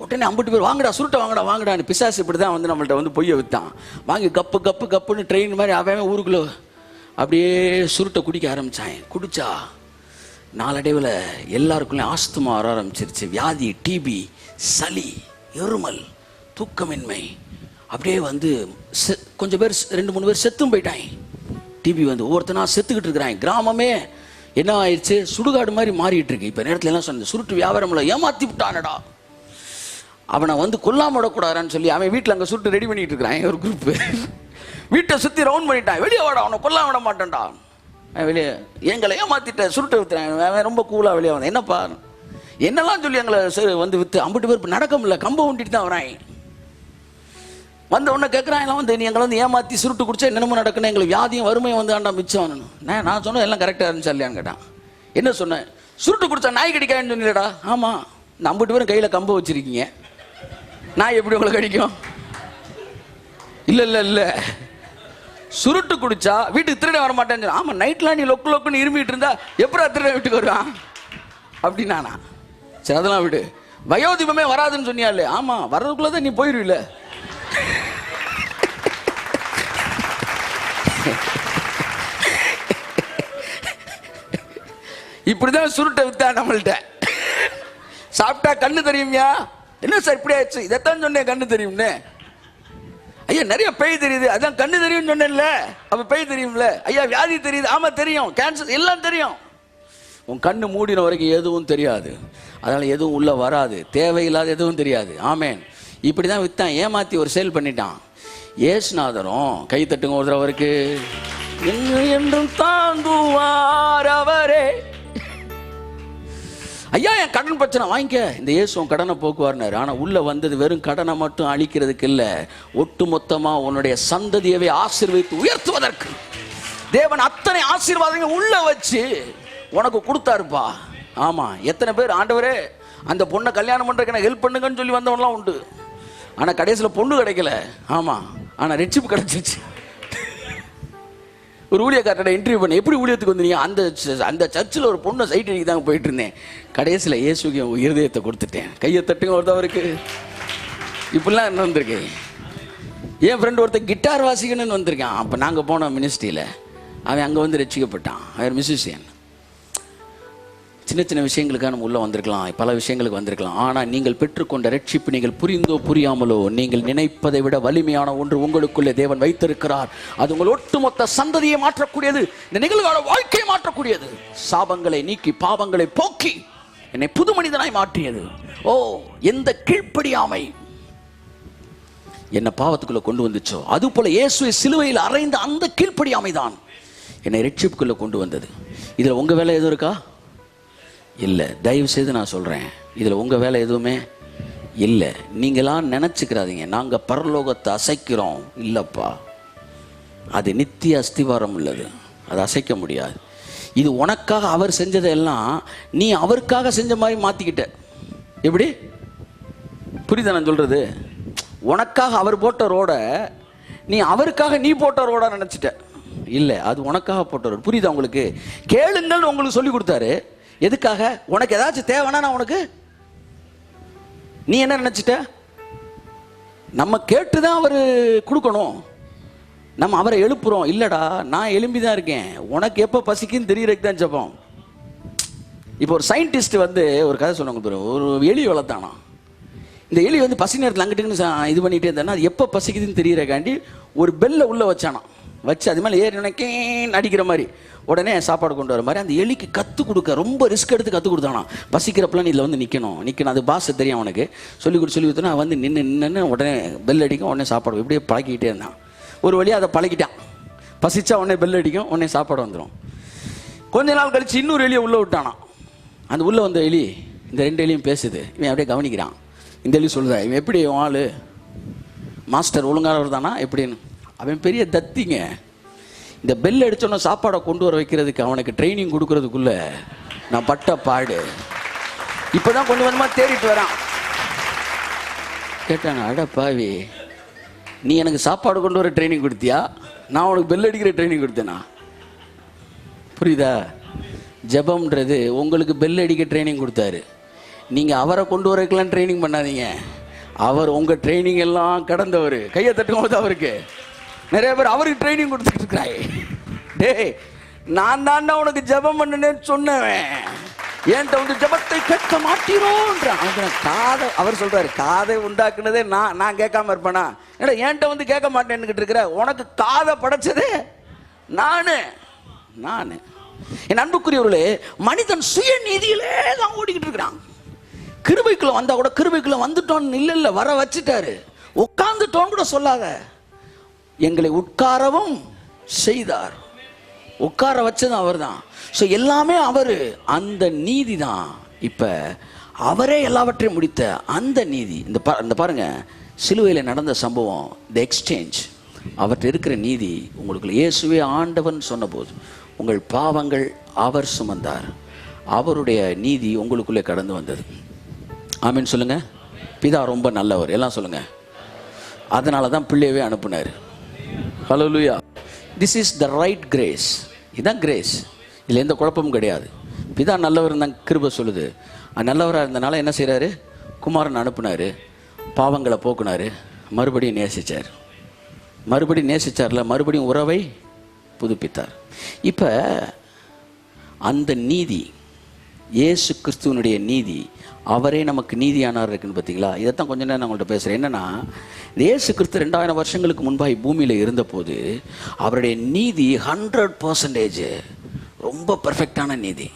உடனே 50 பேர் வாங்கடா சுருட்டை வாங்கடான்னு. பிசாசு இப்படி தான் நம்மள்ட்ட பொய்யை விற்றான். வாங்கி கப்புன்னு ட்ரெயின் மாதிரி அவன் ஊருக்குள்ள அப்படியே சுருட்டை குடிக்க ஆரம்பிச்சான். குடிச்சா நாளடைவில் எல்லாருக்குள்ளேயும் ஆஸ்துமா வர ஆரம்பிச்சிருச்சு. வியாதி, டிபி, சளி, இருமல், தூக்கமின்மை. அப்படியே கொஞ்சம் பேர் 2-3 பேர் செத்தும் போயிட்டாங்க. டிபி ஒவ்வொருத்தனா செத்துக்கிட்டு இருக்கிறாங்க. கிராமமே என்ன ஆயிடுச்சு? சுடுகாடு மாதிரி மாறிட்டு இருக்கு. இப்போ நேரத்தில் எல்லாம் சொன்ன சுருட்டு வியாபாரம்ல ஏமாத்தி விட்டானடா, அவனை கொல்லாம விடக்கூடாதுன்னு சொல்லி அவன் வீட்டில் அங்கே சுட்டு ரெடி பண்ணிட்டு இருக்கிறான். ஒரு குரூப்பு வீட்டை சுற்றி ரவுண்ட் பண்ணிட்டான். வெளியே வாடா, அவனை கொல்லாம விட மாட்டேன்டா. வெளியே எங்களை ஏமாத்திட்ட சுருட்டை வித்துறான். அவன் ரொம்ப கூலாக வெளியே வந்தான். என்னப்பா? என்னெல்லாம் சொல்லி எங்களை வந்து வித்து அம்பிட்டு பேர் நடக்க முடியல, கம்ப ஊண்டிட்டு தான் வராங்க. வந்த உடனே கேட்குறான், எல்லாம் வந்து நீ எங்களை வந்து ஏமாற்றி சுருட்டு குடிச்சா என்னென்னமோ நடக்கணும், எங்களுக்கு வியாதியும் வறுமையும் வந்து ஆண்டா மிச்சம். நான் சொன்னேன் எல்லாம் கரெக்டாக இருந்துச்சு இல்லையான்னு கேட்டான். என்ன சொன்னேன்? சுருட்டு குடிச்சா நாய் கடிக்கான்னு சொன்னீடா. ஆமாம், இந்த அம்பிட்டு பேரும் கையில் கம்ப வச்சிருக்கீங்க, நாய் எப்படி உங்களை கடிக்கும்? இல்லை இல்லை இல்லை, சுருட்டு குடிச்சா வீட்டுக்கு திருட வர மாட்டேன்னு. ஆமாம், நைட்லாம் நீ லொக்கு லொக்குன்னு இருமிட்டு இருந்தா எப்படா திருட வீட்டுக்கு வருவான் அப்படின்னானா. சரி அதெல்லாம் விடு, வயோதிபமே வராதுன்னு சொன்னியாலே. ஆமாம், வர்றதுக்குள்ளதான் நீ போயிருவில்ல. இப்படிதான் சுருட்டை வித்தா நம்மள்கிட்ட. சாப்பிட்டா கண்ணு தெரியும்யா. என்ன சார் இப்படி ஆயிடுச்சு? இதைத்தான் சொன்னேன் கண்ணு தெரியும்னு. ஐயா நிறைய பேய் தெரியுது, அதான் கண்ணு தெரியும்னு சொன்னேன்ல, அப்ப பேய் தெரியும்ல. ஐயா வியாதி தெரியுது, ஆமா தெரியும், கேன்சர் எல்லாம் தெரியும். உன் கண்ணு மூடின வரைக்கும் எதுவும் தெரியாது, அதனால எதுவும் உள்ள வராது, தேவையில்லாத எதுவும் தெரியாது. ஆமேன். இப்படிதான் வித்தான், ஏமாத்தி ஒரு சேல் பண்ணிட்டான். ஏசுநாதரும் கை தட்டுங்க ஒரு அவருக்கு. என்றும் தாங்குவார் அவரே. ஐயா என் கடன் பிரச்சனை வாங்கிக்க, இந்த இயேசு கடனை போக்குவார்னாரு. ஆனா உள்ள வந்தது வெறும் கடனை மட்டும் அழிக்கிறதுக்கு இல்ல, ஒட்டு மொத்தமா உன்னுடைய சந்ததியவே ஆசீர்வதித்து உயர்த்துவதற்கு தேவன் அத்தனை ஆசீர்வாதங்கள் உள்ள வச்சு உனக்கு கொடுத்தாருப்பா. ஆமா, எத்தனை பேர் ஆண்டவரே அந்த பொண்ணை கல்யாணம் பண்றதுக்கு எனக்கு ஹெல்ப் பண்ணுங்கன்னு சொல்லி வந்தவன்லாம் உண்டு. ஆனா கடைசியில் பொண்ணு கிடைக்கல. ஆமா, ஆனா ரட்சிப்பு கிடைச்சிச்சு. ஒரு ஊழியக்காரர்கிட்ட இன்டர்வியூ பண்ண, எப்படி ஊழியத்துக்கு வந்தீங்க? அந்த சர்ச்சில் ஒரு பொண்ணை சைட் அடிக்க தாங்க போயிட்டு இருந்தேன், கடைசியில் இயேசுக்கு இருதயத்தை கொடுத்துட்டேன். கையை தட்டுங்க ஒருத்தவருக்கு. இப்படிலாம் என்ன வந்திருக்கேன். என் ஃப்ரெண்டு ஒருத்தர் கிட்டார் வாசிக்கணும்னு வந்திருக்கான். அப்போ நாங்கள் போன மினிஸ்ட்ரியில் அவன் அங்கே வந்து ரட்சிக்கப்பட்டான். அவன் மியூசிஷியன். சின்ன சின்ன விஷயங்களுக்காக நம்ம உள்ளே வந்திருக்கலாம், பல விஷயங்களுக்கு வந்திருக்கலாம். ஆனால் நீங்கள் பெற்றுக்கொண்ட ரட்சிப்பு நீங்கள் புரிந்தோ புரியாமலோ நீங்கள் நினைப்பதை விட வலிமையான ஒன்று உங்களுக்குள்ளே தேவன் வைத்திருக்கிறார். அது உங்கள் ஒட்டுமொத்த சந்ததியை மாற்றக்கூடியது, இந்த நிகழ்கால வாழ்க்கையை மாற்றக்கூடியது. சாபங்களை நீக்கி பாவங்களை போக்கி என்னை புது மனிதனாய் மாற்றியது. ஓ, எந்த கீழ்ப்படியாமை என்ன பாவத்துக்குள்ள கொண்டு வந்துச்சோ, அது போல இயேசுவை சிலுவையில் அறைந்த அந்த கீழ்ப்படியாமை தான் என்னை ரட்சிப்புக்குள்ள கொண்டு வந்தது. இதில் உங்க வேலை எதுவும் இருக்கா? இல்லை. தயவு செய்து நான் சொல்கிறேன், இதில் உங்கள் வேலை எதுவுமே இல்லை. நீங்களாம் நினச்சிக்கிறாதீங்க நாங்கள் பரலோகத்தை அசைக்கிறோம். இல்லைப்பா, அது நித்திய அஸ்திவாரம் உள்ளது, அதை அசைக்க முடியாது. இது உனக்காக அவர் செஞ்சதெல்லாம் நீ அவருக்காக செஞ்ச மாதிரி மாற்றிக்கிட்ட. எப்படி புரியுதா நான் சொல்கிறது? உனக்காக அவர் போட்ட ரோடை நீ அவருக்காக நீ போட்ட ரோடா நினச்சிட்ட. இல்லை, அது உனக்காக போட்ட ரோடு. புரியுதா உங்களுக்கு? கேளுங்கள்னு உங்களுக்கு சொல்லி கொடுத்தாரு. எதுக்காக? உனக்கு ஏதாச்சும் தேவைன்னா நான் உனக்கு, நீ என்ன நினைச்சிட்ட? நம்ம கேட்டுதான் அவர் கொடுக்கணும், நம்ம அவரை எழுப்புறோம். இல்லடா, நான் எழும்பிதான் இருக்கேன், உனக்கு எப்போ பசிக்குன்னு தெரியறதுக்கு தான் ஜெபம். இப்போ ஒரு சயின்டிஸ்ட் வந்து ஒரு கதை சொன்னாங்க. ஒரு எலி வளர்த்தானா. இந்த எலி வந்து பசி நேரத்தில் அங்கிட்டு இது பண்ணிகிட்டே இருந்தானா, அது எப்போ பசிக்குதுன்னு தெரியறக்காண்டி ஒரு பெல்லை உள்ளே வச்சானா. வச்சு அது மேலே ஏறி நினைக்கேன்னு அடிக்கிற மாதிரி உடனே சாப்பாடு கொண்டு வர மாதிரி அந்த எலிக்கு கற்றுக் கொடுக்க ரொம்ப ரிஸ்க் எடுத்து கற்றுக் கொடுத்தானா. பசிக்கிறப்பெல்லாம் இதில் வந்து நிற்கணும். அது பாச தெரியும் அவனுக்கு. சொல்லி கொடுத்தனா வந்து நின்று உடனே பெல் அடிக்கும், உடனே சாப்பாடு. இப்படியே பழக்கிக்கிட்டே இருந்தான். ஒரு வழியாக அதை பழக்கிட்டான். பசிச்சா உடனே பெல் அடிக்கும், உடனே சாப்பாடு வந்துடும். கொஞ்ச நாள் கழிச்சு இன்னொரு எலியை உள்ளே விட்டானா. அந்த உள்ளே வந்த எலி இந்த ரெண்டு எலியும் பேசுது. இவன் அப்படியே கவனிக்கிறான். இந்த எலி சொல்லுதா, இவன் எப்படி ஆள் மாஸ்டர் ஒழுங்கானவர் தானா எப்படின்னு. அவன் பெரிய தத்திங்க. இந்த பெல் அடிச்சோன்னா சாப்பாடை கொண்டு வர வைக்கிறதுக்கு அவனுக்கு ட்ரைனிங் கொடுக்கறதுக்குள்ள நான் பட்ட பாடு. இப்போதான் கொஞ்சம் கொஞ்சமாக தேடிட்டு வரான். கேட்டாங்க, அட பாவி, நீ எனக்கு சாப்பாடு கொண்டு வர ட்ரைனிங் கொடுத்தியா? நான் உனக்கு பெல் அடிக்கிற ட்ரைனிங் கொடுத்தேனா? புரியுதா? ஜெபம்ன்றது உங்களுக்கு பெல் அடிக்க ட்ரைனிங் கொடுத்தாரு. நீங்கள் அவரை கொண்டு வரக்கலாம் ட்ரைனிங் பண்ணாதீங்க. அவர் உங்கள் ட்ரைனிங் எல்லாம் கடந்தவர். கையை தட்டும் போது அவருக்கு நிறைய பேர் அவருக்கு ட்ரைனிங் கொடுத்துட்டு இருக்கிறாய். டேய், நான் தாண்டா உனக்கு ஜெபம் பண்ணுனேன்னு சொன்னவன், என்கிட்ட வந்து ஜெபத்தை கேட்க மாட்டீரோன்றான். காதை அவர் சொல்றாரு, காதை உண்டாக்குனதே நான் கேட்காம இருப்பேனா? ஏன்னா என்கிட்ட வந்து கேட்க மாட்டேன்னு இருக்கிற, உனக்கு காதை படைச்சதே நானு. என் அன்புக்குரியவர்களே, மனிதன் சுய நீதியிலே தான் ஓடிக்கிட்டு இருக்கிறான். கிருபைக்குள்ள வந்தா கூட கிருபைக்குள்ள வந்துட்டோன்னு இல்லை, வர வச்சுட்டாரு. உட்கார்ந்துட்டோன்னு கூட சொல்லாத, எங்களை உட்காரவும் செய்தார். உட்கார வச்சதும் அவர் தான். ஸோ எல்லாமே அவர். அந்த நீதி தான் இப்போ அவரே எல்லாவற்றையும் முடித்த அந்த நீதி. இந்த பாருங்க, சிலுவையில் நடந்த சம்பவம், த எக்ஸ்சேஞ்ச். அவற்றை இருக்கிற நீதி உங்களுக்கு இயேசுவே ஆண்டவன் சொன்னபோது உங்கள் பாவங்கள் அவர் சுமந்தார், அவருடைய நீதி உங்களுக்குள்ளே கடந்து வந்தது. ஆமீன் சொல்லுங்க. பிதா ரொம்ப நல்லவர், எல்லாம் சொல்லுங்க. அதனால தான் பிள்ளையவே அனுப்புனார். Hallelujah. This is the right grace. இதுதான் கிரேஸ், இதில் எந்த குழப்பமும் கிடையாது. பிதா நல்லவர் தான் கிருபை சொல்லுது. நல்லவராக இருந்தனால என்ன செய்கிறாரு? குமாரன் அனுப்புனார், பாவங்களை போக்குனார், மறுபடியும் நேசித்தார். மறுபடியும் நேசித்தார்ல, மறுபடியும் உறவை புதுப்பித்தார். இப்போ அந்த நீதி, இயேசு கிறிஸ்துவனுடைய நீதி, அவரே நமக்கு நீதியானார் இருக்குன்னு பார்த்தீங்களா? இதைத்தான் கொஞ்ச நேரம் நான் உங்கள்கிட்ட பேசுகிறேன். என்னென்னா, இயேசு கிறிஸ்து 2000 வருஷங்களுக்கு முன்பாக பூமியில் இருந்தபோது அவருடைய நீதி 100% ரொம்ப பர்ஃபெக்டான நீதி.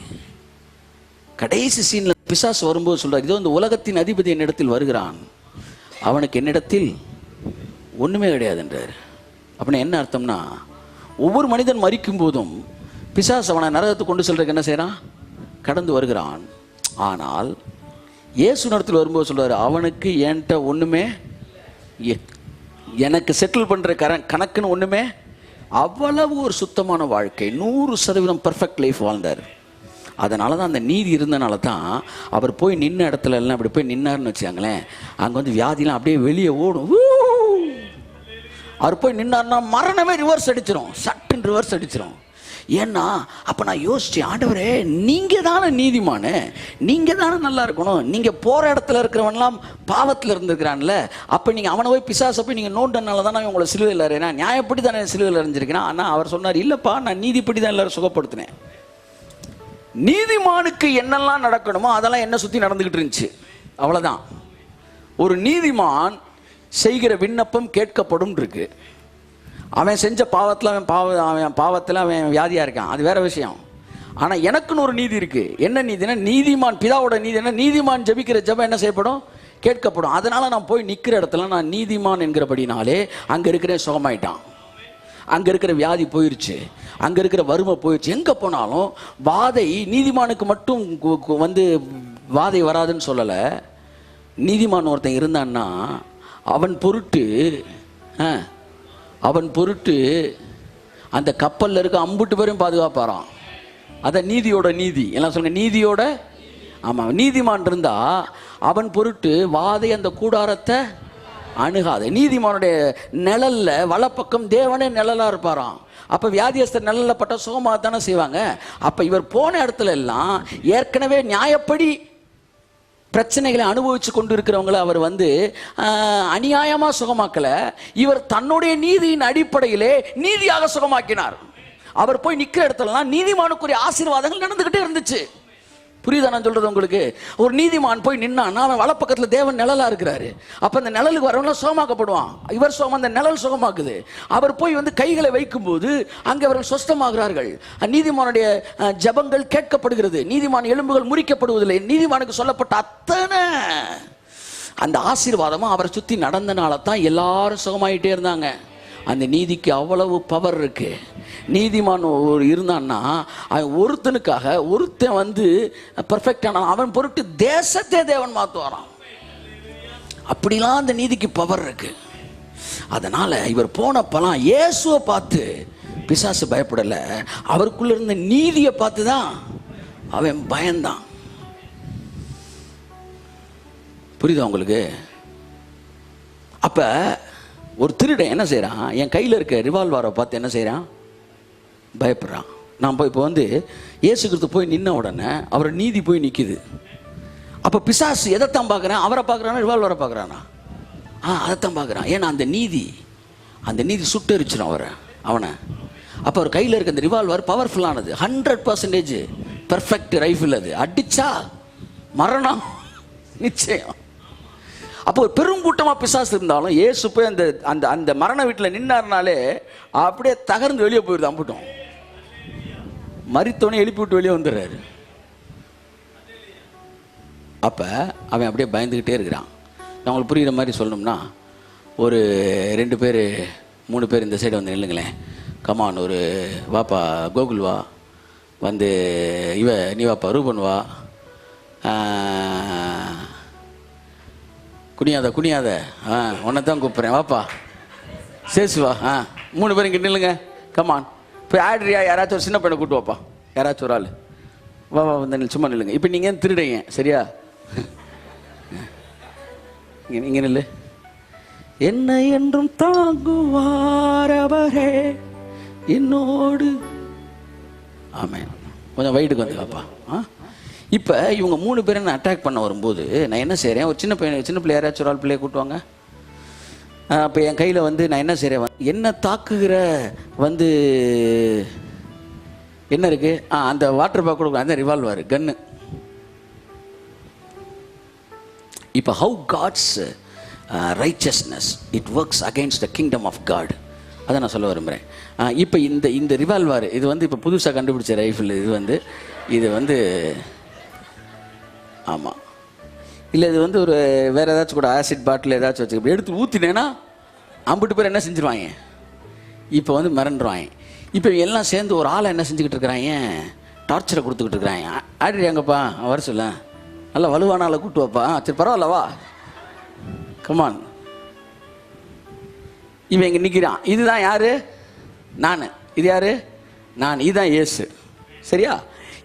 கடைசி சீனில் பிசாசு வரும்போது சொல்கிறார், இதோ இந்த உலகத்தின் அதிபதி என்னிடத்தில் வருகிறான், அவனுக்கு என்னிடத்தில் ஒன்றுமே கிடையாதுன்றார். அப்படின்னா என்ன அர்த்தம்னா, ஒவ்வொரு மனிதன் மரிக்கும் போதும் பிசாசு அவனை நரகத்தை கொண்டு செல்றதுக்கு என்ன செய்கிறான்? கடந்து வருகிறான். ஆனால் இயேசு நடத்தில் வரும்போது சொல்றாரு, அவனுக்கு என்கிட்ட ஒன்றுமே, எனக்கு செட்டில் பண்ணுற கணக்குன்னு ஒன்றுமே. அவ்வளவு ஒரு சுத்தமான வாழ்க்கை, 100% பர்ஃபெக்ட் லைஃப் வாழ்ந்தார். அதனால தான் அந்த நீதி இருந்தனால தான் அவர் போய் நின்ன இடத்துல எல்லாம் அப்படி போய் நின்னார்னு வச்சுக்காங்களேன், அங்கே வந்து வியாதிலாம் அப்படியே வெளியே ஓடும். அவர் போய் நின்னார்னா மரணமே ரிவர்ஸ் அடிச்சிடும், சட்டுன்னு ரிவர்ஸ் அடிச்சிடும். ஏன்னா அப்போ நான் யோசித்தேன், ஆண்டவரே நீங்கள் தானே நீதிமானு, நீங்கள் தானே நல்லா இருக்கணும், நீங்கள் போகிற இடத்துல இருக்கிறவன்லாம் பாவத்தில் இருந்துருக்கிறான்ல, அப்போ நீங்கள் அவனை போய் பிசாசை போய் நீங்கள் நோண்டனால தானே உங்களை சிலுவையில் அறியா, நியாயப்படி தானே சிலுவையில் அறிஞ்சிருக்கிறேன். ஆனால் அவர் சொன்னார், இல்லைப்பா நான் நீதிப்படி தான் எல்லாரும் சுகப்படுத்தினேன். நீதிமானுக்கு என்னெல்லாம் நடக்கணுமோ அதெல்லாம் என்ன சுற்றி நடந்துக்கிட்டு இருந்துச்சு, அவ்வளோதான். ஒரு நீதிமான் செய்கிற விண்ணப்பம் கேட்கப்படும் இருக்கு. அவன் செஞ்ச பாவத்தில் அவன் பாவத்தில் அவன் வியாதியாக இருக்கான், அது வேற விஷயம். ஆனால் எனக்குன்னு ஒரு நீதி இருக்கு. என்ன நீதினா, நீதிமான் பிதாவோட நீதி என்ன, நீதிமான் ஜெபிக்கிற ஜெபம் என்ன செய்யப்படும்? கேட்கப்படும். அதனால நான் போய் நிற்கிற இடத்துல நான் நீதிமான் என்கிறபடினாலே அங்கே இருக்கிற சுகமாயிட்டான், அங்கே இருக்கிற வியாதி போயிடுச்சு, அங்கே இருக்கிற வறுமை போயிடுச்சு. எங்கே போனாலும் வாதை நீதிமானுக்கு மட்டும் வந்து வாதை வராதுன்னு சொல்லலை. நீதிமான் ஒருத்தன் இருந்தான்னா அவன் பொருட்டு அந்த கப்பலில் இருக்க அம்புட்டு பேரையும் பாதுகாப்பாராம். அதான் நீதியோட நீதி. எல்லாம் சொல்லுங்க, நீதியோட. ஆமாம், நீதிமான் இருந்தா அவன் பொருட்டு வாதை அந்த கூடாரத்தை அணுகாது. நீதிமானுடைய நிழல்ல வலப்பக்கம் தேவனே நிழலா இருப்பாராம். அப்ப வியாதியஸ்தர் நிழல்ல பட்ட சுகமாக தானே செய்வாங்க. அப்ப இவர் போன இடத்துல எல்லாம் ஏற்கனவே நியாயப்படி பிரச்சனைகளை அனுபவிச்சு கொண்டு இருக்கிறவங்களை அவர் வந்து அநியாயமா சுகமாக்கல, இவர் தன்னுடைய நீதியின் அடிப்படையிலே நீதியாக சுகமாக்கினார். அவர் போய் நிற்கிற இடத்துலலாம் நீதிமானுக்குரிய ஆசீர்வாதங்கள் நடந்துகிட்டே இருந்துச்சு. புரியுதா நான் சொல்றது உங்களுக்கு? ஒரு நீதிமான் போய் நின்னான்னா அவன் வலப்பக்கத்தில் தேவன் நிழலா இருக்கிறாரு. அப்ப அந்த நிழலுக்கு வரவங்க சுகமாக்கப்படுவான். இவர் சுகம், அந்த நிழல் சுகமாக்குது. அவர் போய் வந்து கைகளை வைக்கும் போது அங்கே அவர்கள் சொஸ்தமாகிறார்கள். நீதிமானுடைய ஜபங்கள் கேட்கப்படுகிறது. நீதிமான் எலும்புகள் முறிக்கப்படுவதில்லை. நீதிமானுக்கு சொல்லப்பட்ட அத்தனை அந்த ஆசீர்வாதமும் அவரை சுற்றி நடந்தனால தான் எல்லாரும் சுகமாயிட்டே இருந்தாங்க. அந்த நீதிக்கு அவ்வளவு பவர் இருக்கு. நீதிமான் இருந்தான்னா அவன் ஒருத்தனுக்காக ஒருத்தன் வந்து பர்ஃபெக்டான அவன் பொருட்டு தேசத்தை தேவன் மாற்றுவாராம். அப்படிலாம் அந்த நீதிக்கு பவர் இருக்கு. அதனால இவர் போனப்பெல்லாம் இயேசுவை பார்த்து பிசாசு பயப்படல, அவருக்குள்ள இருந்த நீதியை பார்த்து தான் அவன் பயந்தான். புரியுதா உங்களுக்கு? அப்ப ஒரு திருடன் என்ன செய்யறான்? என் கையில் இருக்க ரிவால்வரை பார்த்து என்ன செய்யறான்? பயப்படுறான். நான் போய் இப்போ வந்து இயேசு கிறிஸ்து போய் நின்ன உடனே அவரை நீதி போய் நிற்கிது. அப்போ பிசாசு எதைத்தான் பார்க்குறான்? அவரை பார்க்குறானா ரிவால்வரை பார்க்குறானா? அதைத்தான் பார்க்குறான். ஏன்னா அந்த நீதி சுட்டரிச்சிடும் அவனை. அப்போ அவர் கையில் இருக்க அந்த ரிவால்வர் பவர்ஃபுல்லானது, 100% பெர்ஃபெக்ட் ரைஃபிள். அது அடிச்சா மரணம் நிச்சயம். அப்போ ஒரு பெருங்கூட்டமாக பிசாசு இருந்தாலும் இயேசு போய் அந்த அந்த அந்த மரண வீட்டில் நின்னார்னாலே அப்படியே தகர்ந்து வெளியே போயிடுது. அம்புட்டோம் மரித்தோனே எழுப்பி விட்டு வெளியே வந்துடுறாரு. அப்போ அவன் அப்படியே பயந்துக்கிட்டே இருக்கிறான். நான் உங்களுக்கு புரிகிற மாதிரி சொல்லணும்னா, ஒரு 2 பேர் 3 பேர் இந்த சைடு வந்து நில்லுங்களேன். கமான், ஒரு வாப்பா கோகுல் வா, வந்து நீ வாப்பா ரூபன் வா, குனியாத உன்னை தான் கூப்பிட்றேன், வாப்பா சேசுவா. 3 பேரும் இங்கே நில்லுங்க, கமான். இப்போ ஆட்ரியா யாராச்சும் ஒரு சின்ன பையனை கூட்டு வாப்பா, யாராச்சும் ஒரு ஆள் வா வந்து சும்மா நில்லுங்க. இப்போ நீங்கள் திருடுங்க, சரியா? இங்கே நில்லு. என்ன என்றும் தாங்குவார் அவரே என்னோடு. ஆமென். கொஞ்சம் வயிட்டுக்கு வந்து வாப்பா. இப்போ இவங்க 3 பேரை நான் அட்டாக் பண்ண வரும்போது நான் என்ன செய்கிறேன், ஒரு சின்ன பிள்ளை யாராச்சும் ஒரு ஆள் பிள்ளையை கூட்டுவாங்க. அப்போ என் கையில் வந்து நான் என்ன செய்கிறேன், என்ன தாக்குகிற வந்து என்ன இருக்குது, அந்த வாட்டர் பேக் கொடுக்குறேன், அந்த ரிவால்வர் கன்னு. இப்போ how God's richesness it works against the kingdom of God, அதை நான் சொல்ல விரும்புகிறேன். இப்போ இந்த ரிவால்வர் இது வந்து இப்போ புதுசாக கண்டுபிடிச்ச ரைஃபிள். இது வந்து ஆமாம், இல்லை இது வந்து ஒரு வேறு ஏதாச்சும் கூட ஆசிட் பாட்டில் ஏதாச்சும் வச்சு எடுத்து ஊற்றினேன்னா அம்பிட்டு பேர் என்ன செஞ்சுருவாங்க, இப்போ வந்து மிரண்டுருவாங்க. இப்போ எல்லாம் சேர்ந்து ஒரு ஆளை என்ன செஞ்சுக்கிட்டு இருக்கிறாங்க, டார்ச்சரை கொடுத்துக்கிட்டு இருக்கிறாங்க. ஆடிடுறாங்கப்பா, வர சொல்ல, நல்லா வலுவான ஆளை கூட்டு வாப்பா. சரி பரவாயில்லவா, கமான். இவன் இங்கே நிற்கிறான், இதுதான் யாரு, நான். இது யாரு, நான். இதுதான் இயேசு, சரியா?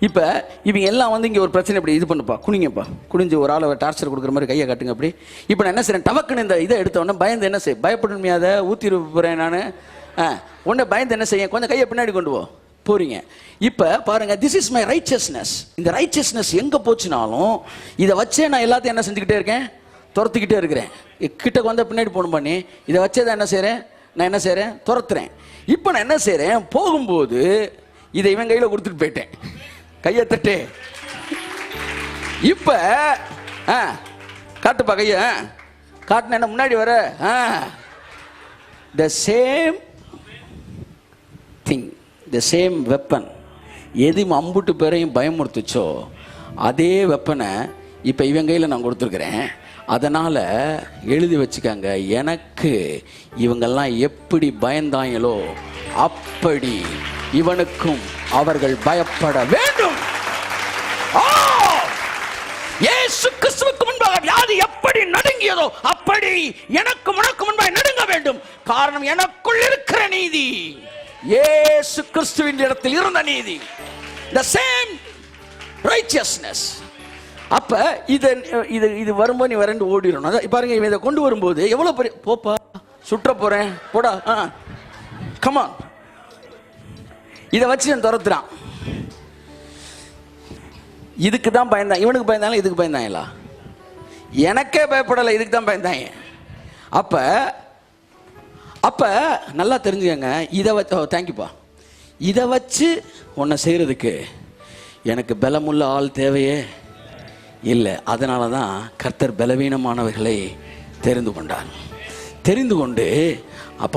இப்போ இவங்க எல்லாம் வந்து இங்கே ஒரு பிரச்சனை, இப்படி இது பண்ணுப்பா, குனிங்கப்பா, குனிஞ்சு ஒரு ஆளை டார்ச்சர் கொடுக்குற மாதிரி கையை காட்டுங்க அப்படி. இப்போ நான் என்ன செய்றேன், டவக்குன்னு இந்த இதை எடுத்தவொடனே பயந்து என்ன செய்ய, பயப்படணுமே, அதை ஊற்றி போகிறேன் நான். உடனே பயந்து என்ன செய்ய, கொஞ்சம் கையை பின்னாடி கொண்டு போறீங்க. இப்போ பாருங்க, திஸ் இஸ் மை ரைச்சஸ்னஸ். இந்த ரைச்சஸ்னஸ் எங்கே போச்சுனாலும் இதை வச்சே நான் எல்லாத்தையும் என்ன செஞ்சுக்கிட்டே இருக்கேன், துரத்திக்கிட்டே இருக்கிறேன். கிட்ட வந்து பின்னாடி போகணும் பண்ணி இதை வச்சே தான் என்ன செய்கிறேன், நான் என்ன செய்கிறேன், துரத்துறேன். இப்போ நான் என்ன செய்கிறேன், போகும்போது இதை இவன் கையில் கொடுத்துட்டு போயிட்டேன், கையை தட்டு. இப்ப காட்டுப்பா கைய, காட்டுன என்ன முன்னாடி வர. the same thing, the same weapon. எது அம்புட்டு பேரையும் பயமுறுத்துச்சோ அதே வெப்பனை இப்போ இவன் கையில் நான் கொடுத்துருக்குறேன். அதனால் எழுதி வச்சுக்காங்க, எனக்கு இவங்கெல்லாம் எப்படி பயந்தாங்களோ அப்படி இவனுக்கும் அவர்கள் பயப்பட வேண்டும். இயேசு கிறிஸ்துவுக்கு முன்பாக வியாதி எப்படி நடுங்கியதோ அப்படி எனக்கு உனக்கு முன்பாக நடுங்க வேண்டும். காரணம், எனக்குள் இருக்கிற நீதி இயேசு கிறிஸ்துவின் இடத்தில் இருந்த நீதி, the same righteousness. அப்ப இது வரும்போது நீ வரண்டு ஓடிடணும். பாருங்க, இவன் இதை கொண்டு வரும்போது எவ்வளவு பெரிய, போப்பா சுற்ற போறேன் போடா, கமான். இதை வச்சு நான் துரத்துறான். இதுக்கு தான் பயந்தான், இவனுக்கு பயந்தாலும் இதுக்கு பயந்தாங்களா, எனக்கே பயப்படலை, இதுக்கு தான் பயந்தாங்க. அப்ப நல்லா தெரிஞ்சுக்கங்க, இதை வச்சு தேங்க்யூப்பா, இதை வச்சு உன்னை செய்யறதுக்கு எனக்கு பலமுள்ள ஆள் தேவையே இல்லை. அதனால தான் கர்த்தர் பலவீனமானவர்களை தெரிந்து கொண்டார். தெரிந்து கொண்டு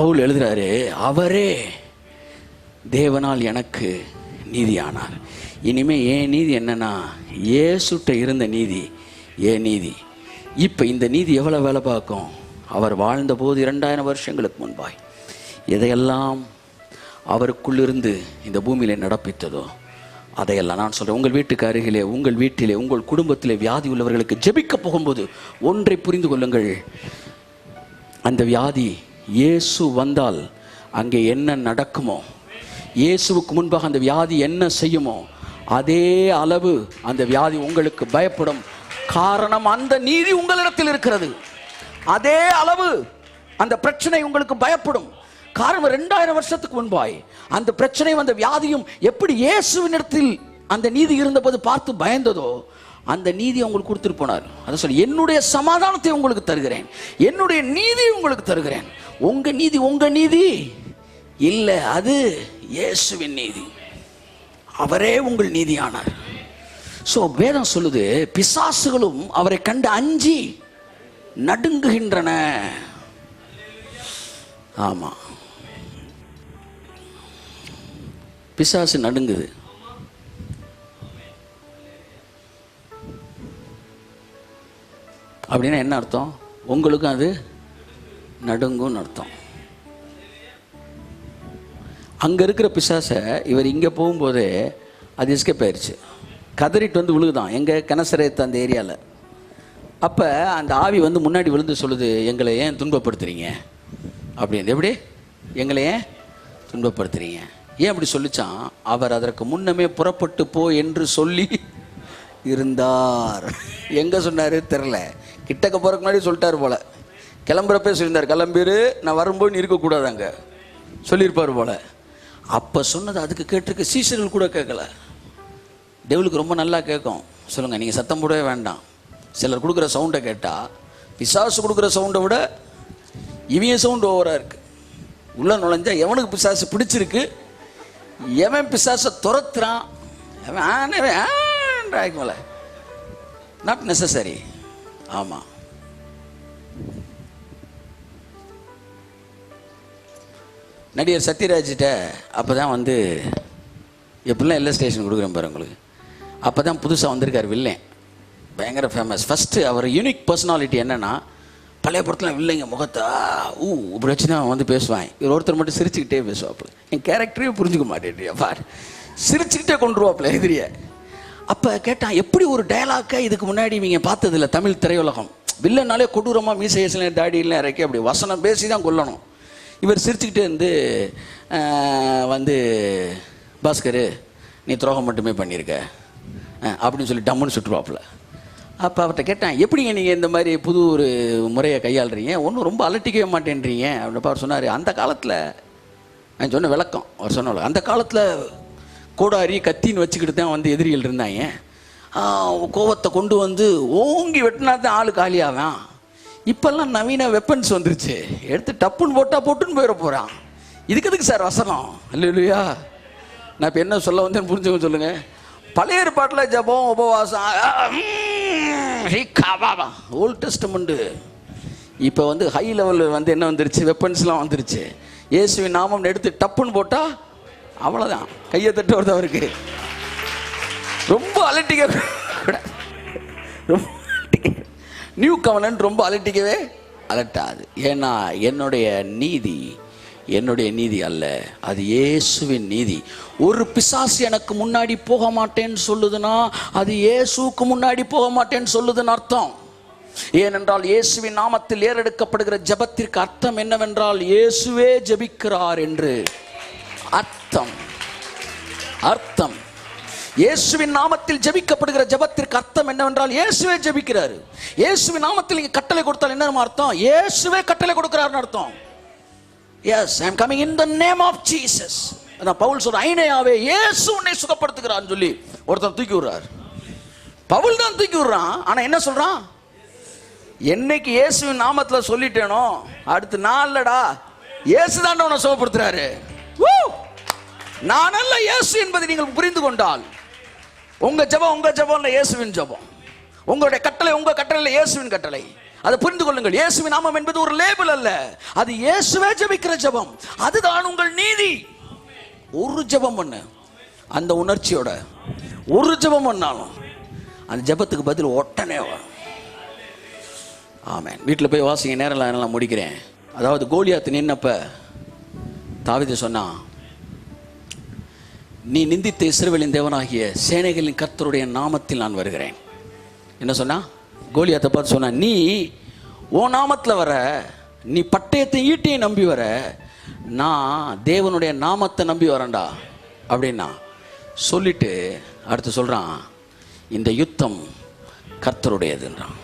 பவுல் எழுதுறாரு, அவரே தேவனால் எனக்கு நீதியானார். இனிமே என் நீதி என்னன்னா, இயேசுட்ட இருந்த நீதி ஏன் நீதி. இப்போ இந்த நீதி எவ்வளோ வேலை பார்க்கும், அவர் வாழ்ந்த போது 2000 வருஷங்களுக்கு முன்பாய் எதையெல்லாம் அவருக்குள்ளிருந்து இந்த பூமியில் நடப்பித்ததோ அதையெல்லாம் நான் சொல்கிறேன். உங்கள் வீட்டுக்கு அருகிலே, உங்கள் வீட்டிலே, உங்கள் குடும்பத்திலே வியாதி உள்ளவர்களுக்கு ஜெபிக்க போகும்போது ஒன்றை புரிந்து கொள்ளுங்கள், அந்த வியாதி இயேசு வந்தால் அங்கே என்ன நடக்குமோ, இயேசுவுக்கு முன்பாக அந்த வியாதி என்ன செய்யுமோ அதே அளவு அந்த வியாதி உங்களுக்கு பயப்படும். காரணம், அந்த நீதி உங்களிடத்தில் இருக்கிறது. அதே அளவு அந்த பிரச்சனை உங்களுக்கு பயப்படும். காரணம், 2000 வருஷத்துக்கு முன்பாய் அந்த பிரச்சனையும் அந்த வியாதியும் எப்படி இயேசுவின் இடத்தில் அந்த நீதி இருந்தபோது பார்த்து பயந்ததோ அந்த நீதி உங்களுக்கு கொடுத்துட்டு போனார். அதை சொல்லி, என்னுடைய சமாதானத்தை உங்களுக்கு தருகிறேன், என்னுடைய நீதி உங்களுக்கு தருகிறேன். உங்க நீதி இல்லை, அது இயேசுவின் நீதி. அவரே உங்கள் நீதியானார். சோ வேதம் சொல்லுது, பிசாசுகளும் அவரை கண்டு அஞ்சி நடுங்குகின்றன. ஆமா, பிசாசு நடுங்குது. அப்படின்னா என்ன அர்த்தம், உங்களுக்கும் அது நடுங்கும்னு அர்த்தம். அங்கே இருக்கிற பிசாசை இவர் இங்கே போகும்போதே அது எஸ்கேப் ஆயிடுச்சு, கதறிட்டு வந்து விழுகுதான். எங்கே, கனசரேத் அந்த ஏரியாவில் அப்போ அந்த ஆவி வந்து முன்னாடி விழுந்து சொல்லுது, எங்களை ஏன் துன்பப்படுத்துறீங்க அப்படின்னு. எப்படி எங்களை ஏன் துன்பப்படுத்துறீங்க? ஏன் அப்படி சொல்லிச்சான்? அவர் அதற்கு முன்னமே புறப்பட்டு போ என்று சொல்லி இருந்தார். எங்கே சொன்னார் தெரில, கிட்டக்க போகிறக்கு முன்னாடி சொல்லிட்டார் போல. கிளம்புறப்பே சொல்லியிருந்தார், கிளம்பிரு, நான் வரும்போது நீ இருக்கக்கூடாது அங்கே சொல்லியிருப்பார் போல. அப்போ சொன்னது அதுக்கு கேட்டிருக்கு, சீசர்கள் கூட கேட்கல. டெவலுக்கு ரொம்ப நல்லா கேட்கும். சொல்லுங்கள், நீங்கள் சத்தம் போடவே வேண்டாம். சிலர் கொடுக்குற சவுண்டை கேட்டால் பிசாசு கொடுக்குற சவுண்டை விட இவங்க சவுண்டு ஓவராக இருக்குது. உள்ளே நுழைஞ்சா எவனுக்கு பிசாசு பிடிச்சிருக்கு, எவன் பிசாசை துரத்துறான், போல நாட் நெசசரி. ஆமாம், நடிகர் சத்யராஜிட்ட அப்போ தான் வந்து எப்படிலாம் எல்லா ஸ்டேஷன் கொடுக்குறேன் பாரு உங்களுக்கு. அப்போ தான் புதுசாக வந்திருக்கார் வில்லன், பயங்கர ஃபேமஸ். ஃபஸ்ட்டு அவர் யூனிக் பர்சனாலிட்டி என்னென்னா, பழைய படத்தில் வில்லைங்க முகத்தா இப்படி வச்சு தான் வந்து பேசுவான். இவர் ஒருத்தர் மட்டும் சிரிச்சுக்கிட்டே பேசுவாப்புல. என் கேரக்டரே புரிஞ்சுக்க மாட்டேன்றியா பார், சிரிச்சுக்கிட்டே கொண்டுருவாப்புல எதிரியை. அப்போ கேட்டான், எப்படி ஒரு டயலாக்கை இதுக்கு முன்னாடி இவங்க பார்த்ததில்ல தமிழ் திரையுலகம். வில்லனாலே கொடூரமாக மீசையசில் தாடியெல்லாம் இறக்கி அப்படி வசனம் பேசி தான் கொல்லணும். இவர் சிரிச்சுக்கிட்டே இருந்து வந்து, பாஸ்கர் நீ துரோகம் மட்டுமே பண்ணியிருக்க அப்படின்னு சொல்லி டம்முன்னு சுட்டுருவாப்புல. அப்போ அவர்கிட்ட கேட்டேன், எப்படிங்க நீங்கள் இந்த மாதிரி புது ஒரு முறையை கையாளுறீங்க, ஒன்றும் ரொம்ப அலட்டிக்கவே மாட்டேன்றீங்க அப்படின்ப்பா. அவர் சொன்னார், அந்த காலத்தில் நான் சொன்ன விளக்கம் அவர் சொன்ன, அந்த காலத்தில் கோடாரி கத்தின்னு வச்சுக்கிட்டு தான் வந்து எதிரிகள் இருந்தாங்க. கோவத்தை கொண்டு வந்து ஓங்கி வெட்டினா தான் ஆள் காலியாவான். இப்போல்லாம் நவீன வெப்பன்ஸ் வந்துருச்சு, எடுத்து டப்புன்னு போட்டால் போட்டுன்னு போயிட போகிறான். இதுக்கு எதுக்கு சார் வசனம்? இல்லையா, நான் இப்போ என்ன சொல்ல வந்தேன்னு புரிஞ்சுக்க சொல்லுங்கள். பழைய ஏற்பாட்டில் ஜபம், உபவாசம், ஓல்ட் டெஸ்டமெண்ட். இப்போ வந்து ஹை லெவலில் வந்து என்ன வந்துருச்சு, வெப்பன்ஸ்லாம் வந்துருச்சு. இயேசுவின் நாமம் எடுத்து டப்புன்னு போட்டால் அவ்வளோதான், கையை தட்டு வருது அவருக்கு. ரொம்ப அலட்டிக்க ரொம்ப நியூ கவர்னன்ட் ரொம்ப அலட்டிக்கவே அலட்டாது. ஏன்னா என்னுடைய நீதி அல்ல, அது இயேசுவின் நீதி. ஒரு பிசாசு எனக்கு முன்னாடி போக மாட்டேன்னு சொல்லுதுன்னா அது இயேசுக்கு முன்னாடி போக மாட்டேன்னு சொல்லுதுன்னு அர்த்தம். ஏனென்றால் இயேசுவின் நாமத்தில் ஏறெடுக்கப்படுகிற ஜெபத்திற்கு அர்த்தம் என்னவென்றால் இயேசுவே ஜெபிக்கிறார் என்று அர்த்தம். இயேசுவின் நாமத்தில் ஜெபிக்கப்படுகிற ஜெபத்திற்கு அர்த்தம் என்னவென்றால் இயேசுவே ஜெபிக்கிறார். இயேசுவின் நாமத்தில் நீங்க கட்டளை கொடுத்தால் என்ன அர்த்தம்? இயேசுவே கட்டளை கொடுக்கிறார்னு அர்த்தம். Yes, I am coming in the name of Jesus. அதான் பவுல் சொல்ற, ஐனையாவே இயேசு உன்னை சுகப்படுத்துகிறான்னு சொல்லி ஒருத்தர் தூக்கி விடுறார். பவுல் தான் தூக்கி விடுறான். ஆனா என்ன சொல்றான்? என்னைக்கு இயேசுவின் நாமத்துல சொல்லிட்டேனோ அடுத்து நாள்லடா இயேசு தான் உன்னை சுகப்படுத்துறாரு. நான் அல்ல இயேசு என்பதை நீங்கள் புரிந்து கொண்டால் உங்க ஜெபம் இல்ல இயேசுவின் ஜெபம், உங்களுடைய கட்டளை உங்க கட்டளை இயேசுவின் கட்டளை. அதை புரிந்து கொள்ளுங்கள். இயேசுவின் நாமம் என்பது ஒரு லேபிள் அல்ல, அது இயேசுவே ஜெபிக்கிற ஜெபம். அதுதான் உங்கள் நீதி. ஒரு ஜெபம் பண்ணு, அந்த உணர்ச்சியோட ஒரு ஜெபம் பண்ணாலும் அந்த ஜெபத்துக்கு பதில் உடனே வரும். ஆமென். வீட்டில் போய் வாசிங்க, நேரம் எல்லாம் முடிக்கிறேன். அதாவது கோலியாத் நின்னப்ப தாவீது சொன்னான், நீ நிந்தித்த இஸ்ரவேலின் தேவனாகிய சேனைகளின் கர்த்தருடைய நாமத்தில் நான் வருகிறேன். என்ன சொன்னா? கோலியாத்தை பார்த்து சொன்னா, நீ ஓ நாமத்தில் வர, நீ பட்டயத்தை ஈட்டையும் நம்பி வர, நான் தேவனுடைய நாமத்தை நம்பி வரேன்டா அப்படின்னா சொல்லிட்டு அடுத்து சொல்றான், இந்த யுத்தம் கர்த்தருடையதுன்றான்.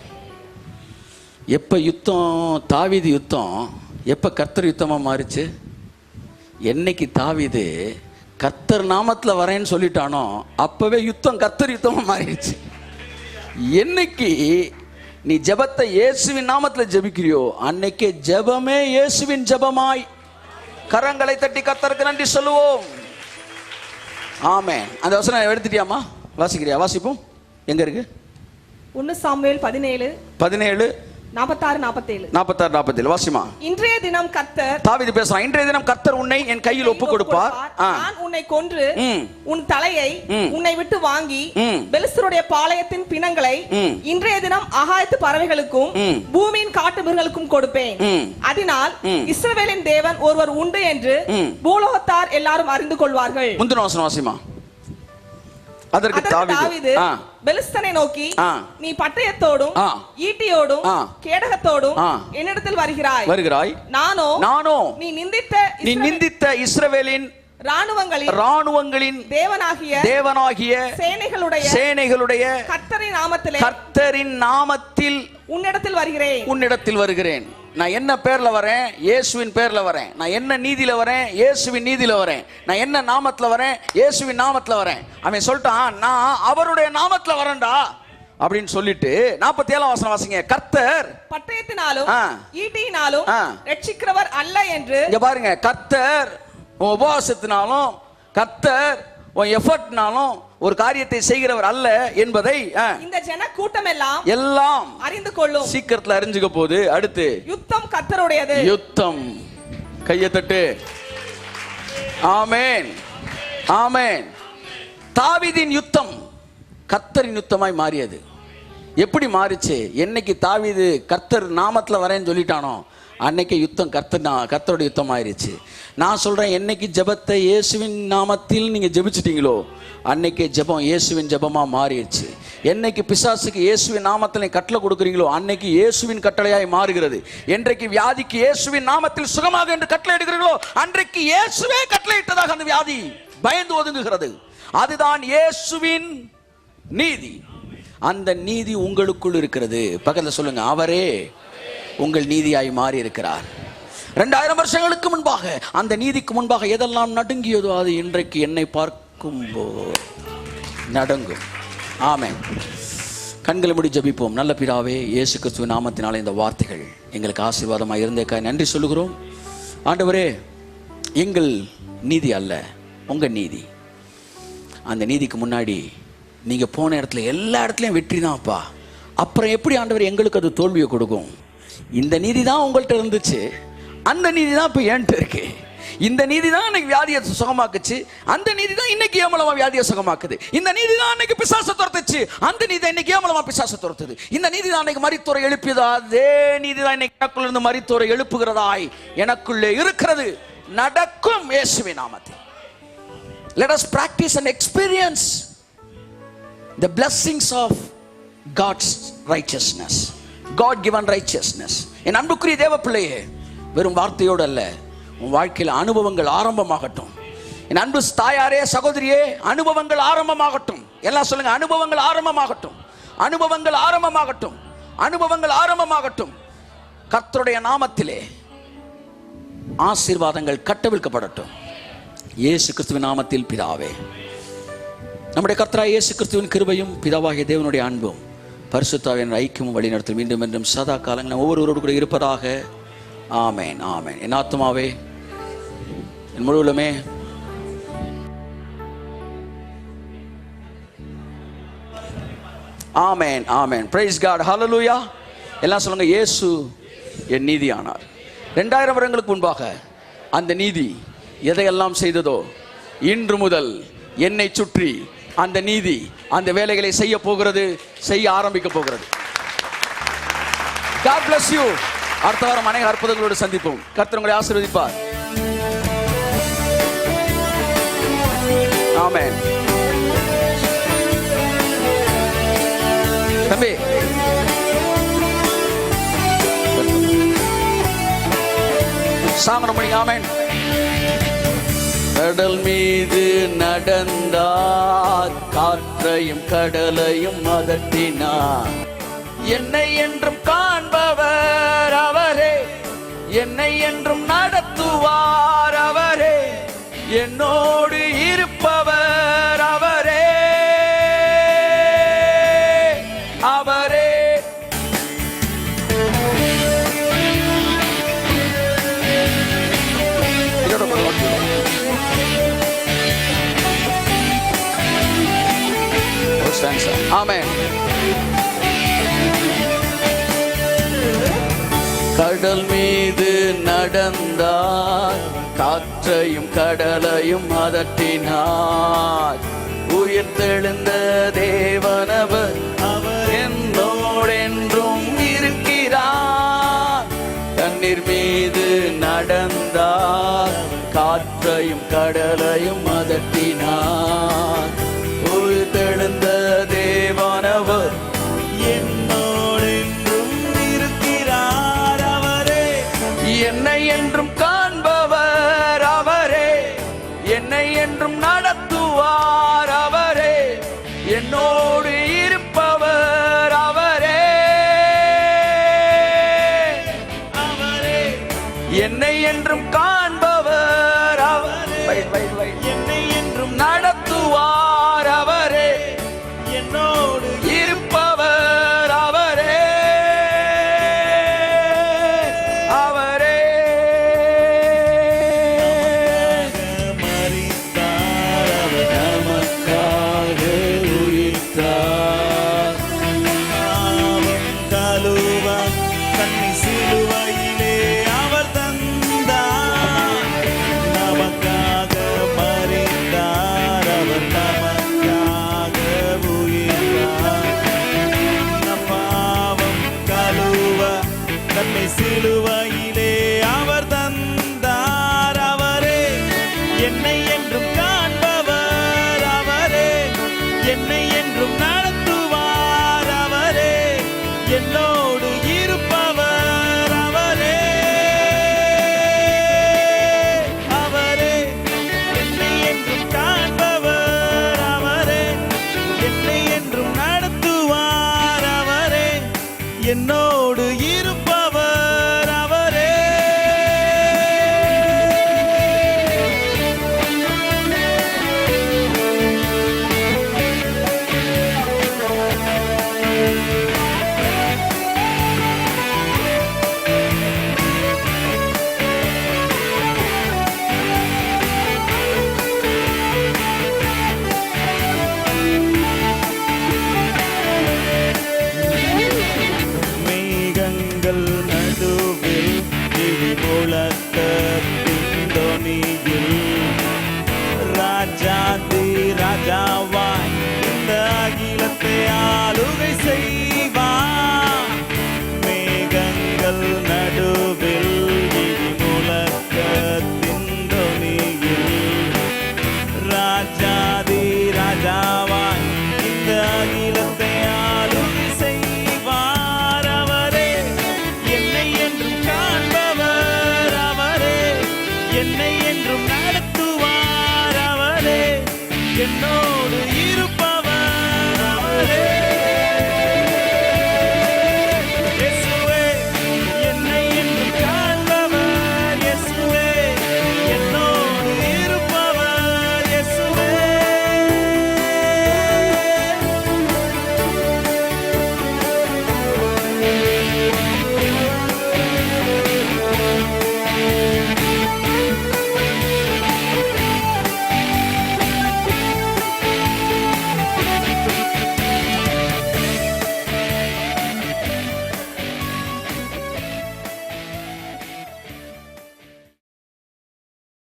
எப்போ யுத்தம், தாவீது யுத்தம் எப்போ கர்த்தர் யுத்தமாக மாறிச்சு? என்னைக்கு தாவீது கர்த்தர் நாமத்தில் வரேன்னு சொல்லிட்டானோ அப்பவே யுத்தம் கர்த்தர் யுத்தமாக மாறிடுச்சு. என்னைக்கு நீ ஜெபத்தை இயேசுவின் நாமத்தில் ஜெபிக்கிறியோ அன்னைக்கே ஜெபமே இயேசுவின் ஜெபமாய். கரங்களை தட்டி கர்த்தருக்கு நன்றி சொல்லுவோம். ஆமென். அந்த வசனம் எடுத்துட்டியாமா? வாசிக்கிறியா? வாசிப்போம். எங்க இருக்கு? 1 சாமுவேல் 17 46 வாசிமா. இன்றைய தினம் கர்த்தர், தாவீது பேசுறான், இன்றைய தினம் கர்த்தர் உன்னை என் கையில் ஒப்பு கொடுப்பார். நான் உன்னை கொன்று உன் தலையை உன்னை விட்டு வாங்கி பெலிஸ்தருடைய பாளையத்தின் பிணங்களை இன்றைய தினம் ஆகாயத்து பறவைகளுக்கும் பூமியின் காட்டு மிருகங்களுக்கும் கொடுப்பேன். அதனால் இஸ்ரவேலின் தேவன் ஒருவர் உண்டு என்று பூலோகத்தார் எல்லாரும் அறிந்து கொள்வார்கள். முந்தின வசனம் வாசிமா. அதற்கு தாவீது பெலிஸ்தனை நோக்கி, ஆ, நீ பட்டயத்தோடும் ஆ, ஈட்டியோடும் ஆ, கேடகத்தோடும் ஆ, என்னிடத்தில் வருகிறாய். நானோ நீ நிந்தித்த இஸ்ரவேலின் ராணுவங்களின் தேவனாகிய சேனைகளுடைய கர்த்தரின் நாமத்தில் உன்னிடத்தில் வருகிறேன். நான் என்ன பேர்ல வரேன்? இயேசுவின் பேர்ல வரேன். நான் என்ன நீதியில வரேன்? இயேசுவின் நீதியில வரேன். நான் என்ன நாமத்துல வரேன்? இயேசுவின் நாமத்துல வரேன். அவன் சொல்லிட்டான், நான் அவருடைய நாமத்துல வரேன்டா அப்படின்னு சொல்லிட்டு 47 வசனம் வாசிங்க. கர்த்தர் பட்டயத்தினாலும் ஈட்டியினாலும் ரட்சிக்கிறவர் அல்ல என்று. இங்க பாருங்க, கர்த்தர் உபவாசத்தினாலும் கர்த்தர் எஃபர்ட்னாலும் ஒரு காரியத்தை செய்கிறவர் அல்ல என்பதை இந்த ஜன கூட்டம் எல்லாம் அறிந்து கொள்ளும். சீக்கிரத்துல அறிஞ்சுக்க போகுது. அடுத்து யுத்தம் கர்த்தருடையது. யுத்தம், கையை தட்டு. ஆமென், ஆமென். தாவீதின் யுத்தம் கர்த்தரின் யுத்தமாய் மாறியது. எப்படி மாறிச்சு? என்னைக்கு தாவீது கர்த்தர் நாமத்துல வரேன்னு சொல்லிட்டானோ அன்னைக்கு யுத்தம் கர்த்தரோட யுத்தம் ஆயிருச்சு. நான் சொல்றேன், என்னைக்கு ஜெபத்தை இயேசுவின் நாமத்தில் நீங்க ஜெபிச்சிட்டீங்களோ அன்னைக்கு ஜெபம் இயேசுவின் ஜெபமா மாறிடுச்சு. என்னைக்கு பிசாசுக்கு இயேசுவின் நாமத்தில் கட்டளை கொடுக்குறீங்களோ அன்னைக்கு இயேசுவின் கட்டளையாய் மாறுகிறது. என்றைக்கு வியாதிக்கு இயேசுவின் நாமத்தில் சுகமாக என்று கட்டளை எடுக்கிறீங்களோ அன்றைக்கு இயேசுவே கட்டளை இட்டதாக அந்த வியாதி பயந்து ஒதுங்குகிறது. அதுதான் இயேசுவின் நீதி. அந்த நீதி உங்களுக்குள் இருக்கிறது. பக்கத்துல சொல்லுங்க, அவரே உங்கள் நீதியாய் மாறி இருக்கிறார். 2000 வருஷங்களுக்கு முன்பாக அந்த நீதிக்கு முன்பாக எதெல்லாம் நடுங்கியதோ அது இன்றைக்கு என்னை பார்க்கும்போது நடுங்கும். ஆமென். கண்களை மூடி ஜெபிப்போம். நல்ல பிதாவே, இயேசு கிறிஸ்துவின் நாமத்தினாலே இந்த வார்த்தைகள் எங்களுக்கு ஆசீர்வாதமாக இருந்தேக்காய் நன்றி சொல்லுகிறோம். ஆண்டவரே, எங்கள் நீதி அல்ல, உங்க நீதி. அந்த நீதிக்கு முன்னாடி நீங்க போன இடத்துல எல்லா இடத்துலையும் வெற்றி தான்ப்பா. அப்புறம் எப்படி ஆண்டவர் எங்களுக்கு அது தோல்வியை கொடுக்கும்? இந்த நீதி தான் உங்கள்கிட்ட இருந்துச்சு, அந்த நீதி தான் இப்போ என்கிட்ட இருக்கு. இந்த நீதி தான் அன்னைக்கு வியாதியை சுகமாக்குச்சு, அந்த நீதி தான் இன்னைக்கு ஏமலமா வியாதியை சுகமாக்குது. இந்த நீதி தான் அன்னைக்கு பிசாசை துரத்துச்சு, அந்த நீதி தான் இன்னைக்கு ஏமலமா பிசாசை துரத்துது. இந்த நீதி தான் அன்னைக்கு மரித்தோரை எழுப்பியதா, அதே நீதி தான் இன்னைக்கு எனக்குள்ள இருந்து மரித்தோரை எழுப்புகிறதாய் எனக்குள்ளே இருக்கிறது. நடக்கும் இயேசுவின் நாமத்தில். Let us practice and experience the blessings of God's righteousness, God given righteousness. என் அன்புக்குரிய தேவ பிள்ளையே, வெறும் வார்த்தையோடு அல்ல, உன் வாழ்க்கையில் அனுபவங்கள் ஆரம்பமாகட்டும். என் அன்பு தாயாரே, சகோதரியே, அனுபவங்கள் ஆரம்பமாகட்டும். எல்லாம் சொல்லுங்க, அனுபவங்கள் ஆரம்பமாகட்டும், அனுபவங்கள் ஆரம்பமாகட்டும், அனுபவங்கள் ஆரம்பமாகட்டும். கர்த்தருடைய நாமத்திலே ஆசீர்வாதங்கள் கட்டவிழ்க்கப்படட்டும். இயேசு கிறிஸ்துவின் நாமத்தில் பிதாவே. நம்முடைய கர்த்தராகிய இயேசு கிறிஸ்துவின் கிருபையும் பிதாவாகிய தேவனுடைய அன்பும் பரிசுத்தாவின் ஐக்கியமும் வழிநடத்தல் மீண்டும் என்றும் சதா காலங்கள் ஒவ்வொருவரோடு கூட இருப்பதாக. ஆமென், ஆமென். என் ஆத்துமாவே, என் முழுவலுமே ஆமென், ஆமென். பிரைஸ் காட், ஹல்லேலூயா. எல்லாம் சொல்லுங்க, இயேசு என் நீதி ஆனார். 2000 வருடங்களுக்கு முன்பாக அந்த நீதி எதையெல்லாம் செய்ததோ இன்று முதல் என்னை சுற்றி அந்த நீதி அந்த வேலைகளை செய்ய போகிறது, செய்ய ஆரம்பிக்க போகிறது. God bless you. அடுத்த வாரம் அநேக அற்புதங்களோடு சந்திப்போம். கர்த்தர் உங்களை ஆசீர்வதிப்பார். ஆமென். தம்பி, சாமரம் மணி. ஆமென். கடல் மீது நடந்தார், காற்றையும் கடலையும் அதட்டினார். என்னை என்றும் காண்பவர் அவரே, என்னை என்றும் நடத்துவார் அவரே, என்னோடு இருப்பவர் அவரே, அவரே. ஆமென். கடல் மீது நடந்தார், காற்றையும் கடலையும் அதட்டினார். உயிர்த்தெழுந்த தேவனவர், அவர் என்னோடென்றும் இருக்கிறார். தண்ணீர் மீது நடந்தார், காற்றையும் கடலையும் அதட்டினார். உயிர்த்தெழுந்த என்றும் காண்பவர் அவரே, என்னை என்றும் நடத்துவார் அவரே, என்னோடு இருப்பவர் அவரே, அவரே. மரித்தார் அவர் நமக்காக உயிர்த்தார். பாவம் கழுவ தன்னை சிலுவையிலே அவர் தந்தார். நமக்காக மரித்தார் அவர் நமக்காக உயிர்த்தார். நம் பாவம் கழுவ தன்னை சிலுவையிலே அவர் தந்தார். அவரே என்னை என்றும் காண்பவர் அவரே, என்னை என்றும் நடத்துவார் அவரே, என்னோடு இருப்பவர் அவரே, அவரே என்னை என்றும் காண்பவர் அவரே, என்னை என்றும் நடத்துவார் அவரே, என்னோடு